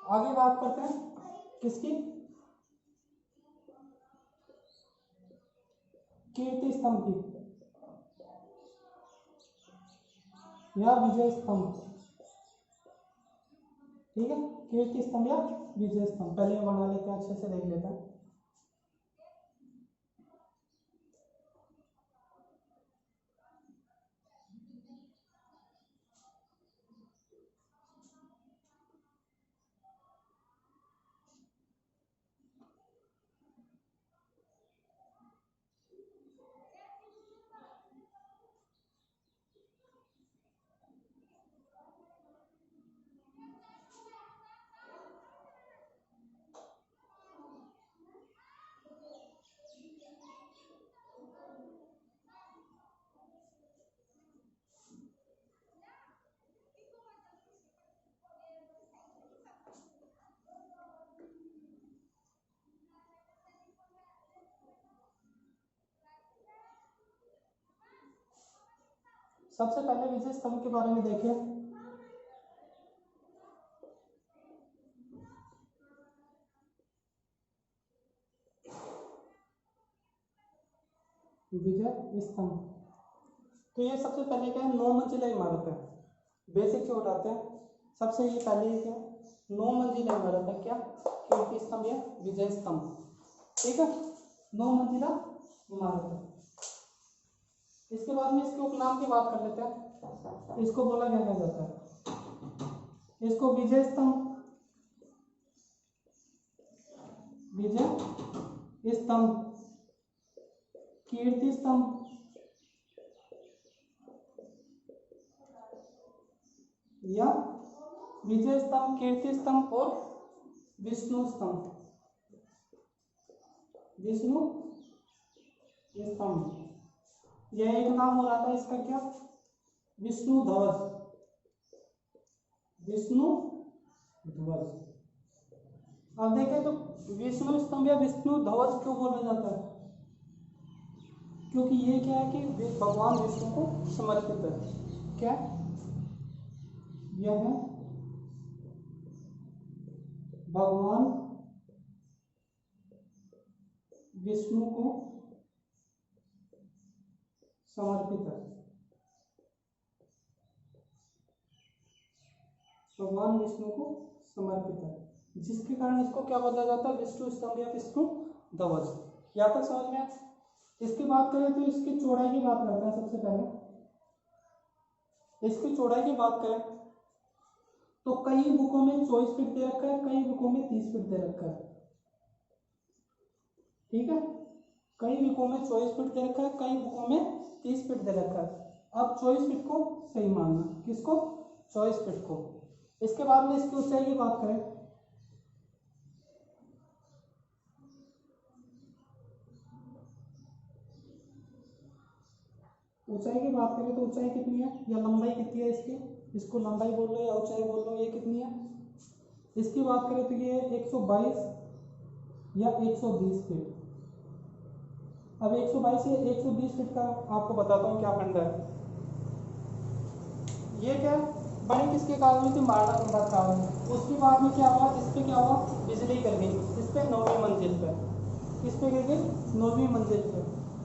आगे बात करते हैं किसकी, कीर्ति स्तंभ की या विजय स्तंभ। ठीक है, कीर्ति स्तंभ या विजय स्तंभ पहले ये बना लेते हैं, अच्छे से देख लेते हैं। सबसे पहले विजय स्तंभ के बारे में देखें। विजय स्तंभ, तो ये सबसे पहले क्या है, 9 मंजिला इमारत है। बेसिक से उठाते हैं, सबसे ये पहले क्या 9 मंजिला इमारत है, क्या कीर्ति स्तंभ या विजय स्तंभ। ठीक है, 9 मंजिला इमारत है। इसके बाद में इसके उपनाम की बात कर लेते हैं। इसको बोला क्या कहा जाता है, इसको विजय स्तंभ, विजय स्तंभ, कीर्ति स्तंभ या विजय स्तंभ, कीर्ति स्तंभ और विष्णु स्तंभ, विष्णु स्तंभ। यह एक नाम हो रहा था इसका, क्या विष्णु ध्वज, विष्णु ध्वज। अब देखें तो विष्णु स्तंभ या विष्णु ध्वज क्यों बोला जाता है, क्योंकि ये क्या है कि भगवान विष्णु को समर्पित है। क्या यह है भगवान विष्णु को समर्पित है, भगवान विष्णु को समर्पित है, जिसके कारण इसको क्या बोला जाता है, विष्णु स्तंभ या विष्णु ध्वज। या तक समझ में। इसकी बात करें तो इसकी चौड़ाई की बात करते हैं। सबसे पहले इसकी चौड़ाई की बात करें तो कई बुकों में 24 फीट दे रखा है, कई बुकों में 30 फीट दे रखा है। ठीक है, कई बुकों में 24 फीट दे रखा है, कई बुकों में 30 फीट दे रखा है। अब 24 फीट को सही मानना, किसको, 24 फीट को। इसके बाद में इसकी ऊंचाई की बात करें तो ऊंचाई कितनी है या लंबाई कितनी है इसकी, इसको लंबाई बोल लो या ऊंचाई बोल लो, ये कितनी है। इसकी बात करें तो ये 122 या 120 फीट। अब 122 या 120 फीट का आपको बताता हूँ क्या फंडा है। ये क्या बड़ी किसके कारण हुई थी, मारना कुंभा कारण। उसके बाद में क्या हुआ, इस पे क्या हुआ, बिजली गिर गई इस पे 9वीं मंजिल पे, किस पे गिर गई, 9वीं मंजिल पे,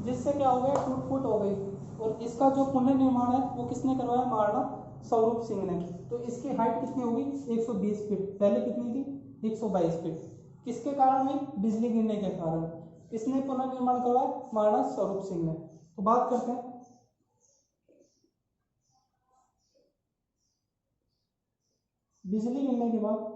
जिससे क्या हो गया, टूट फूट हो गई। और इसका जो पुनर्निर्माण है वो किसने करवाया, महाराणा स्वरूप सिंह ने। तो इसकी हाइट कितनी होगी, 120 फीट, पहले कितनी थी 122 फीट। किसके कारण हुई, बिजली गिरने के कारण। किसने पुनर्निर्माण करवाया, महाराणा स्वरूप सिंह ने। तो बात करते हैं बिजली गिरने के बाद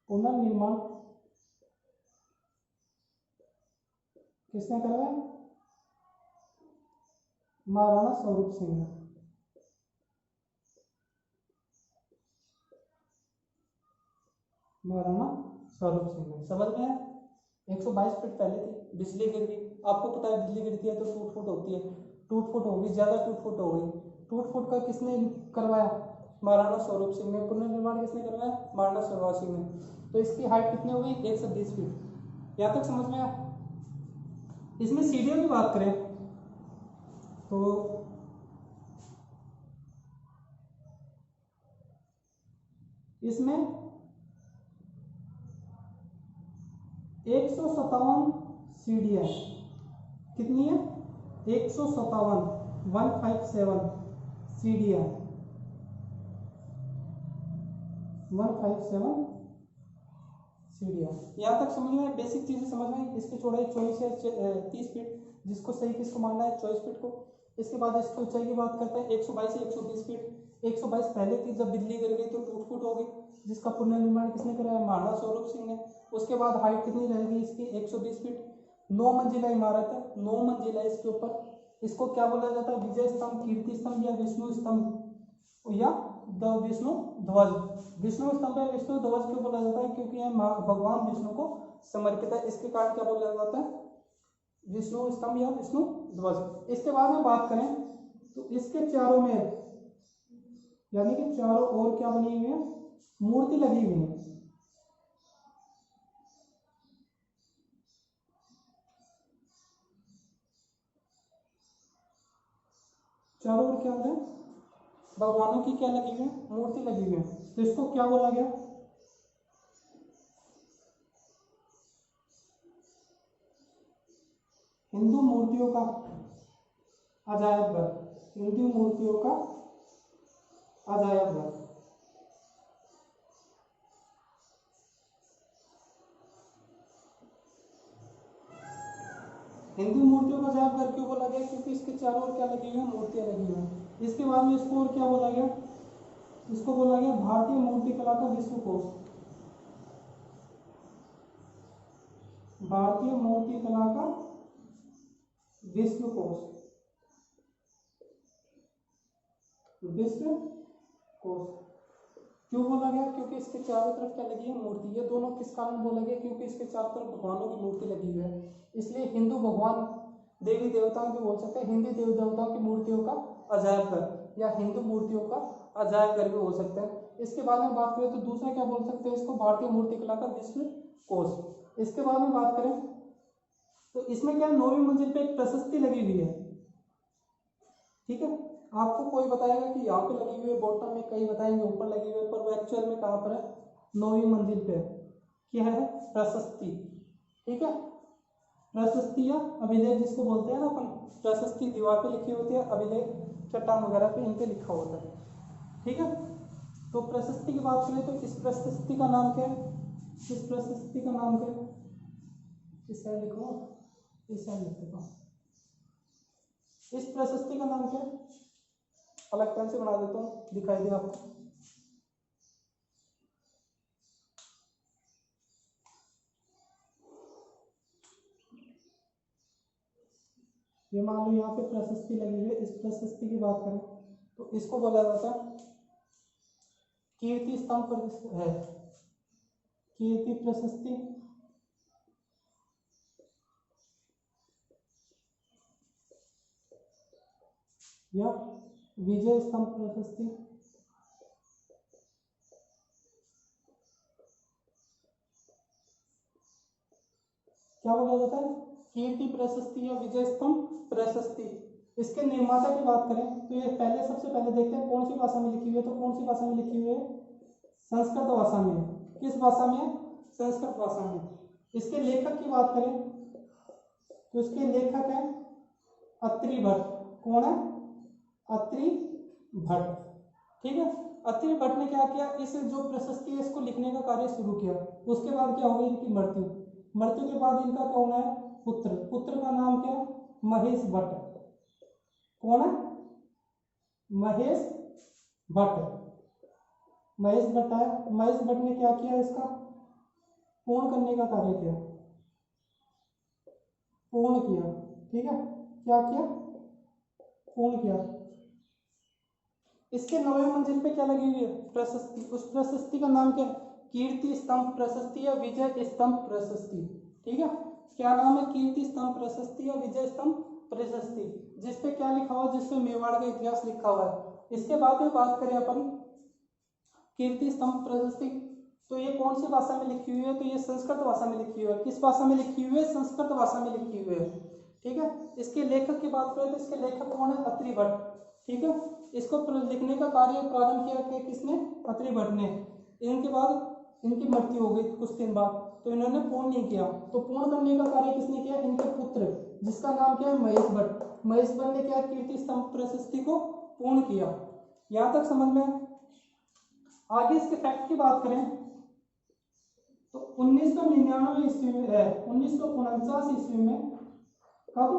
पुनर्निर्माण किसने करवाया? महाराणा स्वरूप सिंह ने। महाराणा स्वरूप सिंह ने। समझ में आया? 122 फीट पहले थी, बिजली गिर गई। आपको पता है बिजली गिरती है तो टूट फूट होती है, टूट फूट होगी, ज्यादा टूट फूट हो गई। टूट फूट का किसने करवाया? महाराणा स्वरूप सिंह ने। पुनर्निर्माण किसने करवाया? महाराणा स्वरूप सिंह ने। तो इसकी हाइट कितनी हो गई? 120 फीट। यहाँ तक समझ में आया? इसमें सीढ़ियों की बात करें तो इसमें 157 सीढ़ियां। कितनी है? 157, 157 सीढ़ियां, 157 सीढ़ियां। यहाँ तक समझ में? बेसिक चीजें समझ में। इसकी चौड़ाई 24 है 30 फीट, जिसको सही किसको मानना है? 24 फीट को। इसके बाद इसकी ऊंचाई की बात करते हैं 122 से 120 फीट। 122 पहले थी, जब बिजली गिर गई तो टूट फूट हो गई, जिसका पुनर्निर्माण किसने कराया? महाराणा स्वरूप सिंह ने। उसके बाद हाइट कितनी रहेगी इसकी? 120 फीट। 9 मंजिला इमारत है, 9 मंजिला इसके ऊपर। इसको क्या बोला जाता है? विजय स्तंभ, कीर्ति स्तंभ या विष्णु स्तंभ या विष्णु ध्वज। विष्णु स्तंभ या विष्णु ध्वज क्यों बोला जाता है? क्योंकि यह भगवान विष्णु को समर्पित है, इसके कारण क्या बोला जाता है? विष्णु स्तंभ या विष्णु ध्वज। इसके बाद में बात करें तो इसके चारों में, यानी कि चारों ओर क्या बनी हुई है? मूर्ति लगी हुई है। चारों ओर क्या हो रहा है? भगवानों की क्या लगी हुई है? मूर्ति लगी हुई है। तो इसको क्या बोला गया? हिंदू मूर्तियों का अजायब घर। हिंदू मूर्तियों का अजायब घर। हिंदू मूर्तियों का अजायब घर क्यों बोला गया? क्योंकि इसके चारों ओर क्या लगी हुई है? मूर्तियां लगी हुई हैं। इसके बाद में इसको और क्या बोला गया? इसको बोला गया भारतीय मूर्ति कला का विश्वकोश। भारतीय मूर्ति कला का विश्वकोश। विश्वकोश क्यों बोला गया? क्योंकि इसके चारों तरफ क्या लगी है? मूर्ति। ये दोनों किस कारण बोला गया? क्योंकि इसके चारों तरफ भगवानों की मूर्ति लगी हुई है, इसलिए हिंदू भगवान देवी देवताओं भी बोल सकते हैं, हिंदी देवी देवताओं की मूर्तियों का अजायब घर या हिंदू मूर्तियों का अजायब घर भी बोल सकते हैं। इसके बाद में बात करें तो दूसरा क्या बोल सकते हैं इसको? भारतीय मूर्ति कला का विश्वकोश। इसके बाद में बात करें तो इसमें क्या 9वीं मंजिल पे एक प्रशस्ति लगी हुई है। ठीक है, आपको कोई बताएगा कि यहाँ पे लगी हुई है बॉटम में, कई बताएंगे ऊपर लगी हुई है, पर वो एक्चुअल में कहाँ पर है? 9वीं मंजिल पे। क्या है? प्रशस्ति। ठीक है, प्रशस्ति या अभिलेख जिसको बोलते हैं ना अपन। प्रशस्ति दीवार पे लिखी होती है, अभिलेख चट्टान वगैरह पे इन पे लिखा होता है। ठीक है, तो प्रशस्ति की बात करें तो इस प्रशस्ति का नाम क्या है? इस प्रशस्ति का नाम क्या है? इस साइड लिखो, इस साइड लिख देता हूँ। इस प्रशस्ति का नाम क्या है? अलग पेन से बना देता हूँ, दिखाई दे आपको। ये मान लो यहाँ पे प्रशस्ति लगी हुई है। इस प्रशस्ति की बात करें तो इसको बोला जाता है कीर्ति स्तंभ पर है, कीर्ति प्रशस्ति या विजय स्तंभ प्रशस्ति। क्या बोला जाता है? कीर्ति प्रशस्ति या विजय स्तंभ प्रशस्ति। इसके निर्माता की बात करें तो ये पहले सबसे पहले देखते हैं कौन सी भाषा में लिखी हुई है। तो कौन सी भाषा में लिखी हुई है? संस्कृत भाषा में। किस भाषा में? संस्कृत भाषा में। इसके लेखक की बात करें तो इसके लेखक है अत्रि भट्ट। कौन है? अत्रि भट्ट। ठीक है, अत्रि भट्ट ने क्या किया? इस जो प्रशस्ति है इसको लिखने का कार्य शुरू किया। उसके बाद क्या हो गई? इनकी मृत्यु। मृत्यु के बाद इनका कौन है? पुत्र। पुत्र का नाम क्या है? महेश भट्ट। कौन है? महेश भट्ट। महेश भट्ट है। महेश भट्ट ने क्या किया? इसका पूर्ण करने का कार्य किया। पूर्ण किया। ठीक है, क्या किया? पूर्ण किया। इसके 9वें मंजिल पे क्या लगी हुई है? प्रशस्ति। उस प्रशस्ति का नाम क्या है? कीर्ति स्तंभ प्रशस्ति या विजय स्तंभ प्रशस्ति। ठीक है, क्या नाम है? कीर्ति स्तंभ प्रशस्ति या विजय स्तंभ प्रशस्ति। जिसपे क्या लिखा हुआ? जिसपे मेवाड़ का इतिहास लिखा हुआ है। इसके बाद में बात करें अपन कीर्ति स्तंभ प्रशस्ति, तो ये कौन सी भाषा में लिखी हुई है? तो ये संस्कृत भाषा में लिखी हुई है। किस भाषा में लिखी हुई है? संस्कृत भाषा में लिखी हुई है। ठीक है, इसके लेखक की बात करें तो इसके लेखक कौन है? अत्रि भट्ट। ठीक है, इसको लिखने का कार्य प्रारंभ किया किसने? अत्रि भट्ट ने। इनके बाद इनकी मृत्यु हो गई कुछ दिन बाद, तो इन्होंने पूर्ण नहीं किया। तो पूर्ण करने का कार्य किसने किया? इनके पुत्र, जिसका नाम क्या है? महेश भट्ट। महेश भट्ट ने क्या? कीर्ति स्तंभ प्रशस्ति को पूर्ण किया। यहां तक समझ में? आगे इसके फैक्ट की बात करें तो 1999 ईस्वी में 1949 ईस्वी में, कब?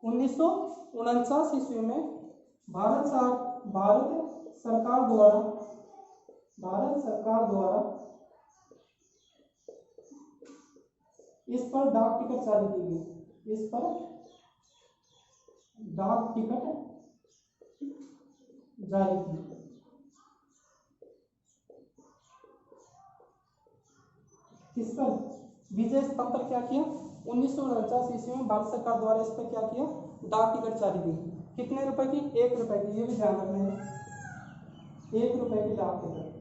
1949 ईस्वी में भारत सरकार द्वारा इस पर डाक टिकट जारी की गई। इस पर डाक टिकट जारी की। किस पर? विजय स्तंभ पर क्या किया? 1949 ईस्वी में भारत सरकार द्वारा इस पर क्या किया? डाक टिकट जारी की। कितने रुपए की? 1 रुपए की। ये भी ध्यान रखना है, 1 रुपए की डाक टिकट।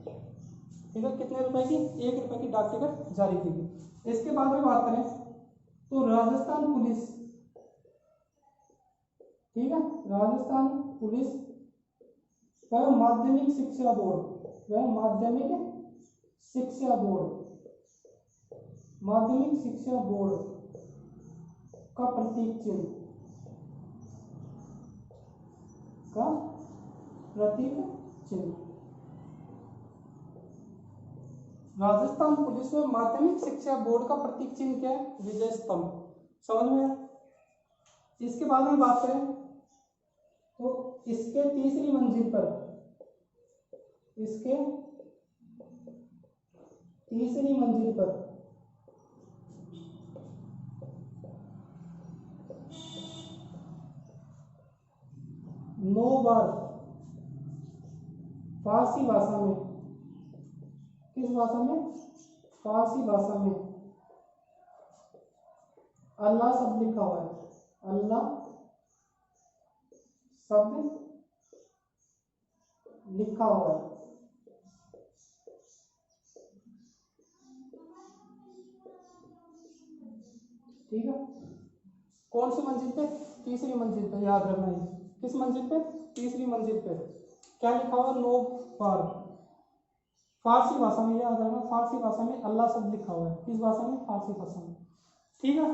ठीक है, कितने रुपए की? 1 रुपए की डाक टिकट जारी की गई। इसके बाद में बात करें तो राजस्थान पुलिस, ठीक है, राजस्थान पुलिस व माध्यमिक शिक्षा बोर्ड का प्रतीक चिन्ह राजस्थान पुलिस व माध्यमिक शिक्षा बोर्ड का प्रतीक चिन्ह क्या है? विजय स्तंभ। समझ में आया? इसके बाद में बात करें तो इसके तीसरी मंजिल पर 9 बार फारसी भाषा में, किस भाषा में? फारसी भाषा में अल्लाह शब्द लिखा हुआ है। अल्लाह शब्द लिखा हुआ है। ठीक है, कौन सी मंजिल पे? तीसरी मंजिल पे, याद रखना है। किस मंजिल पे? तीसरी मंजिल पे। क्या लिखा हुआ? 9 बार फारसी भाषा में, याद रखना, फारसी भाषा में अल्लाह शब्द लिखा हुआ है। किस भाषा में? फारसी भाषा में। ठीक है,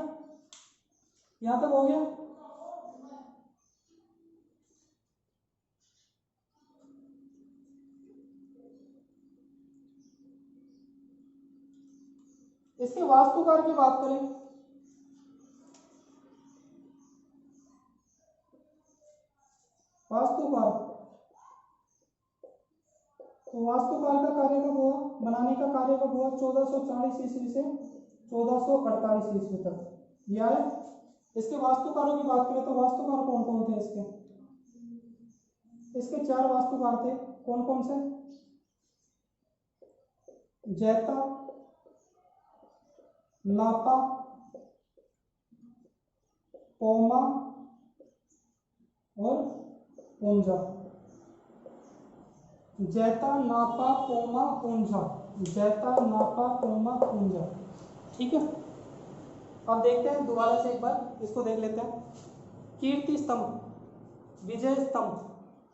यहां तक हो गया। इसके वास्तुकार की बात करें वास्तुकार, तो वास्तुकार का कार्य कब हुआ? बनाने का कार्य कब हुआ? 1440 ईस्वी से 1448 ईस्वी तक। यह है। इसके वास्तुकारों की बात करें तो वास्तुकार कौन कौन थे इसके? इसके 4 वास्तुकार थे। कौन कौन से? जैता, नापा, पोमा और पूंजा। जैता, नापा, पोमा, पूंजा। जैता, नापा, पोमा, पूंजा। ठीक है, अब देखते हैं दोबारा से एक बार इसको देख लेते हैं। कीर्ति स्तंभ, विजय स्तंभ,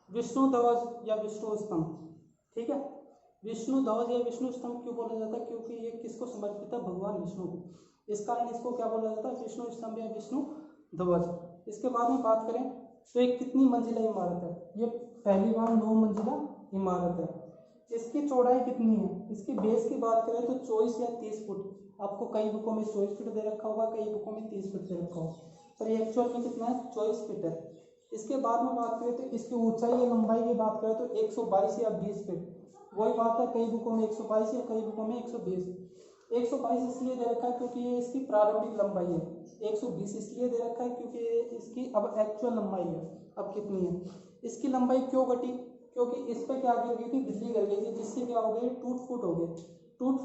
विष्णु ध्वज या विष्णु स्तंभ। ठीक है, विष्णु ध्वज या विष्णु स्तंभ क्यों बोला जाता है? क्योंकि ये किसको समर्पित है? भगवान विष्णु को। इस कारण इसको क्या बोला जाता है? विष्णु स्तंभ या विष्णु ध्वज। इसके बाद में बात करें तो एक कितनी मंजिला इमारत है? ये पहली बार 9 मंजिला इमारत है। इसकी चौड़ाई कितनी है? इसकी बेस की बात करें तो 24 या 30 फुट। आपको कई बुकों में 24 फीट दे रखा होगा, कई बुकों में 30 फीट दे रखा होगा, पर ये एक्चुअल में कितना है? 24 फीट है। इसके बाद में बात करें तो इसकी ऊंचाई या लंबाई की बात करें तो 122 या 20 फीट। वही बात है, कई बुकों में 122 या कई बुकों में 120। 122 इसलिए दे रखा है क्योंकि ये इसकी प्रारंभिक लंबाई है। 120 इसलिए दे रखा है क्योंकि ये इसकी अब एक्चुअल लंबाई है, अब कितनी है। इसकी लंबाई क्यों घटी, क्योंकि इस पे क्या गिर गई थी, बिजली गिर गई थी, जिससे क्या हो गया, टूट फूट हो गए। टूट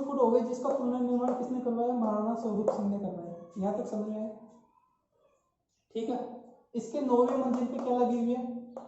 फूट हो गई, जिसका पुनर्निर्माण किसने करवाया, महाराणा स्वरूप सिंह ने करवाया। यहाँ तक समझ में आया, ठीक है। इसके 9वें मंजिल पे क्या लगी हुई है,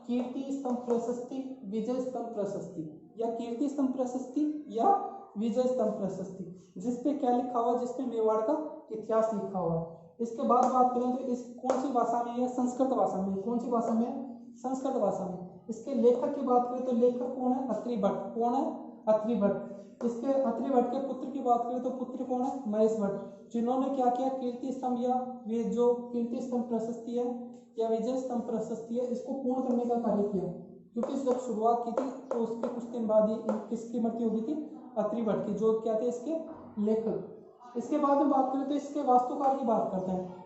कीर्ति स्तंभ प्रशस्ति, विजय स्तंभ प्रशस्ति, या कीर्ति स्तंभ प्रशस्ति या विजय स्तंभ प्रशस्ति, जिसपे क्या लिखा हुआ है, जिसपे मेवाड़ का इतिहास लिखा हुआ है। इसके बाद बात करें तो इस कौन सी भाषा में है, संस्कृत भाषा में। कौन सी भाषा में है, संस्कृत भाषा में। इसके लेखक की बात करें तो लेखक कौन है, अत्रि भट्ट। कौन है, अत्रि भट्ट। इसके अत्रि भट्ट के पुत्र की बात करें तो पुत्र कौन है, महेश भट्ट, जिन्होंने क्या किया, कीर्ति स्तंभ या वे जो कीर्ति स्तंभ प्रशस्ति है या विजय स्तंभ प्रशस्ति है, इसको पूर्ण करने का कार्य किया। क्योंकि जब शुरुआत की थी तो उसके कुछ दिन बाद ही किसकी मृत्यु हो गई थी, अत्रि भट्ट की, जो क्या थे इसके लेखक। इसके बाद में बात करें तो इसके वास्तुकार की बात करते हैं।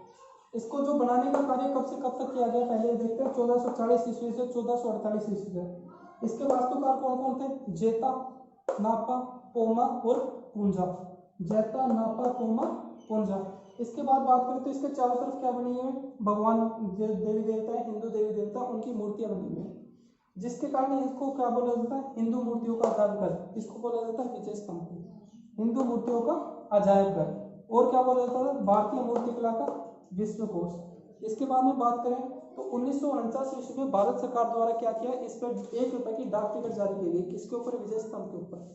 इसको जो बनाने का कार्य कब से कब तक किया गया, पहले देखते हैं। 1440 ईस्वी से 1448 ईस्वी तक। इसके वास्तुकार कौन कौन थे, जेता, नापा, पोमा और पूंजा। जेता, नापा, पोमा, पूंजा। इसके बाद बात करें तो इसके चारों तरफ क्या बनी है, भगवान देवी देवता है, हिंदू देवी देवता, उनकी मूर्तियां बनी हुई है, जिसके कारण इसको क्या बोला जाता है, हिंदू मूर्तियों का अजायब घर। इसको बोला जाता है विजय स्तंभ, हिंदू मूर्तियों का अजायब घर। और क्या बोला जाता है, भारतीय मूर्तिकला का विश्वकोश। इसके बाद में बात करें तो 1949 ईस्वी में भारत सरकार द्वारा क्या किया, इस पर 1 रुपए की डाक टिकट जारी की गई, किसके ऊपर, विजय स्तंभ के ऊपर।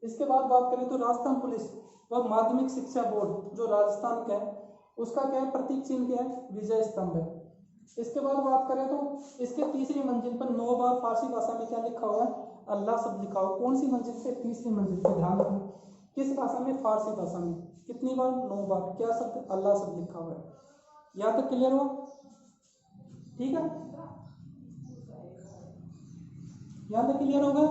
इसके बाद बात करें तो राजस्थान पुलिस व माध्यमिक शिक्षा बोर्ड जो राजस्थान का है, उसका क्या है, प्रतीक चिन्ह क्या है, विजय स्तंभ है। इसके बाद बात करें तो इसके तीसरी मंजिल पर 9 बार फारसी भाषा में क्या लिखा हुआ है, अल्लाह शब्द लिखा हुआ। कौन सी मंजिल से, तीसरी मंजिल से, ध्यान रखना। किस भाषा में, फारसी भाषा में। कितनी बार, 9 बार। क्या शब्द, अल्लाह शब्द लिखा हुआ है। यहाँ तक क्लियर हुआ, ठीक है, यहाँ तक क्लियर हो गया।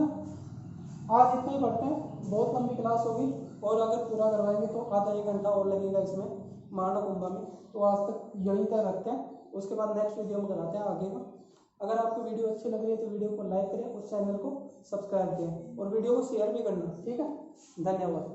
आज इतना ही पढ़ते हैं, बहुत लंबी क्लास होगी, और अगर पूरा करवाएंगे तो आधा 1 घंटा और लगेगा इसमें मानव कुंभा में। तो आज तक यहीं तक रखते हैं, उसके बाद नेक्स्ट वीडियो में कराते हैं आगे का। अगर आपको वीडियो अच्छी लग रही है तो वीडियो को लाइक करें, उस चैनल को सब्सक्राइब करें, और वीडियो को शेयर भी करना, ठीक है। धन्यवाद।